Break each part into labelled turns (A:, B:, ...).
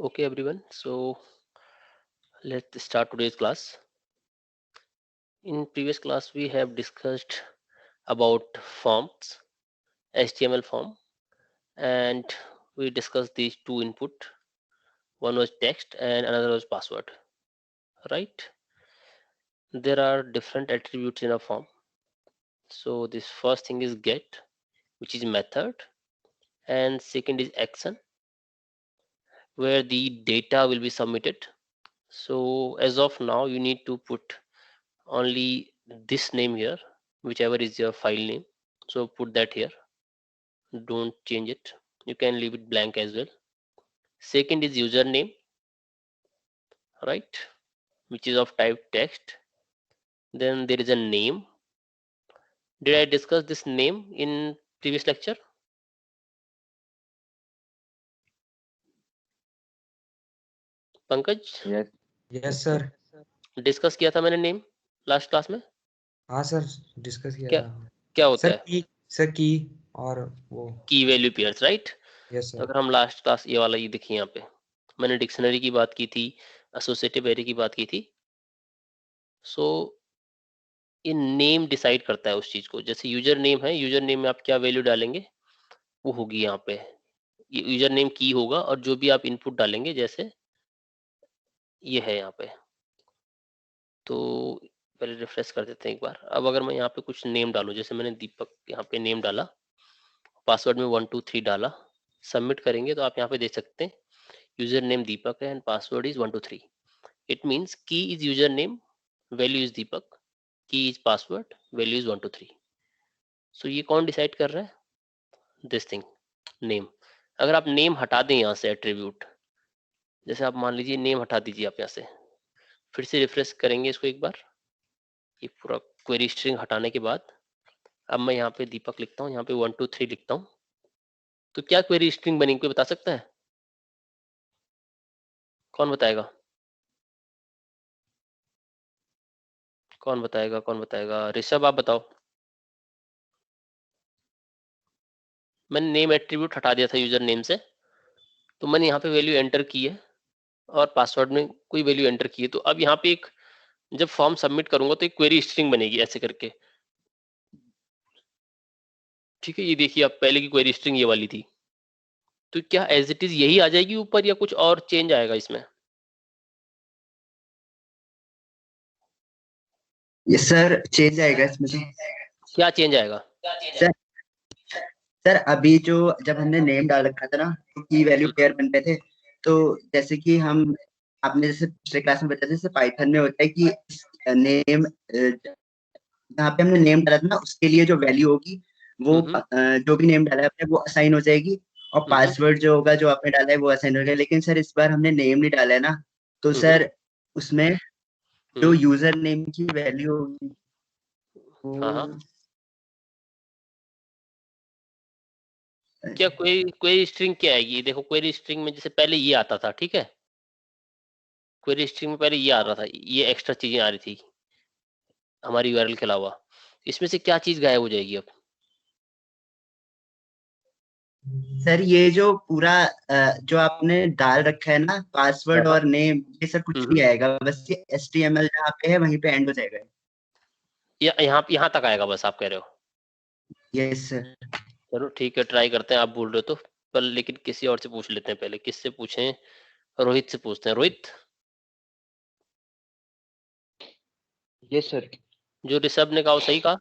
A: Okay, everyone. So let's start today's class. In previous class, we have discussed about forms, HTML form, and we discussed these two input. One was text and another was password. Right? There are different attributes in a form. So this first thing is get, which is method, and second is action, where the data will be submitted. So as of now, you need to put only this name here, whichever is your file name. So put that here, don't change it. You can leave it blank as well. Second is username, right, which is of type text. Then there is a name. Did I discuss this name in previous lecture? Pankaj,
B: yes yes sir
A: discuss किया था मैंने name last class में.
B: हाँ sir discuss किया
A: क्या
B: था
A: क्या होता
B: सर
A: है?
B: की और वो
A: की वैल्यू पेयर्स, राइट.
B: यस
A: तो
B: सर
A: अगर हम लास्ट क्लास ये वाला ये देखिए, यहाँ पे मैंने डिक्शनरी की बात की थी, एसोसिएटिव एरे की बात की थी. सो ये नेम डिसाइड करता है उस चीज को. जैसे यूजर नेम है, यूजर नेम में आप क्या वैल्यू डालेंगे वो होगी यहाँ पे. ये यूजर नेम की होगा और जो भी आप इनपुट डालेंगे, जैसे ये है यहाँ पे. तो पहले रिफ्रेश कर देते हैं एक बार. अब अगर मैं यहाँ पे कुछ नेम डालूं, जैसे मैंने दीपक यहाँ पे नेम डाला, पासवर्ड में 123 डाला, सबमिट करेंगे तो आप यहाँ पे देख सकते हैं यूजर नेम दीपक है and password is 123. It means key is user name, value is Deepak, key is password, value is 123. So ये कौन डिसाइड कर रहा है? This thing, name. अगर आप नेम हटा दें यहाँ से एट्रीब्यूट, जैसे आप मान लीजिए नेम हटा दीजिए आप यहाँ से, फिर से रिफ्रेश करेंगे इसको एक बार, ये पूरा क्वेरी स्ट्रिंग हटाने के बाद अब मैं यहाँ पे दीपक लिखता हूँ, यहाँ पे 123 लिखता हूँ, तो क्या क्वेरी स्ट्रिंग बनेगी? कोई बता सकता है? कौन बताएगा? कौन बताएगा? कौन बताएगा? ऋषभ आप बताओ. मैंने नेम एट्रीब्यूट हटा दिया था यूजर नेम से, तो मैंने यहाँ पे वैल्यू एंटर की है और पासवर्ड में कोई वैल्यू एंटर की है. तो अब यहाँ पे एक, जब फॉर्म सबमिट करूंगा तो एक क्वेरी स्ट्रिंग बनेगी ऐसे करके. ठीक है, ये देखिए आप, पहले की क्वेरी स्ट्रिंग ये वाली थी. तो क्या एज इट इज यही आ जाएगी ऊपर या कुछ और चेंज आएगा इसमें?
C: ये सर चेंज आएगा इसमें तो.
A: क्या चेंज आएगा?
C: सर सर अभी जो जब हमने नेम डाल रखा था ना, तो की वैल्यू पेयर बन रहे थे. तो जैसे कि हम आपने जैसे पिछले क्लास में बताया था, जैसे पाइथन में होता है कि नेम जहाँ पे हमने नेम डाला था ना, उसके लिए जो वैल्यू होगी वो जो भी नेम डाला है आपने वो असाइन हो जाएगी, और पासवर्ड जो होगा जो आपने डाला है वो असाइन हो जाएगा. लेकिन सर इस बार हमने नेम नहीं डाला है ना, तो सर उसमें जो यूजर नेम की वैल्यू होगी वो
A: क्या क्वेरी स्ट्रिंग क्या आएगी? देखो क्वेरी स्ट्रिंग में जैसे पहले ये आता था, ठीक है, क्वेरी स्ट्रिंग में पहले ये आ रहा था, ये एक्स्ट्रा चीजें आ रही थी हमारी यूआरएल के अलावा. इसमें से क्या चीज गायब हो जाएगी अब?
C: सर ये जो पूरा जो आपने डाल रखा है ना, पासवर्ड और नेम, ये सब कुछ नहीं आएगा. बस ये HTML जहाँ पे है वहीं पे एंड हो जाएगा.
A: यहाँ तक आएगा बस, आप कह रहे हो?
C: Yes sir.
A: चलो ठीक है, ट्राई करते हैं. आप बोल रहे हो तो, पर लेकिन किसी और से पूछ लेते हैं पहले. किससे पूछें? रोहित से पूछते हैं. Rohit,
D: yes sir.
A: जो ऋषभ ने कहा वो सही कहा?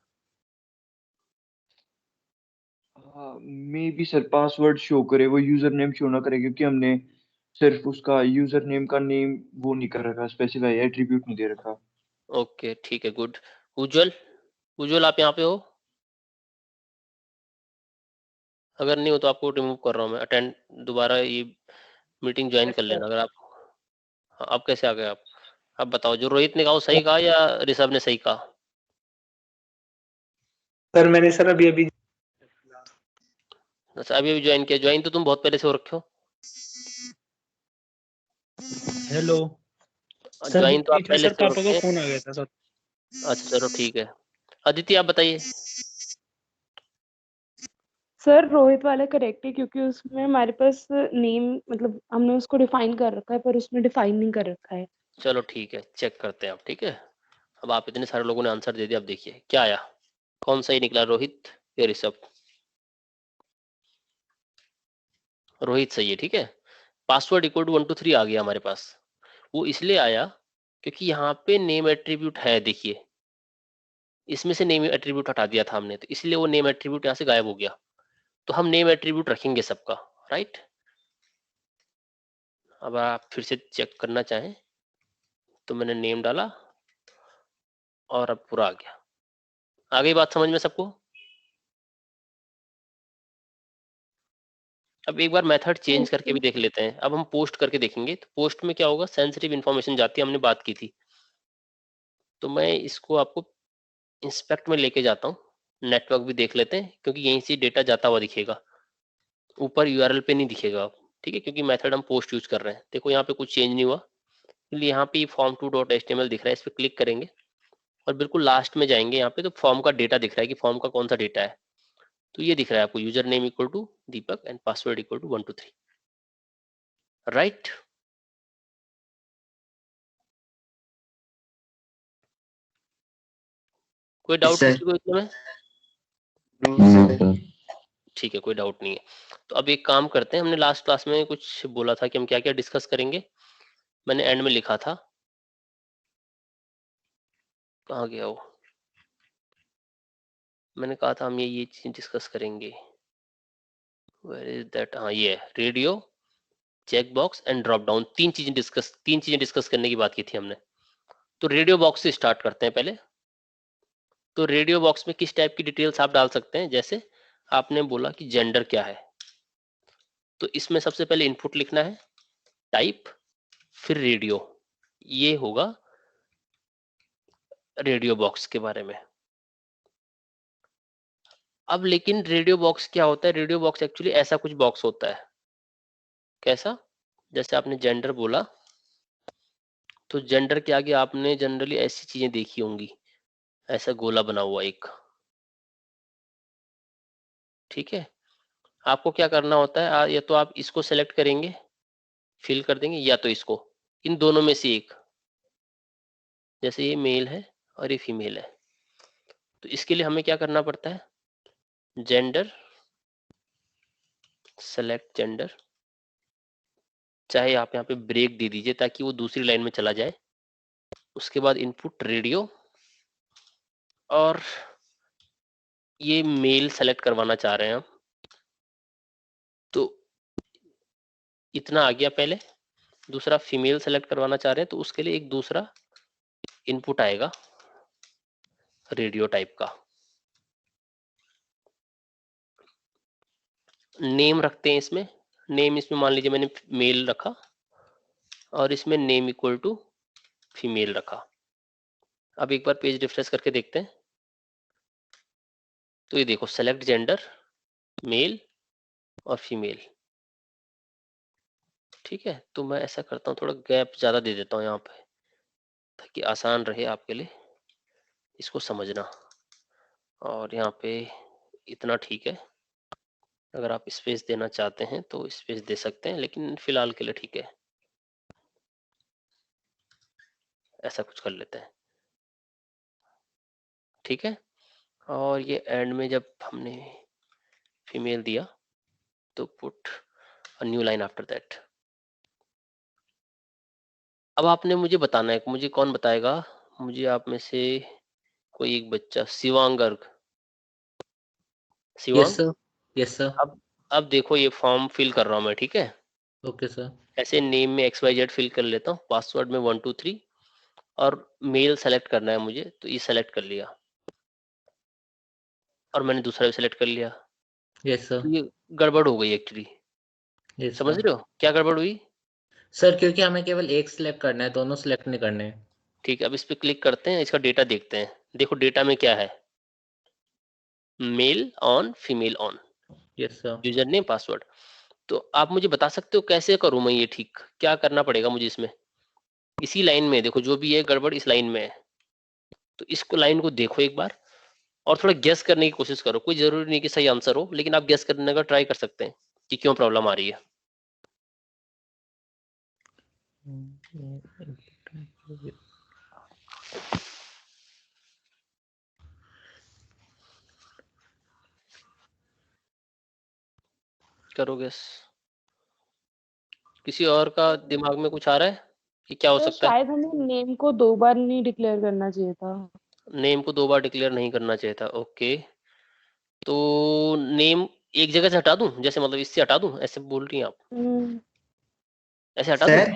D: हाँ may be sir, password show करे, वो यूजर नेम शो ना करे, क्योंकि हमने सिर्फ उसका यूजर नेम का नेम वो नहीं कर रखा, स्पेसिफाई एट्रीब्यूट नहीं दे रखा.
A: ओके ठीक है, गुड. उज्जवल, उज्जवल आप यहाँ पे हो? अगर नहीं हो तो आपको रिमूव कर रहा हूँ मैं. अटेंड दोबारा ये मीटिंग ज्वाइन कर लेना अगर आप. हाँ, आप कैसे आ गए आप? अब बताओ, जो रोहित ने कहा वो सही कहा या ऋषभ ने सही कहा?
E: सर मैंने सर अभी
A: अच्छा, अभी ज्वाइन किया. ज्वाइन तो तुम बहुत पहले से हो रखे हो.
E: हेलो
A: ज्वाइन तो आप पहले
E: सर,
A: से हो
E: पापा
A: रखे
E: का
A: हैं.
E: फोन आ गया था सर.
A: अच्छा चलो ठीक है. अदिति आप बताइए.
F: सर रोहित वाला करेक्ट है क्योंकि उसमें हमारे पास नेम मतलब हमने उसको डिफाइन कर रखा है पर उसमें डिफाइन नहीं कर रखा है।
A: चलो ठीक है, चेक करते हैं अब। ठीक है, अब आप इतने सारे लोगों ने आंसर दे दिया, अब देखिए क्या आया, कौन सही निकला, रोहित या ऋषभ? रोहित सही है। ठीक है, पासवर्ड इक्वल टू 1 2 3 आ गया हमारे पास। वो इसलिए आया क्योंकि यहाँ पे नेम एट्रीब्यूट है, देखिए इसमें से नेम एट्रीब्यूट हटा दिया था हमने, तो इसलिए वो नेम एट्रीब्यूट यहाँ से गायब हो गया। तो हम नेम एट्रीब्यूट रखेंगे सबका, राइट। अब आप फिर से चेक करना चाहें तो मैंने नेम डाला और अब पूरा आ गया। आ गई बात समझ में सबको? अब एक बार मेथड चेंज करके भी देख लेते हैं। अब हम पोस्ट करके देखेंगे, तो पोस्ट में क्या होगा, सेंसिटिव इन्फॉर्मेशन जाती है, हमने बात की थी। तो मैं इसको आपको इंस्पेक्ट में लेके जाता हूँ, नेटवर्क भी देख लेते हैं क्योंकि यहीं से डेटा जाता हुआ दिखेगा, ऊपर यूआरएल पे नहीं दिखेगा। ठीक है, क्योंकि मेथड हम पोस्ट यूज कर रहे हैं। देखो यहाँ पे कुछ चेंज नहीं हुआ, इसलिए यहाँ पे form2.html दिख रहा है, इस पर क्लिक करेंगे और बिल्कुल लास्ट में जाएंगे, यहाँ पे तो फॉर्म का डेटा दिख रहा है कि फॉर्म का कौन सा डेटा है। तो ये दिख रहा है आपको, user name equal to Deepak and password equal to 1 2 3, right. कोई डाउट
C: सर।
A: किसी को इसमें? ठीक है, कोई डाउट नहीं है। तो अब एक काम करते हैं, हमने लास्ट क्लास में कुछ बोला था कि हम क्या क्या डिस्कस करेंगे, मैंने एंड में लिखा था, कहाँ गया वो, मैंने कहा था हम ये चीज डिस्कस करेंगे। वेयर इज दैट, हाँ ये है, radio, check box and drop down. तीन चीजें डिस्कस करने की बात की थी हमने। तो रेडियो बॉक्स से स्टार्ट करते हैं पहले। तो रेडियो बॉक्स में किस टाइप की डिटेल्स आप डाल सकते हैं, जैसे आपने बोला कि जेंडर क्या है, तो इसमें सबसे पहले इनपुट लिखना है, टाइप, फिर रेडियो। ये होगा रेडियो बॉक्स के बारे में। अब लेकिन रेडियो बॉक्स क्या होता है, रेडियो बॉक्स एक्चुअली ऐसा कुछ बॉक्स होता है। कैसा? जैसे आपने जेंडर बोला, तो जेंडर के आगे आपने जनरली ऐसी चीजें देखी होंगी, ऐसा गोला बना हुआ एक। ठीक है, आपको क्या करना होता है, या तो आप इसको सेलेक्ट करेंगे, फिल कर देंगे, या तो इसको, इन दोनों में से एक। जैसे ये मेल है और ये फीमेल है, तो इसके लिए हमें क्या करना पड़ता है, जेंडर, सेलेक्ट जेंडर, चाहे आप यहाँ पे ब्रेक दे दीजिए ताकि वो दूसरी लाइन में चला जाए। उसके बाद इनपुट रेडियो, और ये मेल सेलेक्ट करवाना चाह रहे हैं हम, तो इतना आ गया पहले। दूसरा फीमेल सेलेक्ट करवाना चाह रहे हैं, तो उसके लिए एक दूसरा इनपुट आएगा रेडियो टाइप का। नेम रखते हैं इसमें, नेम इसमें मान लीजिए मैंने मेल रखा और इसमें नेम इक्वल टू फीमेल रखा। अब एक बार पेज रिफ्रेश करके देखते हैं, तो ये देखो सेलेक्ट जेंडर, मेल और फीमेल। ठीक है, तो मैं ऐसा करता हूँ, थोड़ा गैप ज्यादा दे देता हूँ यहाँ पे ताकि आसान रहे आपके लिए इसको समझना। और यहाँ पे इतना ठीक है, अगर आप स्पेस देना चाहते हैं तो स्पेस दे सकते हैं, लेकिन फिलहाल के लिए ठीक है, ऐसा कुछ कर लेते हैं। ठीक है, और ये एंड में जब हमने फीमेल दिया तो put a new line after that. अब आपने मुझे बताना है, मुझे कौन बताएगा, मुझे आप में से कोई एक बच्चा, Shivang Garg, Shivang.
E: Yes sir, yes sir.
A: अब देखो ये फॉर्म फिल कर रहा हूँ मैं, ठीक है।
E: Okay sir.
A: ऐसे नेम में XYZ फिल कर लेता हूँ, पासवर्ड में 1 2 3, और मेल सेलेक्ट करना है मुझे, तो ये सेलेक्ट कर लिया और मैंने दूसरा भी सेलेक्ट कर लिया।
E: Yes sir.
A: ये गड़बड़ हो गई एक्चुअली,
E: यस
A: समझ
E: सर।
A: रहे हो क्या गड़बड़ हुई?
E: सर क्योंकि हमें केवल एक सिलेक्ट करना है, दोनों सिलेक्ट नहीं करने हैं।
A: ठीक है, अब इस पे क्लिक करते हैं, इसका डेटा देखते हैं। देखो डेटा में क्या है, male on, female on,
E: yes sir.
A: User name password. तो आप मुझे बता सकते हो कैसे करूं मैं ये ठीक, क्या करना पड़ेगा मुझे इसमें? इसी लाइन में देखो, जो भी है गड़बड़ इस लाइन में है, तो इसको लाइन को देखो एक बार, और थोड़ा गेस करने की कोशिश करो, कोई जरूरी नहीं कि सही आंसर हो, लेकिन आप गेस करने का ट्राई कर सकते हैं कि क्यों प्रॉब्लम आ रही है। करो गेस। किसी और का दिमाग में कुछ आ रहा है कि क्या हो
F: सर
A: सकता है?
F: शायद हमें नेम को 2 बार नहीं डिक्लेयर करना चाहिए था।
A: नेम को 2 बार डिक्लेयर नहीं करना चाहिए था, ओके। तो नेम एक जगह से हटा दूं, जैसे मतलब इससे हटा दूं, ऐसे बोल रही हैं आप? ऐसे हटा दूं?
C: सर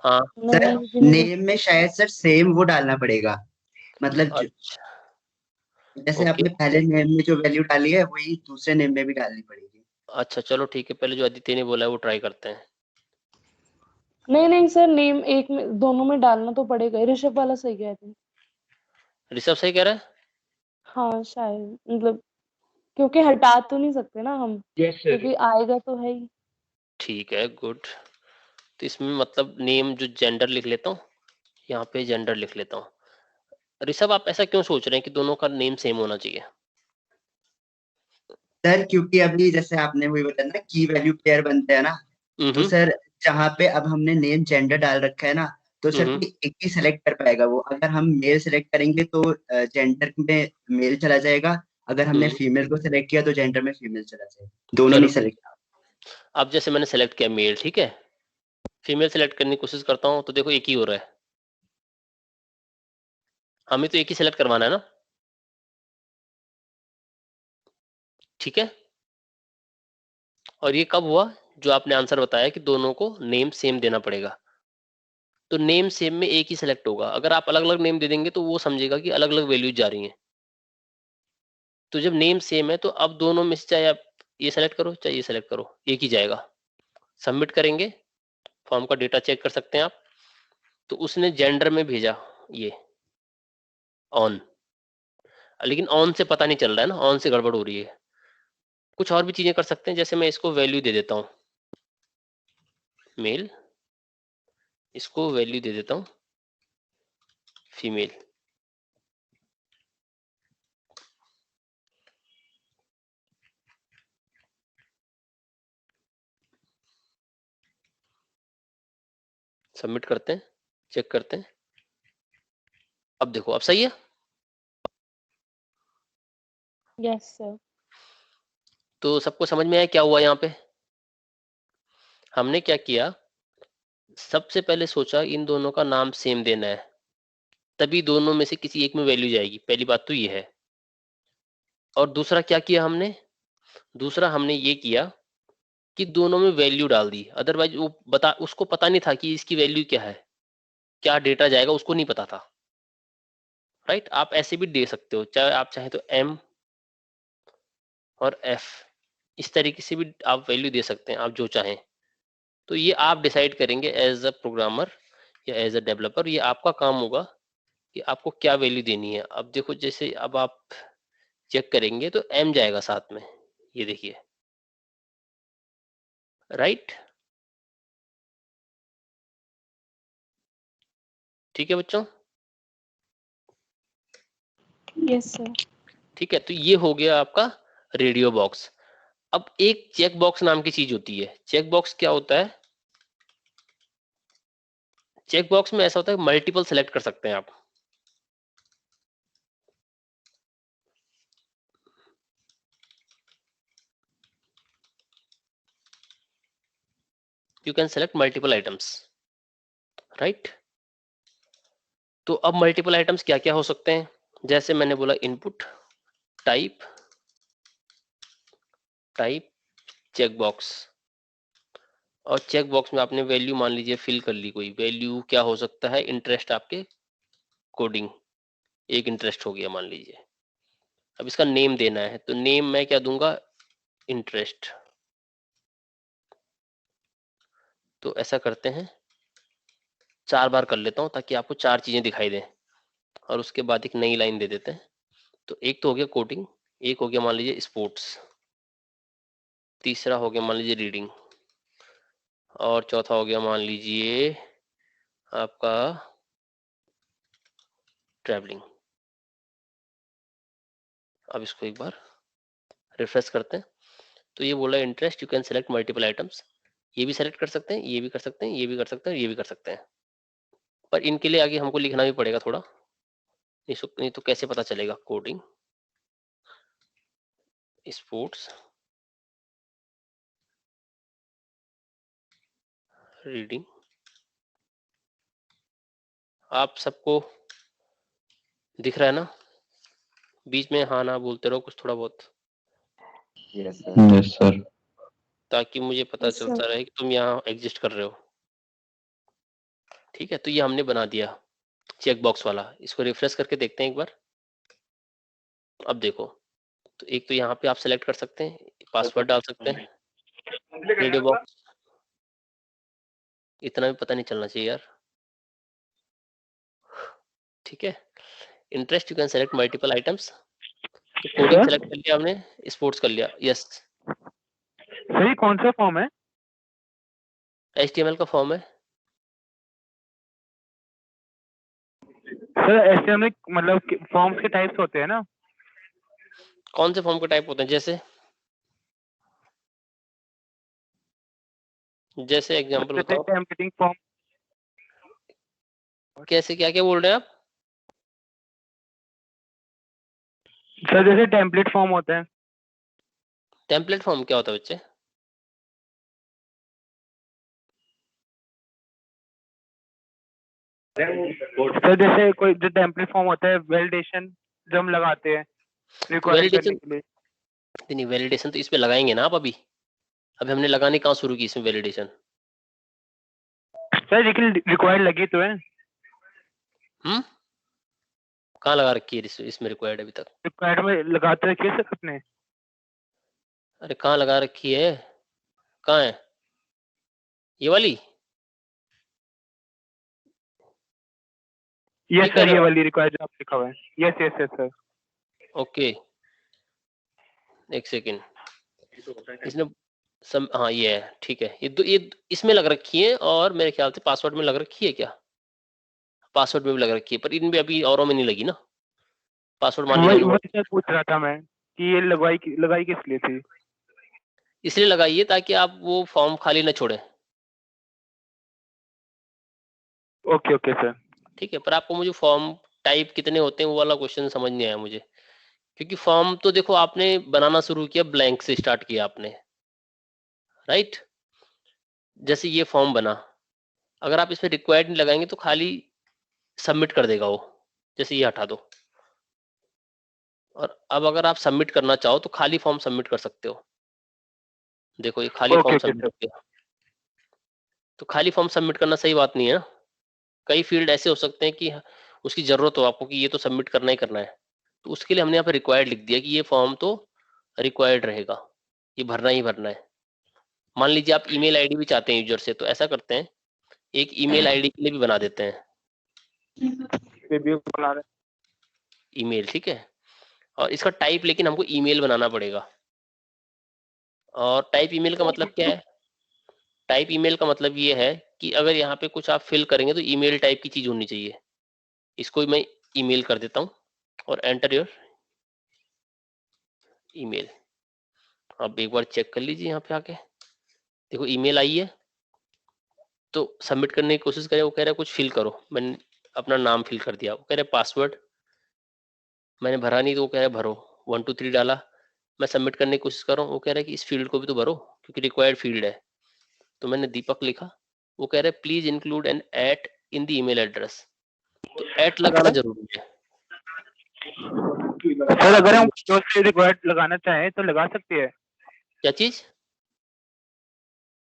A: हाँ।
C: सर
F: नहीं मुझे नहीं
C: नेम में शायद सर सेम वो डालना पड़ेगा, मतलब
A: अच्छा,
C: जैसे
A: ओके।
C: आपने पहले नेम में जो वैल्यू डाली है वही दूसरे नेम में भी डालनी पड़ेगी।
A: अच्छा चलो ठीक है, पहले जो आदित्य ने बोला है वो ट्राई करते हैं।
F: नहीं सर, नेम एक में दोनों में डालना तो पड़ेगा। ऋषभ वाला सही कह रहे हैं।
A: ऋषभ सही कह रहा है?
F: हाँ शायद, मतलब क्योंकि हटा तो नहीं सकते ना हम,
D: यस सर।
F: क्योंकि आएगा तो है ही।
A: ठीक है, गुड। तो इसमें मतलब नेम जो जेंडर लिख लेता हूँ, यहाँ पे जेंडर लिख लेता हूँ। ऋषभ आप ऐसा क्यों सोच रहे हैं कि दोनों का नेम सेम होना चाहिए?
C: सर क्योंकि अभी जैसे आपने वही बताया ना की वैल्यू पेयर बनते हैं ना, तो
A: हम्म।
C: सर जहाँ पे अब हमने नेम जेंडर डाल रखा है ना, तो सर
A: हम्म।
C: कोई एक ही सेलेक्ट कर पाएगा वो। अगर हम मेल सेलेक्ट करेंगे तो जेंडर में मेल चला जाएगा, अगर हमने
A: हम्म।
C: फीमेल को सेलेक्ट किया तो जेंडर में फीमेल चला जाएगा, दोनों
A: चलो
C: नहीं
A: ठीक
C: सेलेक्ट।
A: है, अब जैसे मैंने सेलेक्ट किया मेल, ठीक है, फीमेल सेलेक्ट करने की कोशिश करता हूँ तो देखो एक ही हो रहा है। हमें तो एक ही सेलेक्ट करवाना है ना, ठीक है। और ये कब हुआ? जो आपने आंसर बताया कि दोनों को नेम सेम देना पड़ेगा, तो नेम सेम में एक ही सेलेक्ट होगा। अगर आप अलग अलग नेम दे देंगे तो वो समझेगा कि अलग अलग वैल्यूज जा रही हैं। तो जब नेम सेम है तो अब दोनों में से चाहे आप ये सेलेक्ट करो चाहे ये सेलेक्ट करो, एक ही जाएगा। सबमिट करेंगे, फॉर्म का डेटा चेक कर सकते हैं आप। तो उसने जेंडर में भेजा ये ऑन, लेकिन ऑन से पता नहीं चल रहा है ना, ऑन से गड़बड़ हो रही है। कुछ और भी चीजें कर सकते हैं, जैसे मैं इसको वैल्यू दे देता हूँ मेल, इसको वैल्यू दे देता हूँ फीमेल। सबमिट करते हैं, चेक करते हैं। अब देखो, अब सही है।
F: Yes sir.
A: तो सबको समझ में आया क्या हुआ यहाँ पे? हमने क्या किया, सबसे पहले सोचा इन दोनों का नाम सेम देना है, तभी दोनों में से किसी एक में वैल्यू जाएगी। पहली बात तो ये है। और दूसरा क्या किया हमने? दूसरा हमने ये किया कि दोनों में वैल्यू डाल दी। अदरवाइज वो उसको पता नहीं था कि इसकी वैल्यू क्या है, क्या डेटा जाएगा उसको नहीं पता था। राइट, आप ऐसे भी दे सकते हो, चाहे आप चाहें तो एम और एफ, इस तरीके से भी आप वैल्यू दे सकते हैं, आप जो चाहें। तो ये आप डिसाइड करेंगे एज अ प्रोग्रामर या एज अ डेवलपर, ये आपका काम होगा कि आपको क्या वैल्यू देनी है। अब देखो, जैसे अब आप चेक करेंगे तो एम जाएगा साथ में, ये देखिए। राइट, ठीक है बच्चों?
F: Yes sir.
A: ठीक है, तो ये हो गया आपका रेडियो बॉक्स। अब एक चेक बॉक्स नाम की चीज होती है। चेक बॉक्स क्या होता है? चेक बॉक्स में ऐसा होता है मल्टीपल सेलेक्ट कर सकते हैं आप। You can select multiple items, right. तो अब मल्टीपल आइटम्स क्या क्या हो सकते हैं? जैसे मैंने बोला input, type, type, check box. और चेक बॉक्स में आपने वैल्यू मान लीजिए फिल कर ली। कोई वैल्यू क्या हो सकता है? इंटरेस्ट, आपके कोडिंग एक इंटरेस्ट हो गया मान लीजिए। अब इसका नेम देना है, तो नेम मैं क्या दूंगा? इंटरेस्ट। तो ऐसा करते हैं, 4 बार कर लेता हूं ताकि आपको 4 चीजें दिखाई दें, और उसके बाद एक नई लाइन दे देते हैं। तो एक तो हो गया कोडिंग, एक हो गया मान लीजिए स्पोर्ट्स, तीसरा हो गया मान लीजिए रीडिंग, और चौथा हो गया मान लीजिए आपका ट्रैवलिंग। अब इसको एक बार रिफ्रेश करते हैं, तो ये बोला interest you can select multiple items, ये भी सेलेक्ट कर सकते हैं, ये भी कर सकते हैं, ये भी कर सकते हैं, ये भी कर सकते हैं, पर इनके लिए आगे हमको लिखना भी पड़ेगा थोड़ा, नहीं तो कैसे पता चलेगा। कोडिंग स्पोर्ट्स रीडिंग, आप सबको दिख रहा है ना? बीच में हाँ ना बोलते रहो कुछ थोड़ा बहुत,
D: यस सर।
A: ताकि मुझे पता
F: Yes,
A: चलता
F: sir.
A: रहे कि तुम यहाँ एग्जिस्ट कर रहे हो। ठीक है, तो ये हमने बना दिया चेक बॉक्स वाला। इसको रिफ्रेश करके देखते हैं एक बार। अब देखो, तो एक तो यहाँ पे आप सेलेक्ट कर सकते हैं, पासवर्ड डाल सकते हैं, रेडियो बॉक्स, इतना भी पता नहीं चलना चाहिए यार। ठीक है, interest you can select multiple items, तो कोडिंग सेलेक्ट कर लिया हमने, स्पोर्ट्स कर लिया, यस।
G: सर ये कौन सा फॉर्म है?
A: HTML का फॉर्म है।
G: सर ऐसे हमें मतलब फॉर्म्स के टाइप्स होते हैं ना?
A: कौन से फॉर्म के टाइप होते हैं? जैसे एग्जांपल बताओ,
G: टेम्पलेटिंग फॉर्म।
A: कैसे, क्या क्या बोल रहे हैं आप?
G: सर जैसे टेम्पलेट फॉर्म होते हैं।
A: टेम्पलेट फॉर्म क्या होता है बच्चे?
G: सर जैसे कोई जो टेम्पलेट फॉर्म होता है, वैलिडेशन जो हम लगाते हैं रिक्वायरमेंट करने के लिए।
A: नहीं, वैलिडेशन तो इसमें लगाएंगे ना आप। अभी हमने लगाने कहाँ शुरू की इसमें वैलिडेशन?
G: सर लेकिन रिक्वायर्ड लगी तो है।
A: कहाँ लगा रखी है इसमें रिक्वायर्ड अभी तक?
G: रिक्वायर्ड में लगाते रखिए सर अपने।
A: अरे कहाँ लगा रखी है, कहाँ है ये वाली?
G: यस सर, ये वाली रिक्वायर्ड आप लिखा हुआ है। Yes yes yes sir.
A: Okay, एक सेकेंड, इसने हाँ ये है, ठीक है। ये इसमें लग रखी है, और मेरे ख्याल से पासवर्ड में लग रखी है क्या? पासवर्ड में भी लग रखी है, पर इनमें अभी औरों में नहीं लगी ना। पासवर्ड मान लीजिए
G: वही सर पूछ रहा था मैं कि ये लगाई किस लिए थी?
A: इसलिए लगाइए ताकि आप वो फॉर्म खाली ना छोड़े।
G: Okay okay sir.
A: ठीक है, पर आपको मुझे फॉर्म टाइप कितने होते हैं वो वाला क्वेश्चन समझ नहीं आया मुझे, क्योंकि फॉर्म तो देखो आपने बनाना शुरू किया, ब्लैंक से स्टार्ट किया आपने, राइट? जैसे ये फॉर्म बना, अगर आप इसमें रिक्वायर्ड नहीं लगाएंगे तो खाली सबमिट कर देगा वो, जैसे ये हटा दो। और अब अगर आप सबमिट करना चाहो तो खाली फॉर्म सबमिट कर सकते हो। देखो ये खाली फॉर्म सबमिट किया, तो खाली फॉर्म सबमिट करना सही बात नहीं है ना। कई फील्ड ऐसे हो सकते हैं कि उसकी जरूरत हो आपको कि ये तो सबमिट करना ही करना है, तो उसके लिए हमने यहाँ पे रिक्वायर्ड लिख दिया कि ये फॉर्म तो रिक्वायर्ड रहेगा, ये भरना ही भरना है। मान लीजिए आप ईमेल आईडी भी चाहते हैं यूजर से, तो ऐसा करते हैं, एक ईमेल आईडी के लिए भी बना देते हैं ईमेल, ठीक है। और इसका टाइप लेकिन हमको ईमेल बनाना पड़ेगा। और टाइप ईमेल का मतलब क्या है? टाइप ईमेल का मतलब ये है कि अगर यहाँ पे कुछ आप फिल करेंगे तो ईमेल टाइप की चीज होनी चाहिए। इसको मैं ईमेल कर देता हूँ और एंटर योर ईमेल। आप एक बार चेक कर लीजिए यहाँ पे आके, देखो ईमेल आई है। तो सबमिट करने की कोशिश करें, वो कह रहा है कुछ फिल करो, मैंने अपना नाम फिल कर दिया। वो कह रहे पासवर्ड मैंने भरा नहीं, तो वो कह रहा है भरो, 1 2 3 डाला। मैं सबमिट करने की कोशिश कर रहा हूँ, वो कह रहा है कि इस फील्ड को भी तो भरो क्योंकि रिक्वायर्ड फील्ड है। तो मैंने दीपक लिखा, वो कह रहा है please include an at in the email address. तो एट लगाना जरूरी है।
G: सर अगर हम रिक्वायर्ड लगाना चाहें तो लगा सकते हैं।
A: क्या चीज?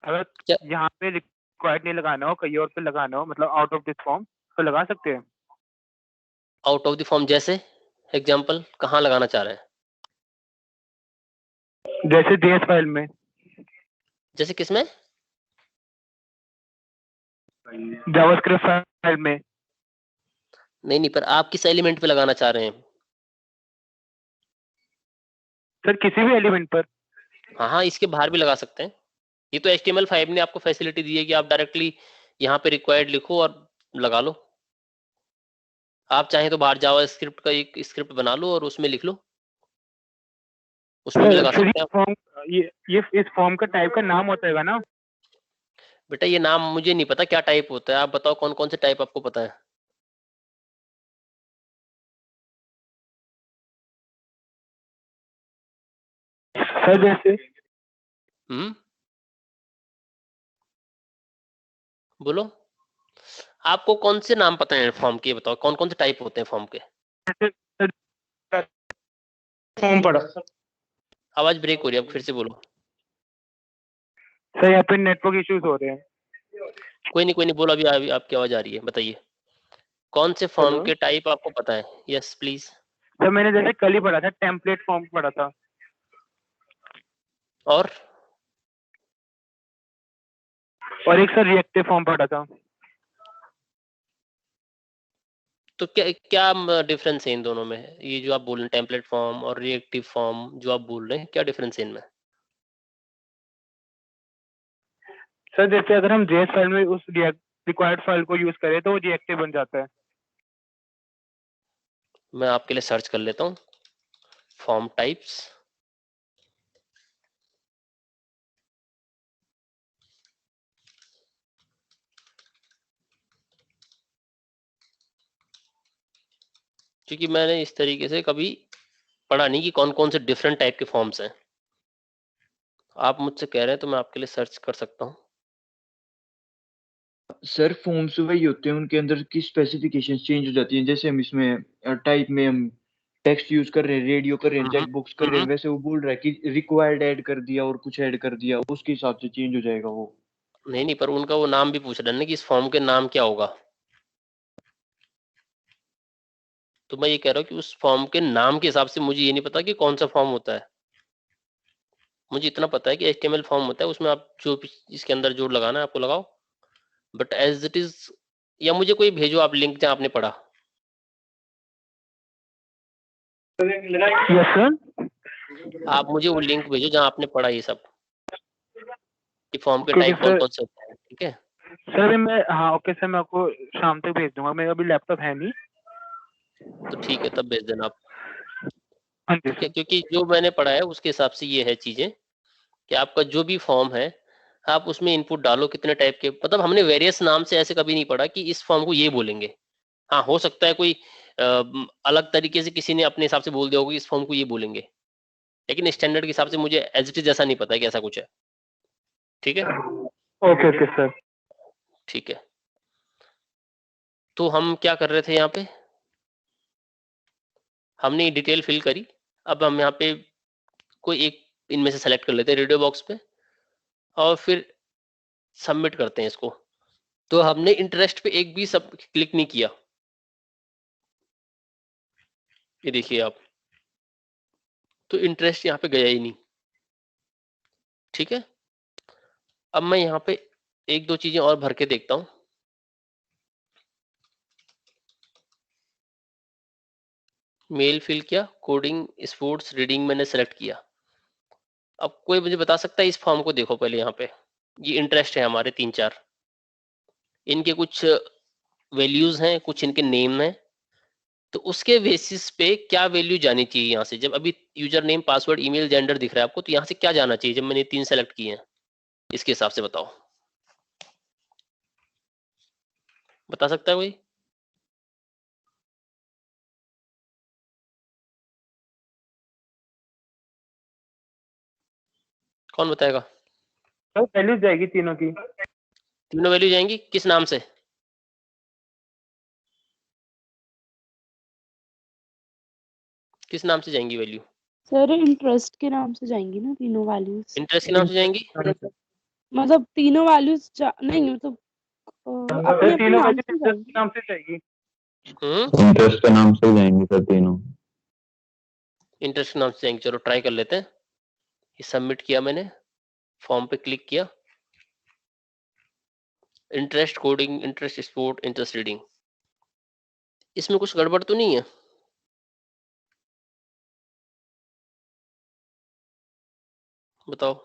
G: अगर यहाँ पे रिक्वायर्ड नहीं लगाना हो, कहीं और पे लगाना हो, मतलब आउट ऑफ दिस फॉर्म, तो लगा सकते हैं।
A: आउट ऑफ द फॉर्म जैसे एग्जांपल कहाँ लगाना चाह रहे हैं?
G: जैसे जेएस फाइल में।
A: जैसे किसमें?
G: जावास्क्रिप्ट फाइल में।
A: नहीं, पर आप किस एलिमेंट पे लगाना चाह रहे हैं?
G: सर किसी भी एलिमेंट पर।
A: हाँ, इसके बाहर भी लगा सकते हैं। ये तो HTML5 ने आपको फैसिलिटी दी है कि आप डायरेक्टली यहाँ पे रिक्वायर्ड लिखो और लगा लो। आप चाहें तो बाहर जावा स्क्रिप्ट का एक स्क्रिप्ट बना लो और उसमें लिख लो। उसमें भी लगा
G: फिर
A: सकते हैं आप।
G: फॉर्म ये इस फॉर्म का टाइप का नाम होता है ना?
A: बेटा ये नाम मुझे नहीं पता क्या टाइप होता है, आप बताओ कौन कौन से टाइप आपको पता है।
G: सर जैसे
A: बोलो आपको कौन से नाम पता है फॉर्म के, बताओ कौन कौन से टाइप होते हैं फॉर्म के।
G: फॉर्म पढ़ा
A: आवाज ब्रेक हो रही है, अब फिर से बोलो।
G: सर, यहाँ पे नेटवर्क इश्यूज हो रहे हैं।
A: कोई नहीं बोलो, अभी आपकी आवाज आ रही है, बताइए कौन से फॉर्म
G: हेलो
A: के टाइप आपको पता है। Yes please.
G: सर, मैंने जैसे कल ही पढ़ा था, टेम्पलेट फॉर्म पढ़ा था।
A: और
G: एक सर रिएक्टिव फॉर्म पढ़ा था।
A: तो क्या डिफरेंस है इन दोनों में, ये जो आप बोल रहे हैं टेम्पलेट फॉर्म और रिएक्टिव फॉर्म जो आप बोल रहे हैं, क्या डिफरेंस है इनमें।
G: सर जैसे अगर हम जेएस फाइल में उस रिक्वायर्ड फाइल को यूज करें तो वो रिएक्टिव बन जाता है।
A: मैं आपके लिए सर्च कर लेता हूँ फॉर्म टाइप्स। क्योंकि मैंने इस तरीके से कभी पढ़ा नहीं कि कौन कौन से डिफरेंट टाइप के फॉर्म्स हैं। आप मुझसे कह रहे हैं तो मैं आपके लिए सर्च कर सकता हूँ।
D: सर फॉर्म्स वही होते हैं, उनके अंदर की स्पेसिफिकेशन चेंज हो जाती हैं। जैसे हम इसमें टाइप में हम टेक्स्ट यूज कर रहे हैं, रेडियो कर रहे हैं, चेक बॉक्स कर रहे हैं, वैसे वो बोल रहा है कि रिक्वायर्ड ऐड कर दिया और कुछ ऐड कर दिया, उसके हिसाब से चेंज हो जाएगा वो।
A: नहीं पर उनका वो नाम भी पूछ रहे हैं ना कि इस फॉर्म के नाम क्या होगा। तो मैं ये कह रहा हूँ कि उस फॉर्म के नाम के हिसाब से मुझे ये नहीं पता कि कौन सा फॉर्म होता है। मुझे इतना पता है कि HTML फॉर्म होता है, उसमें आप जो भी इसके अंदर जो लगाना है आपको लगाओ, बट एज इट इज, या मुझे कोई भेजो आप लिंक जहाँ आपने पढ़ा।
G: Yes sir.
A: आप मुझे वो लिंक भेजो जहाँ आपने पढ़ा ये सब, कि फॉर्म के
G: क्योंकि
A: टाइप कौन
G: सर
A: कौन से होते हैं। ठीक है
G: सर मैं, हाँ ओके सर, मैं आपको शाम तक भेज दूंगा, मेरा अभी लैपटॉप है नहीं।
A: तो ठीक है, तब भेज देना आप।
G: हाँ जी
A: ठीक है,
G: सर।
A: क्योंकि जो मैंने पढ़ा है उसके हिसाब से ये है चीजें कि आपका जो भी फॉर्म है आप उसमें इनपुट डालो कितने टाइप के, मतलब हमने वेरियस नाम से ऐसे कभी नहीं पढ़ा कि इस फॉर्म को ये बोलेंगे। हाँ हो सकता है कोई अलग तरीके से किसी ने अपने हिसाब से बोल दिया होगा कि इस फॉर्म को ये बोलेंगे, लेकिन स्टैंडर्ड के हिसाब से मुझे एज इट इज ऐसा नहीं पता है कि ऐसा कुछ है। ठीक है
G: ओके ओके सर।
A: ठीक है। तो हम क्या कर रहे थे यहाँ पे, हमने डिटेल फिल करी। अब हम यहाँ पे कोई एक इनमें से सेलेक्ट कर लेते हैं रेडियो बॉक्स पे, और फिर सबमिट करते हैं इसको। तो हमने इंटरेस्ट पे एक भी सब क्लिक नहीं किया, ये देखिए आप, तो इंटरेस्ट यहाँ पे गया ही नहीं। ठीक है, अब मैं यहाँ पे एक दो चीजें और भर के देखता हूँ। मेल फिल किया, कोडिंग स्पोर्ट्स रीडिंग मैंने सेलेक्ट किया। अब कोई मुझे बता सकता है इस फॉर्म को, देखो पहले यहाँ पे ये इंटरेस्ट है हमारे 3-4, इनके कुछ वैल्यूज हैं, कुछ इनके नेम हैं, तो उसके बेसिस पे क्या वैल्यू जानी चाहिए यहाँ से। जब अभी user name password email gender दिख रहा है आपको, तो यहाँ से क्या जाना चाहिए जब मैंने 3 सेलेक्ट किए हैं, इसके हिसाब से बताओ, बता सकता है कोई। कौन बताएगा।
G: सर वैल्यू जाएगी तीनों की।
A: तीनों वैल्यू जाएंगी किस नाम से, किस नाम से जाएंगी वैल्यू।
F: सर इंटरेस्ट के नाम से जाएंगी ना तीनों वैल्यूज।
A: इंटरेस्ट के नाम से जाएंगी।
F: मतलब तीनों वैल्यूज नहीं, मतलब अपने
G: सर
F: अपने
G: तीनों
F: नाम
G: वैल्यू
F: से
G: इंटरेस्ट
F: जाएंगी।
G: के नाम से जाएगी।
H: इंटरेस्ट के नाम से जाएंगे सर तीनों।
A: इंटरेस्ट के नाम से जाएंगे, चलो ट्राई कर लेते हैं। ये सबमिट किया मैंने, फॉर्म पे क्लिक किया, interest coding, interest sport, interest reading, इसमें कुछ गड़बड़ तो नहीं है। बताओ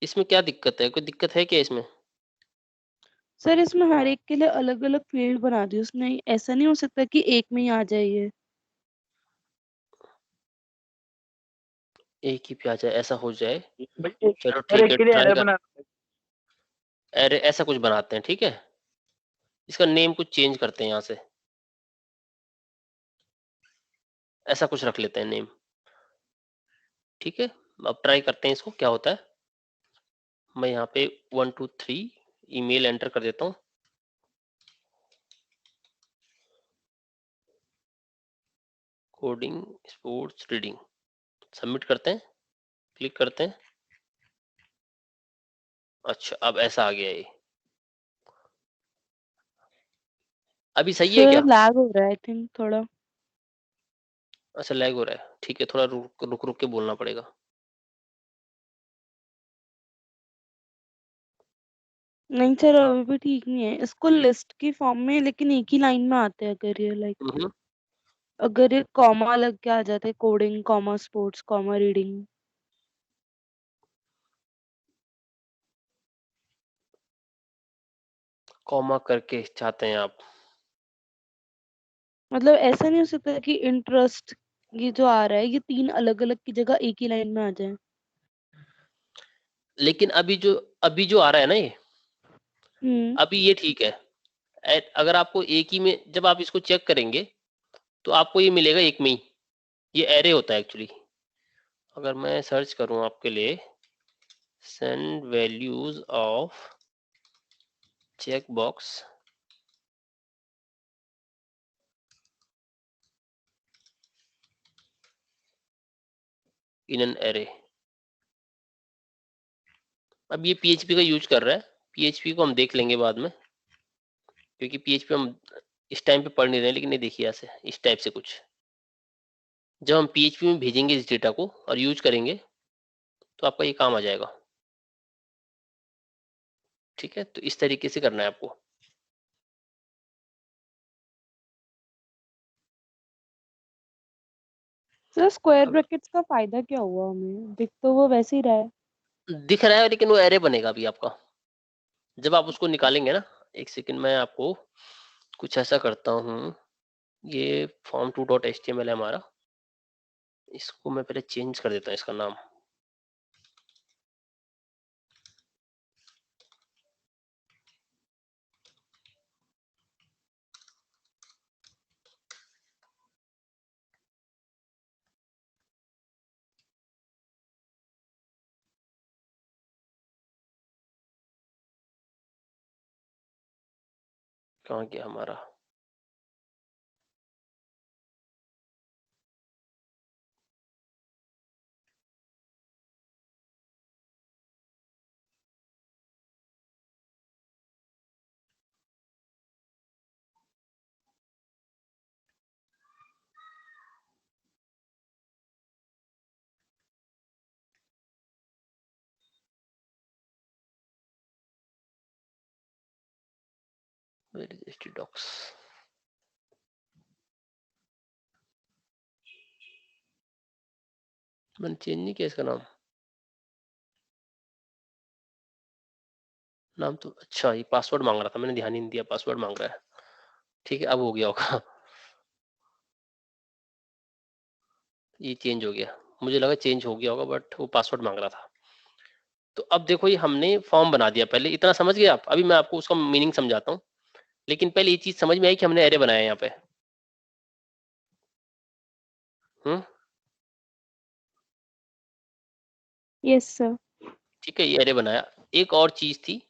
A: इसमें क्या दिक्कत है, कोई दिक्कत है क्या इसमें।
F: सर इसमें हर एक के लिए अलग अलग फील्ड बना दी उसने, ऐसा नहीं हो सकता कि एक में ही आ जाए ये।
A: एक ही पे आ जाए, ऐसा हो जाए।
G: भाई
A: चलो
G: हर
A: ठीक
G: एक
A: है,
G: के लिए
A: ट्राई
G: एरर
A: कर।
G: बना।
A: अरे ऐसा कुछ बनाते हैं, ठीक है। इसका नेम कुछ चेंज करते हैं यहाँ से, ऐसा कुछ रख लेते हैं नेम। ठीक है, अब ट्राई करते हैं इसको क्या होता है। मैं यहाँ पे 1 2 3 ईमेल एंटर कर देता हूँ। कोडिंग स्पोर्ट्स रीडिंग, सबमिट करते हैं, क्लिक करते हैं। अच्छा, अब ऐसा आ गया ये। अभी सही है क्या?
F: सर लैग हो रहा है आई थिंक थोड़ा।
A: अच्छा, लैग हो रहा है, ठीक है, थोड़ा रुक रुक रुक के बोलना पड़ेगा।
F: नहीं सर अभी भी ठीक नहीं है, इसको लिस्ट की फॉर्म में लेकिन एक ही लाइन में आते हैं अगर ये लाइक,
A: हम्म,
F: अगर ये कॉमा लग के आ जाते coding comma sports comma reading.
A: Comma करके चाहते हैं आप?
F: मतलब ऐसा नहीं हो सकता कि इंटरेस्ट ये जो आ रहा है ये 3 अलग अलग की जगह एक ही लाइन में आ जाए।
A: लेकिन अभी जो आ रहा है ना ये, अभी ये ठीक है। अगर आपको एक ही में, जब आप इसको चेक करेंगे तो आपको ये मिलेगा एक में ही। ये एरे होता है एक्चुअली। अगर मैं सर्च करूं आपके लिए, send values of check box in an array. अब ये पीएचपी का यूज कर रहा है। पीएचपी को हम देख लेंगे बाद में, क्योंकि पीएचपी हम इस टाइम पे पढ़ नहीं रहे हैं। लेकिन ये देखिए ऐसे इस टाइप से कुछ, जब हम पीएचपी में भेजेंगे इस डेटा को और यूज करेंगे तो आपका ये काम आ जाएगा। ठीक है, तो इस तरीके से करना है आपको।
F: सर स्क्वायर
A: अब
F: ब्रैकेट्स का फायदा क्या हुआ हमें, दिख तो वो वैसे ही रहा है।
A: दिख रहा है, लेकिन वो एरे बनेगा अभी आपका जब आप उसको निकालेंगे ना। एक सेकंड, मैं आपको कुछ ऐसा करता हूँ। ये फॉर्म 2.html है हमारा, इसको मैं पहले चेंज कर देता हूँ इसका नाम। कहाँ गया हमारा? Where is htdocs? मैंने चेंज नहीं किया इसका नाम। नाम तो अच्छा, ये पासवर्ड मांग रहा था, मैंने ध्यान ही नहीं दिया पासवर्ड मांग रहा है। ठीक है, अब हो गया होगा। ये चेंज हो गया, मुझे लगा चेंज हो गया होगा, बट वो पासवर्ड मांग रहा था। तो अब देखो, ये हमने फॉर्म बना दिया। पहले इतना समझ गए आप? अभी मैं आपको उसका मीनिंग समझाता हूँ। लेकिन पहले ये चीज समझ में आई कि हमने एरे बनाया है यहाँ पे।
F: Yes sir.
A: ठीक है, ये एरे बनाया। एक और चीज थी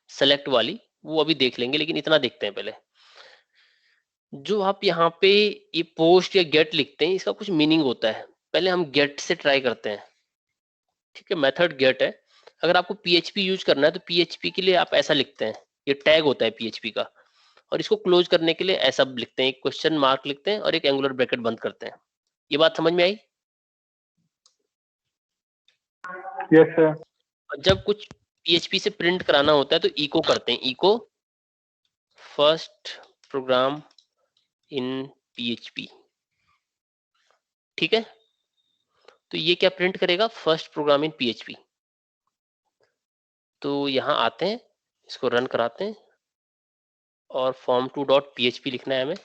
A: सेलेक्ट वाली, वो अभी देख लेंगे, लेकिन इतना देखते हैं पहले। जो आप यहाँ पे ये पोस्ट या गेट लिखते हैं, इसका कुछ मीनिंग होता है। पहले हम गेट से ट्राई करते हैं। ठीक है, मेथड गेट है। अगर आपको पीएचपी यूज करना है तो पीएचपी के लिए आप ऐसा लिखते हैं, ये टैग होता है पीएचपी का। और इसको क्लोज करने के लिए ऐसा लिखते हैं, एक क्वेश्चन मार्क लिखते हैं और एक एंगुलर ब्रैकेट बंद करते हैं। ये बात समझ में आई?
G: Yes sir.
A: जब कुछ पीएचपी से प्रिंट कराना होता है तो इको करते हैं, इको फर्स्ट प्रोग्राम इन पीएचपी। ठीक है, तो ये क्या प्रिंट करेगा? फर्स्ट प्रोग्राम इन पीएचपी। तो यहाँ आते हैं, इसको रन कराते हैं। और form2.php लिखना है हमें।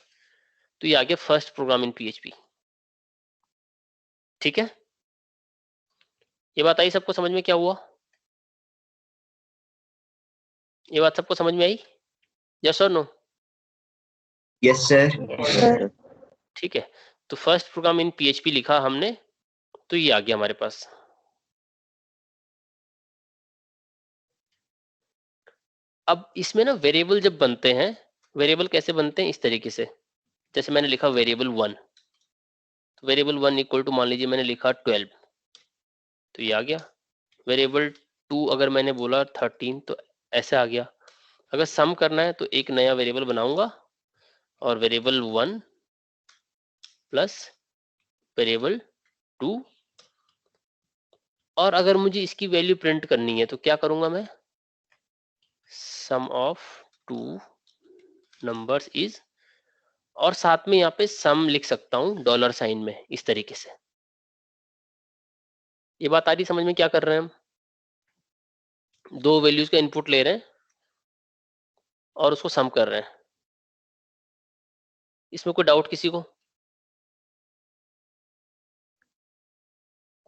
A: तो ये आ गया फर्स्ट प्रोग्राम इन PHP। ठीक है, ये बात आई सबको समझ में? क्या हुआ? ये बात सबको समझ में आई? यस और नो?
C: Yes sir.
F: सर
A: ठीक है, तो फर्स्ट प्रोग्राम इन PHP लिखा हमने, तो ये आ गया हमारे पास। अब इसमें ना वेरिएबल जब बनते हैं, वेरिएबल कैसे बनते हैं? इस तरीके से, जैसे मैंने लिखा वेरिएबल 1, तो वेरिएबल 1 इक्वल टू मान लीजिए मैंने लिखा 12, तो ये आ गया। वेरिएबल 2 अगर मैंने बोला 13, तो ऐसे आ गया। अगर सम करना है तो एक नया वेरिएबल बनाऊंगा और वेरिएबल 1 प्लस वेरिएबल 2, और अगर मुझे इसकी वैल्यू प्रिंट करनी है तो क्या करूंगा मैं? सम ऑफ टू नंबर्स इज, और साथ में यहाँ पे सम लिख सकता हूँ डॉलर साइन में, इस तरीके से। ये बात आ रही समझ में? क्या कर रहे हैं हम? दो वैल्यूज का इनपुट ले रहे हैं और उसको सम कर रहे हैं। इसमें कोई डाउट किसी को?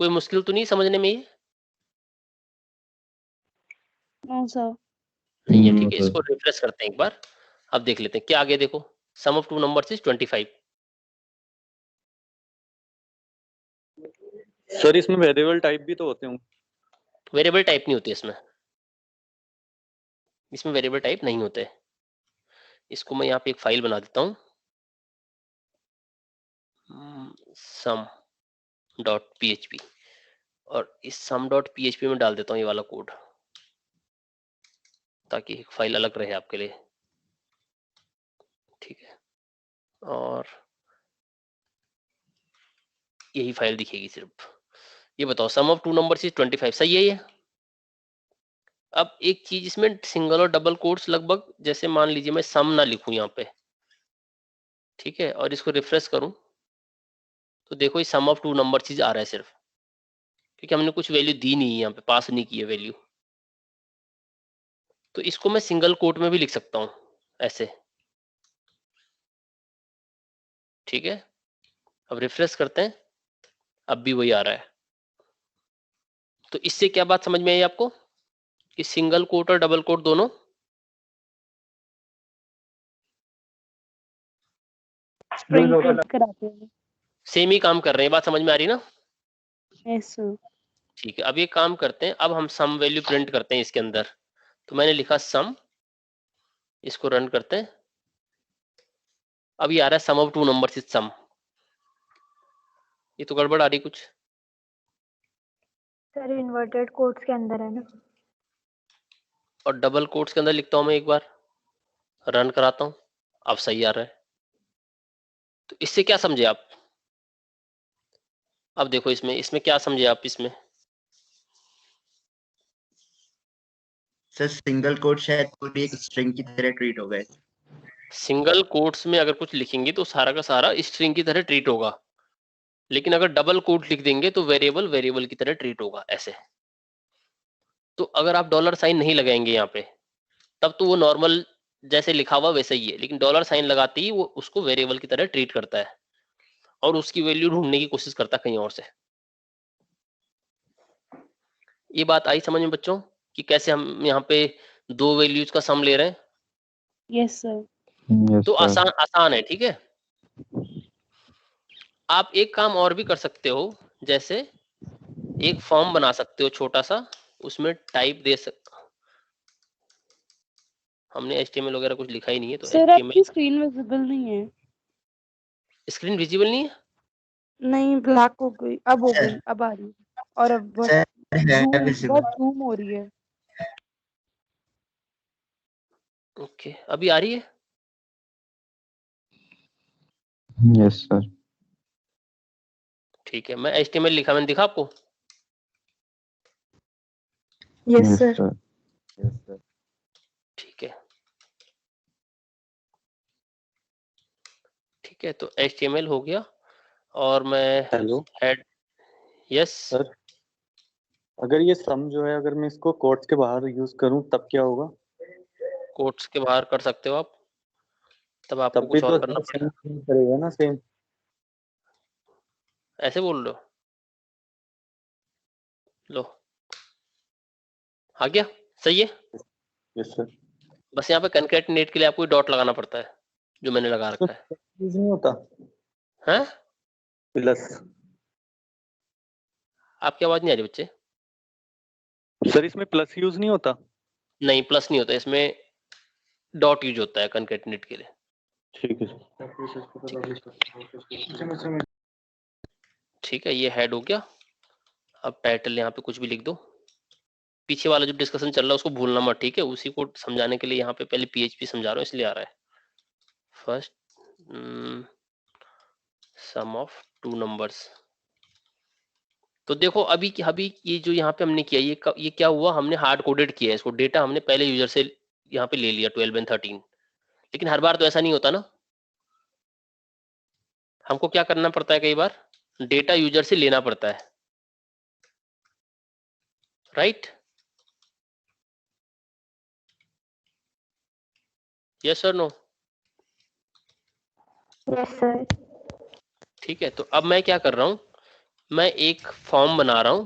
A: कोई मुश्किल तो नहीं समझने में? ये
F: नो सर।
A: नहीं है, ठीक है। इसको रिफ्रेश करते हैं एक बार, अब देख लेते हैं क्या आगे। देखो, sum of two numbers is 25।
I: Sir इसमें वेरिएबल टाइप भी तो होते हैं।
A: वेरिएबल टाइप नहीं होते इसमें, इसमें वेरिएबल टाइप नहीं होते। इसको मैं यहाँ पे एक फाइल बना देता हूँ, सम डॉट PHP, और इस sum डॉट PHP में डाल देता हूँ ये वाला कोड, ताकि एक फाइल अलग रहे आपके लिए। ठीक है, और यही फाइल दिखेगी सिर्फ। ये बताओ, सम ऑफ टू नंबर्स इज 25, सही है ये? अब एक चीज इसमें सिंगल और डबल कोट्स लगभग, जैसे मान लीजिए मैं सम ना लिखूं यहाँ पे, ठीक है, और इसको रिफ्रेश करूं, तो देखो ये सम ऑफ टू नंबर्स इज आ रहा है सिर्फ, क्योंकि हमने कुछ वैल्यू दी नहीं है यहाँ पे, पास नहीं की है वैल्यू। तो इसको मैं सिंगल कोट में भी लिख सकता हूँ ऐसे। ठीक है, अब रिफ्रेश करते हैं, अब भी वही आ रहा है। तो इससे क्या बात समझ में आई आपको कि सिंगल कोट और डबल कोट दोनों
F: स्ट्रिंग प्रिंट कराते हैं।
A: सेम ही काम कर रहे हैं, बात समझ में आ रही ना?
F: Yes sir.
A: ठीक है, अब ये काम करते हैं, अब हम सम वैल्यू प्रिंट करते हैं इसके अंदर। तो मैंने लिखा सम, इसको रन करते हैं, अब ये आ रहा है sum of two numbers is sum. ये तो गड़बड़ आ रही कुछ।
J: सर इन्वर्टेड कोट्स के अंदर है ना?
A: और डबल कोट्स के अंदर लिखता हूं मैं, एक बार रन कराता हूं, अब सही आ रहा है। तो इससे क्या समझे आप? अब देखो इसमें, इसमें क्या समझे आप इसमें?
C: सर सिंगल कोट शायद पूरी एक स्ट्रिंग की तरह ट्रीट हो गए।
A: सिंगल कोट्स में अगर कुछ लिखेंगे तो सारा का सारा स्ट्रिंग की तरह ट्रीट होगा, लेकिन अगर डबल कोट लिख देंगे तो वेरिएबल वेरिएबल की तरह ट्रीट होगा ऐसे। तो अगर आप डॉलर साइन नहीं लगाएंगे यहाँ पे, तब तो वो नॉर्मल जैसे लिखा हुआ वैसे ही है, लेकिन डॉलर साइन लगाते ही वो उसको वेरिएबल की तरह ट्रीट करता है और उसकी वैल्यू ढूंढने की कोशिश करता है कहीं और से। ये बात आई समझ में बच्चों कि कैसे हम यहाँ पे दो वैल्यूज का सम ले रहे हैं?
F: Yes sir.
A: तो आसान आसान है, ठीक है। आप एक काम और भी कर सकते हो, जैसे एक फॉर्म बना सकते हो छोटा सा, उसमें टाइप दे हमने HTML वगैरह कुछ लिखा ही नहीं है, तो
F: सर
A: HTML।
F: आपकी स्क्रीन विजिबल नहीं है।
A: स्क्रीन विजिबल नहीं है?
F: नहीं, ब्लैक हो गई, अब हो गई, अब आ रही है। और अब बहुत जूम हो रही है।
A: ओके, अभी आ रही है?
H: Yes sir.
A: ठीक है, मैं HTML लिखा, मैंने दिखा आपको?
J: Yes sir.
A: ठीक है, ठीक है, तो HTML हो गया, और मैं
I: हेलो
A: हेड। यस
I: सर, अगर ये सम जो है अगर मैं इसको कोट्स के बाहर यूज करूं तब क्या होगा?
A: कोट्स के बाहर कर सकते हो आप। तब आपको
I: तब भी
A: कुछ और
I: तो
A: करना पड़ेगा।
I: सेम करेगा ना, सेम।
A: ऐसे बोल रहे हो? लो आ गया, सही है।
I: Yes sir.
A: बस यहाँ पे कंकैटिनेट के लिए आपको डॉट लगाना पड़ता है, जो मैंने लगा रखा है।
I: यूज नहीं होता
A: हैं?
I: प्लस?
A: आपकी आवाज नहीं आ रही बच्चे।
I: सर इसमें प्लस यूज नहीं होता?
A: नहीं, प्लस नहीं होता इसमें, डॉट यूज होता है कंकैटिनेट के लिए।
I: ठीक है
A: ठीक है, ये हेड हो गया। अब टाइटल यहाँ पे कुछ भी लिख दो। पीछे वाला जो डिस्कशन चल रहा है उसको भूलना मत, ठीक है। उसी को समझाने के लिए यहाँ पे पहले पीएचपी समझा रहा हूँ, इसलिए आ रहा है। First sum of two numbers. तो देखो अभी ये जो यहाँ पे हमने किया, ये क्या हुआ, हमने हार्ड कोडेड किया है इसको। डेटा हमने पहले यूजर से यहाँ पे ले लिया 12 एंड 13, लेकिन हर बार तो ऐसा नहीं होता ना। हमको क्या करना पड़ता है, कई बार डेटा यूजर से लेना पड़ता है, राइट? यस और नो?
J: Yes sir.
A: ठीक है, तो अब मैं क्या कर रहा हूं, मैं एक फॉर्म बना रहा हूं,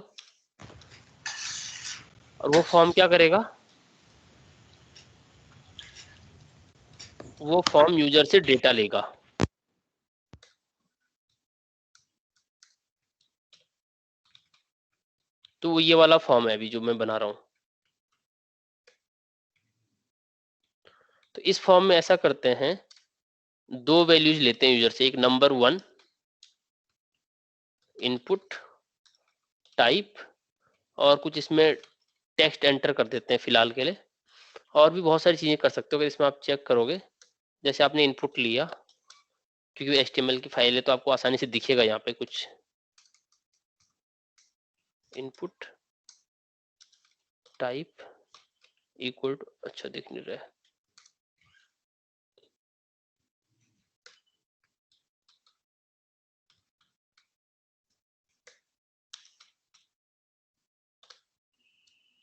A: और वो फॉर्म क्या करेगा, वो फॉर्म यूजर से डेटा लेगा। तो वो ये वाला फॉर्म है अभी जो मैं बना रहा हूं। तो इस फॉर्म में ऐसा करते हैं, दो वैल्यूज लेते हैं यूजर से, एक नंबर 1 इनपुट टाइप, और कुछ इसमें टेक्स्ट एंटर कर देते हैं फिलहाल के लिए। और भी बहुत सारी चीजें कर सकते हो अगर इसमें आप चेक करोगे। जैसे आपने इनपुट लिया, क्योंकि HTML की फाइल है तो आपको आसानी से दिखेगा यहाँ पे कुछ इनपुट टाइप इक्वल टू, अच्छा दिख नहीं रहा है,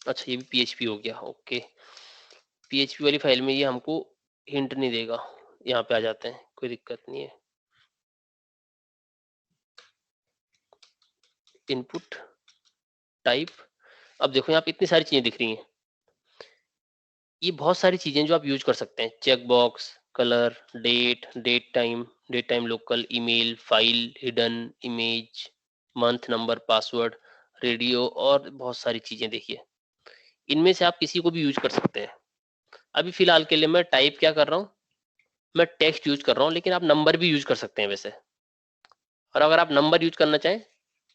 A: अच्छा ये भी PHP हो गया, ओके। PHP वाली फाइल में ये हमको हिंट नहीं देगा। यहाँ पे आ जाते हैं, कोई दिक्कत नहीं है। इनपुट टाइप, अब देखो यहाँ पे इतनी सारी चीजें दिख रही हैं। ये बहुत सारी चीजें जो आप यूज कर सकते हैं, check box, colour, date time local, email, file, hidden, image, month, number, password, radio, और बहुत सारी चीजें। देखिए इनमें से आप किसी को भी यूज कर सकते हैं। अभी फिलहाल के लिए मैं टाइप क्या कर रहा हूँ, मैं टेक्स्ट यूज कर रहा हूँ, लेकिन आप नंबर भी यूज कर सकते हैं वैसे। और अगर आप नंबर यूज करना चाहें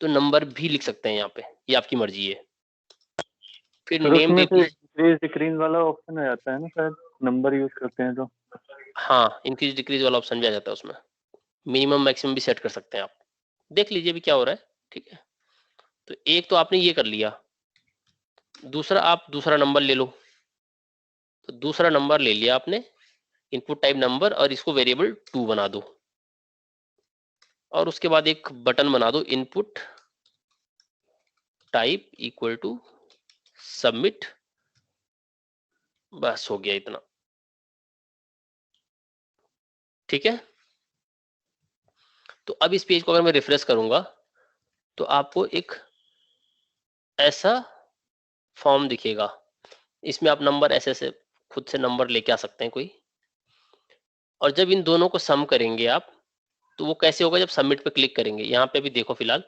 A: तो नंबर भी लिख सकते हैं यहाँ पे, ये आपकी मर्जी है। फिर
I: सर
A: नेम
I: उसमें
A: देख
I: तो
A: लीजिए।
I: इंक्रीज डिक्रीज वाला ऑप्शन आ जाता है ना शायद, नंबर यूज करते हैं तो?
A: हाँ, इंक्रीज डिक्रीज वाला ऑप्शन भी आ जाता है उसमें। मिनिमम मैक्सिमम भी सेट कर सकते हैं आप, देख लीजिए भी क्या हो रहा है। ठीक है, तो एक तो आपने ये कर लिया। दूसरा, आप दूसरा नंबर ले लो। तो दूसरा नंबर ले लिया आपने, इनपुट टाइप नंबर, और इसको वेरिएबल 2 बना दो। और उसके बाद एक बटन बना दो, input type equal to submit. बस हो गया इतना। ठीक है, तो अब इस पेज को अगर मैं रिफ्रेश करूंगा तो आपको एक ऐसा फॉर्म दिखेगा। इसमें आप नंबर ऐसे खुद से नंबर लेके आ सकते हैं कोई। और जब इन दोनों को सम करेंगे आप, तो वो कैसे होगा, जब सबमिट पे क्लिक करेंगे। यहाँ पे भी देखो फिलहाल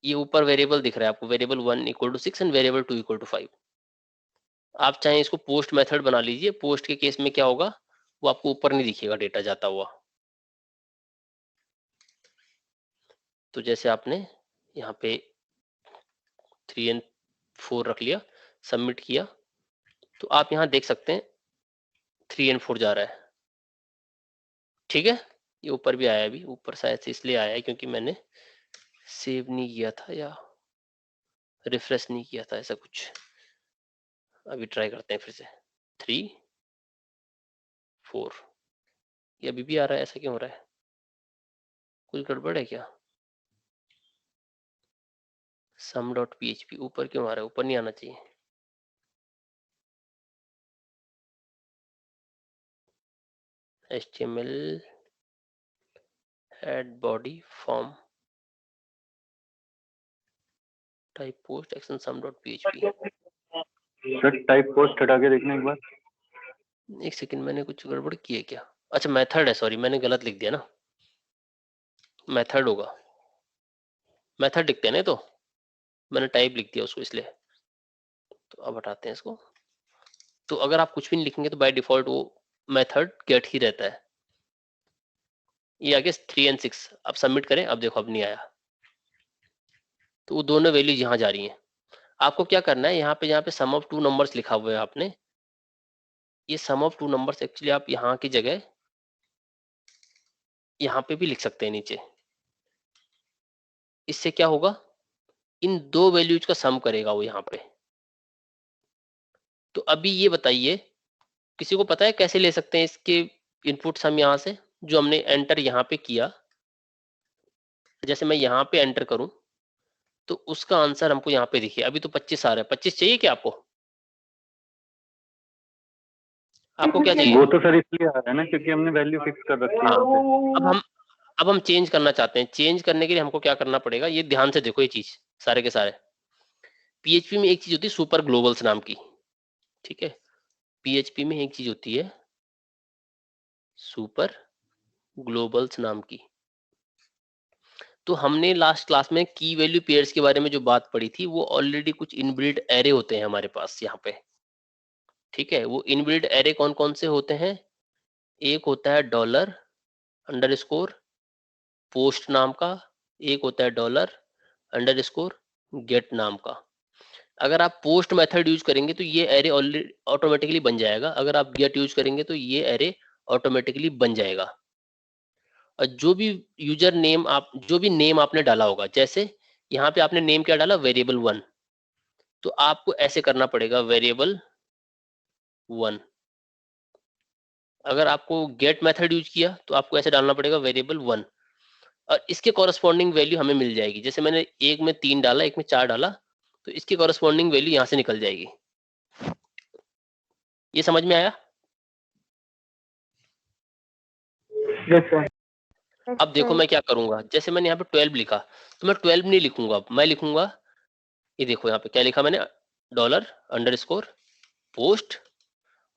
A: ये ऊपर वेरिएबल दिख रहा है आपको, variable 1 equal to 6 and variable 2 equal to 5। आप चाहें इसको पोस्ट मेथड बना लीजिए। पोस्ट के केस में क्या होगा, वो आपको ऊपर नहीं दिखेगा डेटा जाता हुआ। तो जैसे आपने यहाँ पे 3 एंड 4 रख लिया, सबमिट किया, तो आप यहाँ देख सकते हैं 3 एंड 4 जा रहा है। ठीक है, ये ऊपर भी आया, अभी ऊपर शायद से इसलिए आया है क्योंकि मैंने सेव नहीं किया था या रिफ्रेश नहीं किया था, ऐसा कुछ। अभी ट्राई करते हैं फिर से। 3 4, ये अभी भी आ रहा है, ऐसा क्यों हो रहा है, कुछ गड़बड़ है क्या? sum.php ऊपर क्यों आ रहा है, ऊपर नहीं आना चाहिए। HTML head body form type post action sum.php।
I: Sir type post हटा के देखना एक बार।
A: एक सेकंड, मैंने कुछ गड़बड़ की है क्या? अच्छा मेथड है, सॉरी मैंने गलत लिख दिया ना, मेथड होगा, मेथड लिखते हैं ना, तो मैंने टाइप लिख दिया उसको इसलिए। तो अब हटाते हैं इसको। तो अगर आप कुछ भी नहीं लिखेंगे तो बाय डिफॉल्ट वो मेथड गेट ही रहता है। ये आगे 3 और 6, अब सबमिट करें, अब देखो अब नहीं आया, तो वो दोनों वैल्यूज यहाँ जा रही हैं। आपको क्या करना है, यहाँ पे सम ऑफ 2 नंबर्स लिखा हुआ है आपने, ये सम ऑफ 2 नंबर्स एक्चुअली आप यहाँ की जगह यहाँ पे भी लिख सकते हैं नीचे। इससे क्या होगा, इन दो वैल्यूज का सम करेगा वो यहाँ पे। तो अभी ये बताइए, किसी को पता है कैसे ले सकते हैं इसके इनपुट सम यहाँ से, जो हमने एंटर यहाँ पे किया, जैसे मैं यहाँ पे एंटर करूं तो उसका आंसर हमको यहाँ पे दिखिए। अभी तो 25 आ रहा है, 25 चाहिए क्या आपको? आपको क्या चाहिए?
I: वो तो सर इसलिए आ रहा है ना क्योंकि हमने वैल्यू फिक्स कर रखी है
A: हाँ,
I: यहाँ पे।
A: अब हम चेंज करना चाहते हैं। चेंज करने के लिए हमको क्या करना पड़ेगा, ये ध्यान से देखो, ये चीज सारे के सारे पीएचपी में एक चीज होती है सुपर ग्लोबल्स नाम की, ठीक है? पीएचपी में एक चीज होती है सुपर ग्लोबल्स नाम की। तो हमने लास्ट क्लास में की वैल्यू पेयर्स के बारे में जो बात पढ़ी थी, वो ऑलरेडी कुछ इनबिल्ट एरे होते हैं हमारे पास यहाँ पे, ठीक है? वो इनबिल्ट एरे कौन कौन से होते हैं? एक होता है डॉलर अंडरस्कोर पोस्ट नाम का, एक होता है डॉलर अंडरस्कोर गेट नाम का। अगर आप पोस्ट मेथड यूज करेंगे तो ये एरे ऑलरेडी ऑटोमेटिकली बन जाएगा, अगर आप गेट यूज करेंगे तो ये एरे ऑटोमेटिकली बन जाएगा। और जो भी यूजर नेम आप जो भी नेम आपने डाला होगा, जैसे यहाँ पे आपने नेम क्या डाला, वेरिएबल 1, तो आपको ऐसे करना पड़ेगा वेरिएबल 1। अगर आपको गेट मेथड यूज किया तो आपको ऐसे डालना पड़ेगा वेरिएबल 1, और इसके कॉरस्पॉन्डिंग वैल्यू हमें मिल जाएगी। जैसे मैंने एक में 3 डाला, एक में 4 डाला, तो इसकी कॉरस्पॉन्डिंग वैल्यू यहाँ से निकल जाएगी। ये समझ में आया?
I: Yes sir.
A: अब देखो मैं क्या करूंगा, जैसे मैंने यहाँ पे 12 लिखा, तो मैं 12 नहीं लिखूंगा, मैं लिखूंगा, ये देखो यहाँ पे क्या लिखा मैंने, डॉलर अंडरस्कोर पोस्ट,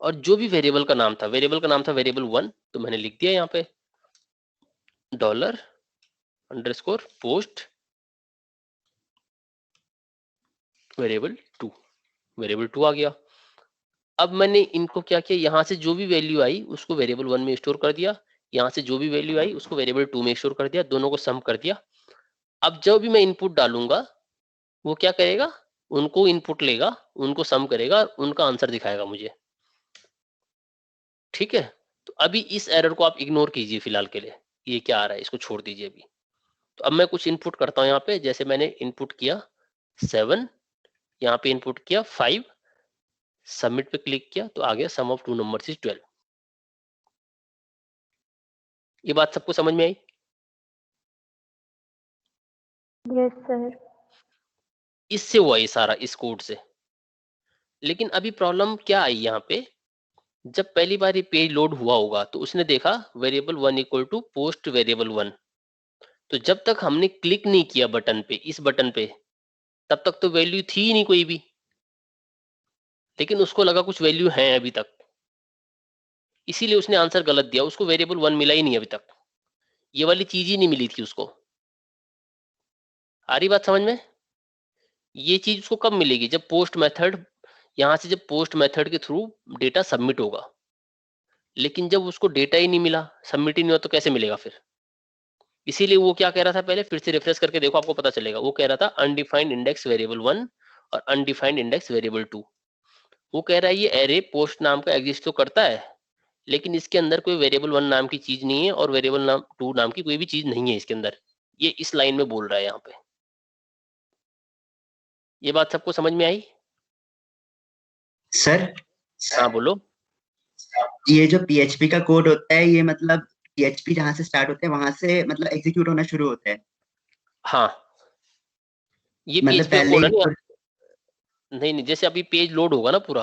A: और जो भी वेरिएबल का नाम था, वेरिएबल का नाम था वेरिएबल 1, तो मैंने लिख दिया यहाँ पे dollar underscore post variable 2, variable 2 आ गया। अब मैंने इनको क्या किया, यहाँ से जो भी वैल्यू आई उसको वेरिएबल 1 में स्टोर कर दिया, यहाँ से जो भी वैल्यू आई उसको वेरिएबल 2 में स्टोर कर दिया, दोनों को सम कर दिया। अब जब भी मैं इनपुट डालूंगा वो क्या करेगा, उनको इनपुट लेगा, उनको सम करेगा, उनका आंसर दिखाएगा मुझे, ठीक है? तो अभी इस एरर को आप इग्नोर कीजिए फिलहाल के लिए, ये क्या आ रहा है इसको छोड़ दीजिए अभी। तो अब मैं कुछ इनपुट करता हूँ यहाँ पे, जैसे मैंने इनपुट किया 7, यहाँ पे इनपुट किया 5, सबमिट पे क्लिक किया तो आ गया सम ऑफ 2 नंबर्स इज 12। ये बात सबको समझ में आई?
J: Yes sir.
A: इससे हुआ ये सारा, इस कोड से। लेकिन अभी प्रॉब्लम क्या आई यहाँ पे, जब पहली बार ये पेज लोड हुआ होगा तो उसने देखा variable 1 equal to post variable 1, तो जब तक हमने क्लिक नहीं किया बटन पे, इस बटन पे, तब तक तो वैल्यू थी ही नहीं कोई भी, लेकिन उसको लगा कुछ वैल्यू है अभी तक, इसीलिए उसने आंसर गलत दिया, उसको वेरिएबल 1 मिला ही नहीं अभी तक, ये वाली चीज ही नहीं मिली थी उसको। आ रही बात समझ में? ये चीज उसको कब मिलेगी, जब पोस्ट मेथड, यहां से जब पोस्ट मेथड के थ्रू डेटा सबमिट होगा। लेकिन जब उसको डेटा ही नहीं मिला, सबमिट ही नहीं हुआ, तो कैसे मिलेगा फिर? इसीलिए वो क्या कह रहा था, पहले फिर से रिफ्रेश करके देखो आपको पता चलेगा। वो कह रहा था अनडिफाइंड इंडेक्स वेरिएबल 1 और अनडिफाइंड इंडेक्स वेरिएबल 2। वो कह रहा है ये एरे पोस्ट नाम का एग्जिस्ट तो करता है, लेकिन इसके अंदर कोई वेरिएबल 1 नाम की चीज नहीं है और वेरिएबल नाम 2 नाम की कोई भी चीज नहीं है इसके अंदर। ये इस लाइन में बोल रहा है यहाँ पे। ये बात सबको समझ में आई?
C: सर
A: हाँ बोलो।
C: ये जो पीएचपी का कोड होता है, ये मतलब पीएचपी जहाँ से स्टार्ट होते हैं वहां से मतलब एग्जीक्यूट होना शुरू होता है।
A: हाँ, ये
C: मतलब
A: पेज पे
C: पहले
A: कोड है
C: ही
A: ना? नहीं नहीं, जैसे अभी पेज लोड होगा ना पूरा,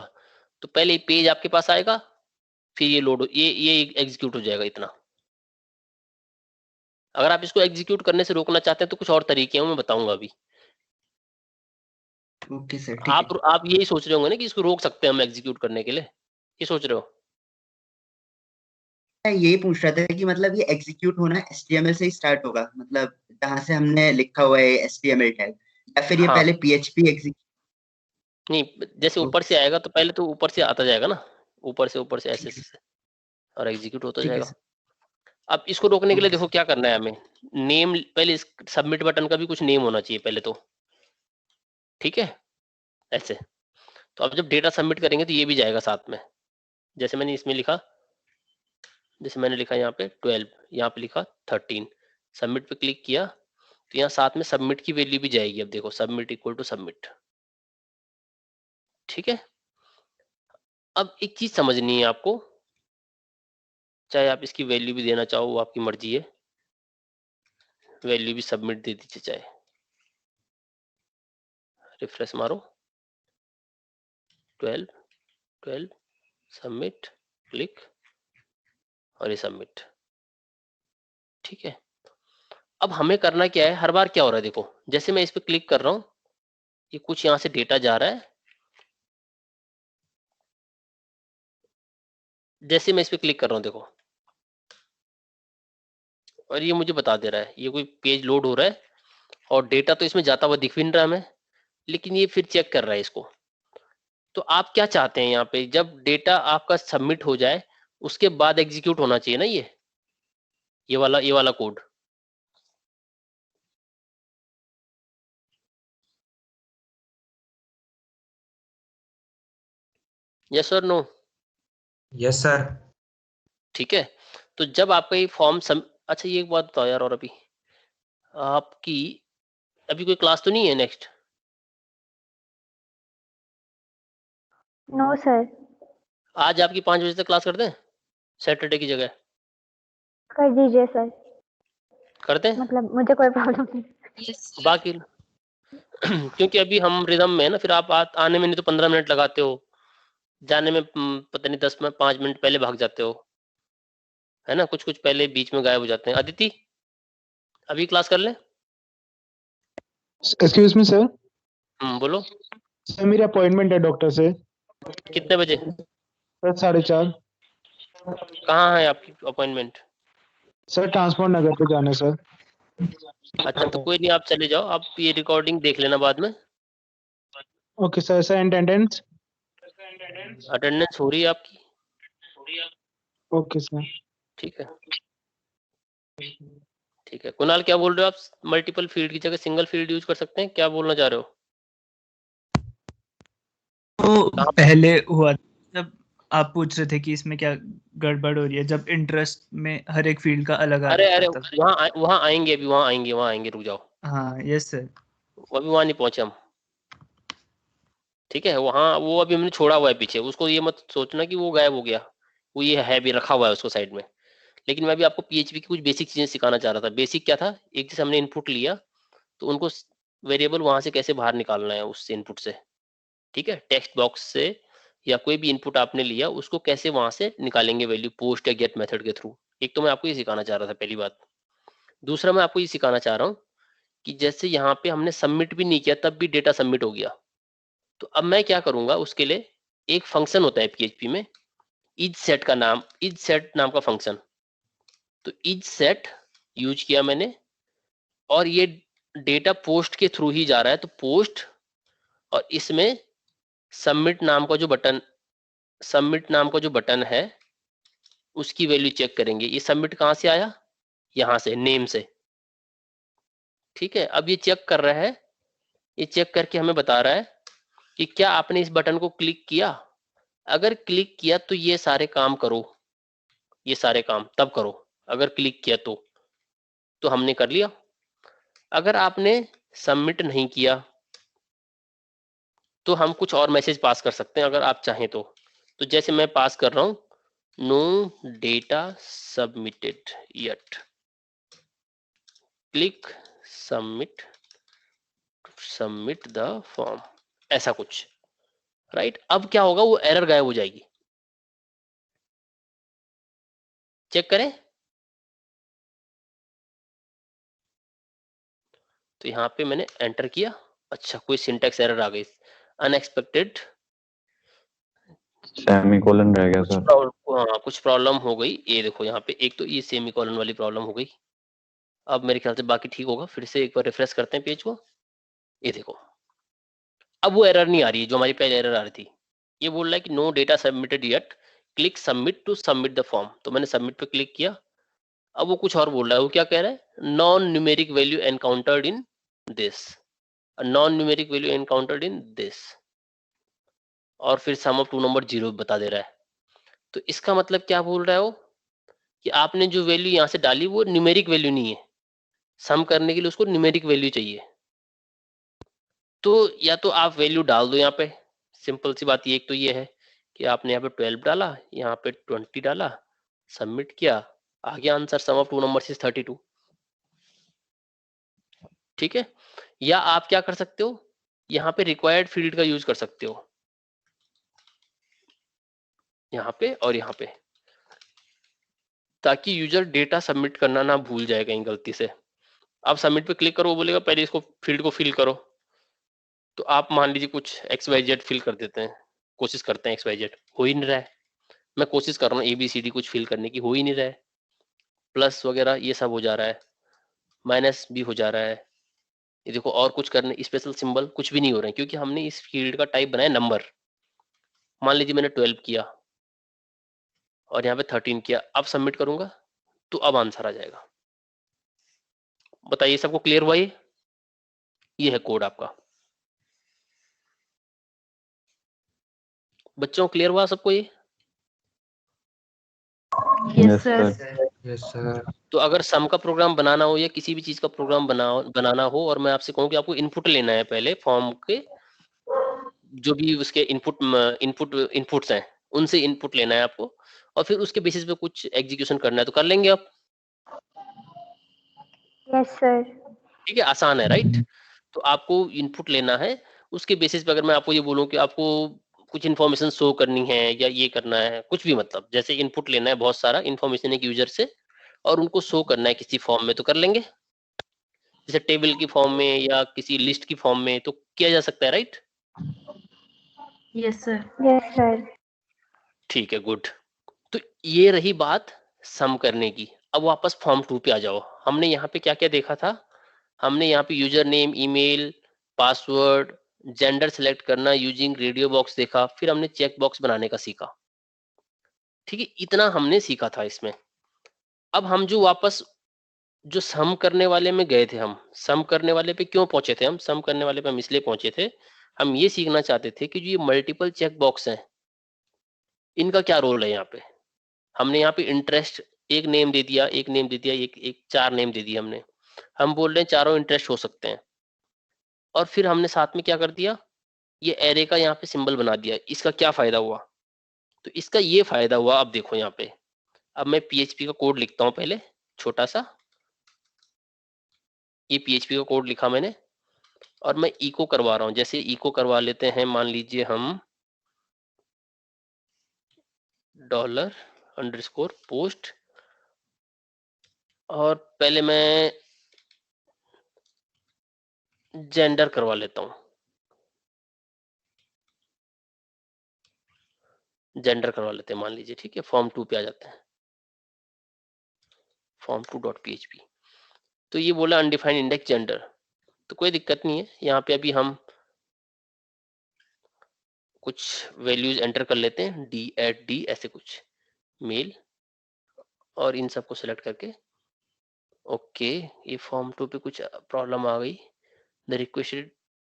A: तो पहले पेज आपके पास आएगा, फिर ये लोड ये एग्जीक्यूट हो जाएगा इतना। अगर आप इसको एग्जीक्यूट करने से रोकना चाहते हैं तो कुछ और तरीके हैं, मैं बताऊंगा अभी।
C: ओके सर, ठीक है।
A: आप यही सोच रहे होंगे ना कि इसको रोक सकते हैं हम एग्जीक्यूट करने के लिए, ये सोच रहे हो?
C: मैं यही पूछ रहा था कि मतलब ये एग्जीक्यूट होना HTML से ही स्टार्ट होगा, मतलब जहाँ से हमने लिखा हुआ है HTML टैग, या फिर ये
A: हाँ।
C: पहले PHP एग्जीक्यूट?
A: नहीं, जैसे ऊपर से आएगा तो पहले तो ऊपर से आता जाएगा ना, ऊपर से ऐसे से और एग्जीक्यूट होता
C: ठीक है
A: जाएगा।
C: सर।
A: अब इसको रोकने के लिए
C: ओके
A: देखो
C: सर।
A: क्या करना है हमें, नेम पहले इस सबमिट बटन का भी कुछ नेम होना चाहिए पहले तो, ठीक है ऐसे। तो अब जब डेटा सबमिट करेंगे तो ये भी जाएगा साथ में, जैसे मैंने इसमें लिखा, जैसे मैंने लिखा यहाँ पे 12, यहाँ पे लिखा 13, सबमिट पे क्लिक किया तो यहाँ साथ में सबमिट की वैल्यू भी जाएगी। अब देखो सबमिट इक्वल टू सबमिट, ठीक है। अब एक चीज समझनी है आपको, चाहे आप इसकी वैल्यू भी देना चाहो वो आपकी मर्जी है, वैल्यू भी सबमिट दे दीजिए चाहे, रिफ्रेश मारो 12 12 सबमिट क्लिक और ये सबमिट, ठीक है। अब हमें करना क्या है, हर बार क्या हो रहा है देखो, जैसे मैं इस पे क्लिक कर रहा हूं ये कुछ यहां से डेटा जा रहा है, जैसे मैं इस पे क्लिक कर रहा हूं देखो और ये मुझे बता दे रहा है ये कोई पेज लोड हो रहा है और डेटा तो इसमें जाता हुआ दिख भी नहीं रहा हमें, लेकिन ये फिर चेक कर रहा है इसको। तो आप क्या चाहते हैं यहाँ पे, जब डेटा आपका सबमिट हो जाए उसके बाद एग्जीक्यूट होना चाहिए ना ये वाला कोड। यस और नो?
B: Yes sir.
A: ठीक है। तो जब आपका ये फॉर्म अच्छा ये एक बात बताओ यार, और अभी आपकी अभी कोई क्लास तो नहीं है नेक्स्ट?
J: No sir.
A: आज आपकी 5 बजे तक क्लास कर दें सैटरडे की जगह?
J: कर दीजिए सर,
A: कर दें
J: मतलब मुझे कोई प्रॉब्लम नहीं।
A: बाकी क्योंकि अभी हम रिदम में है ना, फिर आप आने में नहीं तो 15 मिनट लगाते हो, जाने में पता नहीं 5 मिनट पहले भाग जाते हो, है ना, कुछ कुछ पहले बीच में गायब हो जाते हैं। अदिति अभी क्लास कर ले।
K: Excuse me sir.
A: बोलो।
K: सर मेरी अपॉइंटमेंट है डॉक्टर से।
A: कितने बजे?
K: सर 4:30।
A: कहाँ है आपकी अपॉइंटमेंट?
K: सर ट्रांसपोर्ट नगर पे जाना है सर।
A: अच्छा तो कोई नहीं, आप चले जाओ, आप ये रिकॉर्डिंग देख लेना बाद में।
K: Okay sir. Sir attendance?
A: Attendance हो रही है आपकी।
K: Okay sir.
A: ठीक है ठीक है। कुणाल क्या बोल रहे हो आप, मल्टीपल फील्ड की जगह सिंगल फील्ड यूज कर सकते हैं, क्या बोलना चाह रहे हो?
L: तो पहले हुआ जब आप पूछ रहे थे कि इसमें क्या गड़बड़ हो रही है, जब इंटरेस्ट में हर एक फील्ड का अलग आ
A: अरे
L: रहा
A: अरे
L: था तब।
A: वहाँ आएंगे, अभी वहाँ आएंगे, रुक जाओ,
L: हाँ यस सर।
A: अभी वहाँ नहीं पहुंचे हम, ठीक है। वहाँ वो अभी हमने छोड़ा हुआ है पीछे, उसको ये मत सोचना कि वो गायब हो गया, वो ये है भी रखा हुआ है उसको साइड में। लेकिन मैं भी आपको PHP की कुछ बेसिक चीजें सिखाना चाह रहा था। बेसिक क्या था, एक जैसे हमने इनपुट लिया तो उनको वेरिएबल वहां से कैसे बाहर निकालना है उससे इनपुट से, ठीक है, टेक्स्ट बॉक्स से या कोई भी इनपुट आपने लिया उसको कैसे वहां से निकालेंगे वैल्यू पोस्ट या गेट मेथड के थ्रू। एक तो मैं आपको ये सिखाना चाह रहा था पहली बात। दूसरा मैं आपको ये सिखाना चाह रहा हूँ कि जैसे यहाँ पे हमने सबमिट भी नहीं किया तब भी डेटा सबमिट हो गया, तो अब मैं क्या करूंगा उसके लिए, एक फंक्शन होता है PHP में इज सेट का नाम, इज सेट नाम का फंक्शन। तो इज सेट यूज किया मैंने और ये डेटा पोस्ट के थ्रू ही जा रहा है, तो पोस्ट और इसमें सबमिट नाम का जो बटन है उसकी वैल्यू चेक करेंगे। ये सबमिट कहाँ से आया, यहाँ से नेम से, ठीक है। अब ये चेक कर रहा है, ये चेक करके हमें बता रहा है कि क्या आपने इस बटन को क्लिक किया, अगर क्लिक किया तो ये सारे काम करो, ये सारे काम तब करो, अगर क्लिक किया तो हमने कर लिया। अगर आपने सबमिट नहीं किया तो हम कुछ और मैसेज पास कर सकते हैं अगर आप चाहें तो जैसे मैं पास कर रहा हूं, no data submitted yet, click submit the form, ऐसा कुछ, राइट। अब क्या होगा, वो एरर गायब हो जाएगी, चेक करें। तो यहाँ पे मैंने एंटर किया, अच्छा कोई सिंटैक्स एरर आ गई, अनएक्सपेक्टेड,
H: सेमीकोलन रह गया सर।
A: कुछ प्रॉब्लम हो गई। ये देखो यहाँ पे एक तो ये सेमीकोलन वाली प्रॉब्लम हो गई। अब मेरे ख्याल से बाकी ठीक होगा। फिर से एक बार रिफ्रेश करते हैं पेज को। ये देखो अब वो एरर नहीं आ रही है जो हमारी पहले एरर आ रही थी। ये बोल रहा है कि no data submitted yet, click submit to submit the form. तो मैंने सबमिट पे क्लिक किया। अब वो कुछ और बोल रहा है। वो क्या कह रहा है, non numeric value encountered in this, non numeric value encountered in this, और फिर सम ऑफ टू नंबर 0 बता दे रहा है। तो इसका मतलब क्या बोल रहा है वो, कि आपने जो वैल्यू यहाँ से डाली वो न्यूमेरिक वैल्यू नहीं है, सम करने के लिए उसको न्यूमेरिक वैल्यू चाहिए। तो या तो आप वैल्यू डाल दो यहाँ पे, सिंपल सी बात। ये एक तो ये है कि आपने यहाँ पे 12 डाला, यहाँ पे 20 डाला, सबमिट किया, आ गया answer, sum of two numbers is 32। ठीक है। या आप क्या कर सकते हो, यहाँ पे रिक्वायर्ड फील्ड का यूज कर सकते हो, यहाँ पे और यहाँ पे, ताकि यूजर डेटा सबमिट करना ना भूल जाए कहीं गलती से। आप सबमिट पे क्लिक करो, वो बोलेगा पहले इसको फील्ड को फिल करो। तो आप मान लीजिए कुछ XYZ फिल कर देते हैं, कोशिश करते हैं XYZ, हो ही नहीं रहा है। मैं कोशिश कर रहा हूँ ABCD कुछ फिल करने की, हो ही नहीं रहा है। प्लस वगैरह ये सब हो जा रहा है, माइनस भी हो जा रहा है। ये देखो और कुछ करने, स्पेशल सिंबल कुछ भी नहीं हो रहे हैं, क्योंकि हमने इस फील्ड का टाइप बनाया नंबर। मान लीजिए मैंने 12 किया और यहाँ पे 13 किया, अब सबमिट करूंगा तो अब आंसर आ जाएगा। बताइए सबको क्लियर हुआ? ये है कोड आपका। बच्चों क्लियर हुआ सबको ये?
H: Yes sir.
B: Yes sir.
A: तो अगर सम का प्रोग्राम बनाना हो या किसी भी चीज का प्रोग्राम बनाना हो, और मैं आपसे कहूँ कि आपको इनपुट लेना है पहले फॉर्म के, जो भी उसके इनपुट्स हैं उनसे इनपुट लेना है आपको, और फिर उसके बेसिस पे कुछ एग्जीक्यूशन करना है, तो कर लेंगे आप।
J: Yes sir.
A: ठीक है, आसान है राइट। तो आपको इनपुट लेना है, उसके बेसिस पे अगर मैं आपको ये बोलूँ कि आपको कुछ इन्फॉर्मेशन शो करनी है या ये करना है, कुछ भी मतलब जैसे इनपुट लेना है बहुत सारा इन्फॉर्मेशन एक यूजर से, और उनको शो करना है किसी फॉर्म में, तो कर लेंगे। जैसे टेबल की फॉर्म में या किसी लिस्ट की फॉर्म में तो किया जा सकता है right.
J: Yes sir. Yes sir.
A: ठीक है, गुड। तो ये रही बात सम करने की। अब वापस फॉर्म 2 पे आ जाओ। हमने यहाँ पे क्या क्या देखा था, हमने यहाँ पे user name, email, password, gender select करना यूजिंग रेडियो बॉक्स देखा, फिर हमने चेक बॉक्स बनाने का सीखा। ठीक है, इतना हमने सीखा था इसमें। अब हम जो वापस जो सम करने वाले में गए थे, हम सम करने वाले पे क्यों पहुंचे थे, हम सम करने वाले पे हम इसलिए पहुंचे थे, हम ये सीखना चाहते थे कि जो ये मल्टीपल चेक बॉक्स हैं इनका क्या रोल है यहाँ पे। हमने यहाँ पे इंटरेस्ट एक नेम दे दिया, एक नेम दे दिया, एक एक 4 नेम दे दिए हमने। हम बोल रहे हैं चारों इंटरेस्ट हो सकते हैं, और फिर हमने साथ में क्या कर दिया, ये एरे का यहाँ पे सिंबल बना दिया। इसका क्या फायदा हुआ, तो इसका ये फायदा हुआ, अब देखो यहाँ पे, अब मैं PHP का कोड लिखता हूँ पहले छोटा सा। ये PHP का कोड लिखा मैंने, और मैं इको करवा रहा हूँ। जैसे इको करवा लेते हैं, मान लीजिए हम $_पोस्ट, और पहले मैं जेंडर करवा लेता हूँ, जेंडर करवा लेते हैं मान लीजिए। ठीक है, फॉर्म 2 पे आ जाते हैं, फॉर्म 2.php। तो ये बोला अनडिफाइंड इंडेक्स जेंडर, तो कोई दिक्कत नहीं है। यहाँ पे अभी हम कुछ वैल्यूज एंटर कर लेते हैं, D@D ऐसे कुछ, मेल, और इन सबको सेलेक्ट करके ओके। ये फॉर्म 2 पे कुछ प्रॉब्लम आ गई, the requested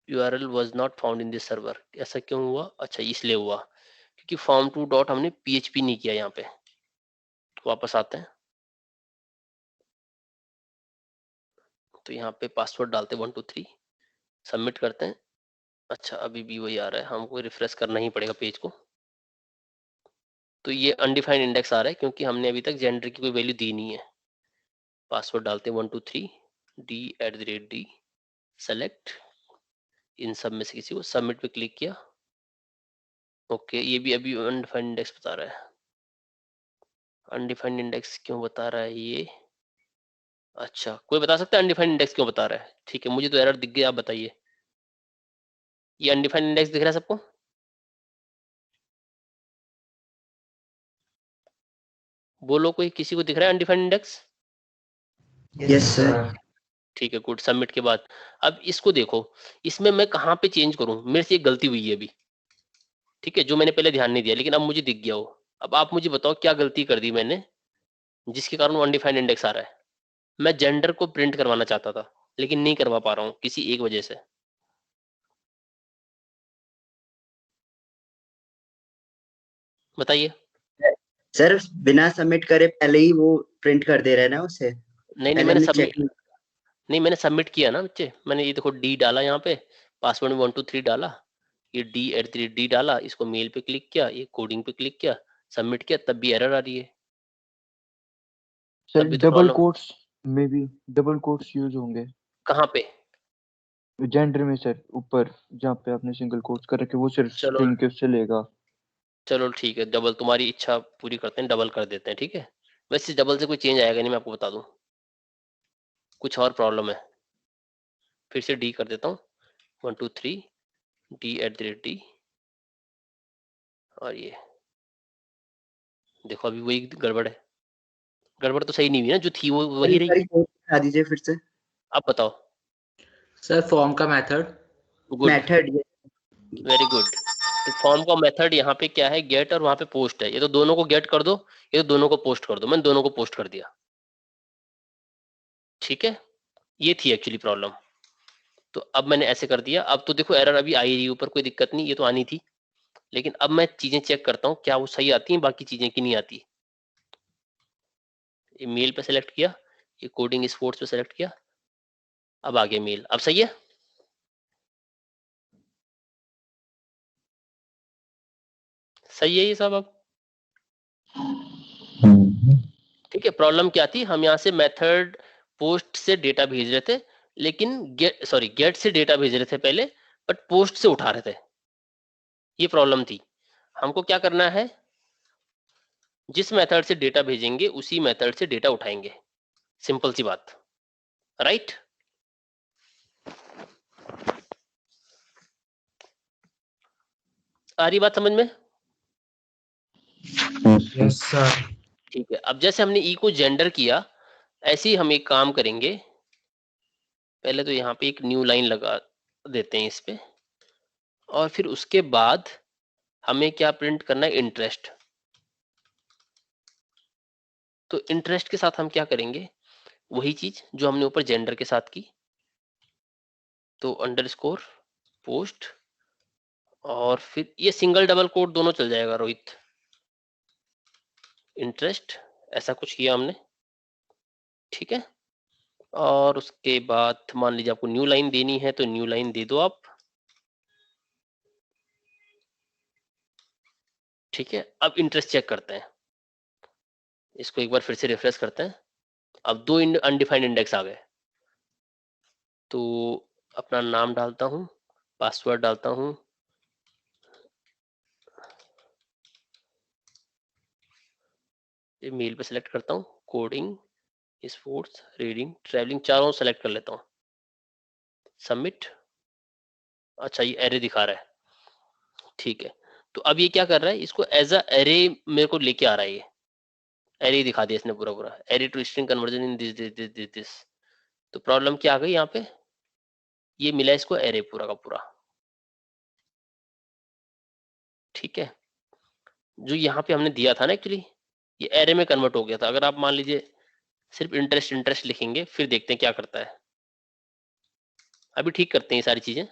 A: URL was not found in this server. ऐसा क्यों हुआ, अच्छा इसलिए हुआ क्योंकि फॉर्म 2 डॉट हमने PHP नहीं किया। यहाँ पे वापस आते हैं, तो यहाँ पे पासवर्ड डालते 1 2 3, सबमिट करते हैं। अच्छा अभी भी वही आ रहा है, हमको रिफ्रेश करना ही पड़ेगा पेज को। तो ये अनडिफाइंड इंडेक्स आ रहा है क्योंकि हमने अभी तक जेंडर की कोई वैल्यू दी नहीं है। पासवर्ड डालते हैं 1 2 3 D@D, सेलेक्ट, इन सब में से किसी को, सबमिट पे क्लिक किया। ओके, ये भी अभी अनडिफाइंड इंडेक्स बता रहा है। अनडिफाइंड इंडेक्स क्यों बता रहा है ये? अच्छा, कोई बता सकता है अनडिफाइंड इंडेक्स क्यों बता रहा है? ठीक है, मुझे तो एरर दिख गया, आप बताइए। ये अनडिफाइंड इंडेक्स दिख रहा है सबको? बोलो, कोई किसी को दिख रहा है अनडिफाइंड इंडेक्स?
C: Yes sir.
A: ठीक है, गुड। सबमिट के बाद अब इसको देखो, इसमें मैं कहाँ पे चेंज करूं? मेरे से एक गलती हुई है अभी, ठीक है, जो मैंने पहले ध्यान नहीं दिया, लेकिन अब मुझे दिख गया वो। अब आप मुझे बताओ क्या गलती कर दी मैंने जिसके कारण वो अनडिफाइंड इंडेक्स आ रहा है? मैं जेंडर को प्रिंट करवाना चाहता था, लेकिन नहीं करवा पा रहा हूँ किसी एक वजह से। बताइए।
C: सर बिना सबमिट करे पहले ही वो प्रिंट कर दे रहे हैं ना उसे।
A: नहीं
C: पहले
A: मैंने
C: हमने
A: सबमिट
C: चेक
A: नहीं, मैंने सबमिट किया ना बच्चे। मैंने ये देखो डी डाला, यहाँ पे पासवर्ड में 123 डाला, ये D@D डाला, इसको मेल पे क्लिक किया, ये कोडिंग पे क्लिक किया, सबमिट किया, तब भी एरर आ रही है।
D: सर
A: तब भी तो
D: डबल
A: प्रॉब्लम।
D: कोट्स में भी डबल कोट्स यूज होंगे
A: कहाँ पे?
D: जेंडर में सर, ऊपर जहाँ पे आपने सिंगल कोट्स कर रखे वो सिर्फ
A: चलो
D: स्ट्रिंग के उससे लेगा।
A: चलो ठीक है, डबल तुम्हारी इच्छा पूरी करते हैं, डबल कर देते हैं, ठीक है। वैसे डबल से कोई चेंज आएगा नहीं, मैं आपको बता दूं, कुछ और प्रॉब्लम है। फिर से डी कर देता हूँ, 123 D@D, और ये देखो अभी वही गड़बड़ है। गड़बड़ तो सही नहीं हुई ना, जो थी वो वही
C: एक
A: रही।
C: बार कोड दिखा दीजिए फिर से।
A: अब बताओ।
E: सर फॉर्म का method.
A: Good,
C: method
A: very good. तो फॉर्म का मेथड यहाँ पे क्या है? गेट, और वहां पे पोस्ट है। ये तो दोनों को गेट कर दो, ये तो दोनों को पोस्ट कर दो। मैंने दोनों को पोस्ट कर दिया, ठीक है। ये थी एक्चुअली प्रॉब्लम, तो अब मैंने ऐसे कर दिया। अब तो देखो एरर अभी आई रही है ऊपर, कोई दिक्कत नहीं, ये तो आनी थी। लेकिन अब मैं चीजें चेक करता हूँ क्या वो सही आती हैं, बाकी चीजें की नहीं आती। ये मेल पे सेलेक्ट किया, ये कोडिंग स्पोर्ट्स पे सेलेक्ट किया, अब आ गया मेल। अब सही है? सही है ये सब अब? ठीक है। प्रॉब्लम क्या थी? हम यहाँ से मेथड पोस्ट से डेटा भेज रहे थे, लेकिन गेट से डेटा भेज रहे थे पहले, बट पोस्ट से उठा रहे थे। ये प्रॉब्लम थी। हमको क्या करना है? जिस मेथड से डेटा भेजेंगे उसी मेथड से डेटा उठाएंगे, सिंपल सी बात, राइट? आ रही बात समझ में?
B: Yes sir.
A: ठीक है। अब जैसे हमने ई को जेंडर किया, ऐसे ही हम एक काम करेंगे। पहले तो यहाँ पे एक न्यू लाइन लगा देते हैं इस पे, और फिर उसके बाद हमें क्या प्रिंट करना है? इंटरेस्ट। तो इंटरेस्ट के साथ हम क्या करेंगे? वही चीज जो हमने ऊपर जेंडर के साथ की। तो अंडरस्कोर पोस्ट, और फिर ये सिंगल डबल कोट दोनों चल जाएगा रोहित। इंटरेस्ट, ऐसा कुछ किया हमने, ठीक है। और उसके बाद मान लीजिए आपको न्यू लाइन देनी है, तो न्यू लाइन दे दो आप, ठीक है। अब इंटरेस्ट चेक करते हैं, इसको एक बार फिर से रिफ्रेश करते हैं। अब दो अनडिफाइंड इंडेक्स आ गए। तो अपना नाम डालता हूँ, पासवर्ड डालता हूँ, ये मेल पे सेलेक्ट करता हूँ, कोडिंग स्पोर्ट्स रीडिंग ट्रैवलिंग चारों सेलेक्ट कर लेता हूँ, सबमिट। अच्छा, ये एरे दिखा रहा है, ठीक है। तो अब ये क्या कर रहा है? इसको एज अ एरे मेरे को लेके आ रहा है। ये एरे दिखा दिया इसने पूरा पूरा, array to string conversion in this this this this this. तो प्रॉब्लम क्या आ गई यहाँ पे? ये मिला इसको एरे पूरा का पूरा, ठीक है। जो यहाँ पे हमने दिया था ना एक्चुअली, ये एरे में कन्वर्ट हो गया था। अगर आप मान लीजिए सिर्फ इंटरेस्ट इंटरेस्ट लिखेंगे, फिर देखते हैं क्या करता है। अभी ठीक करते हैं ये सारी चीजें।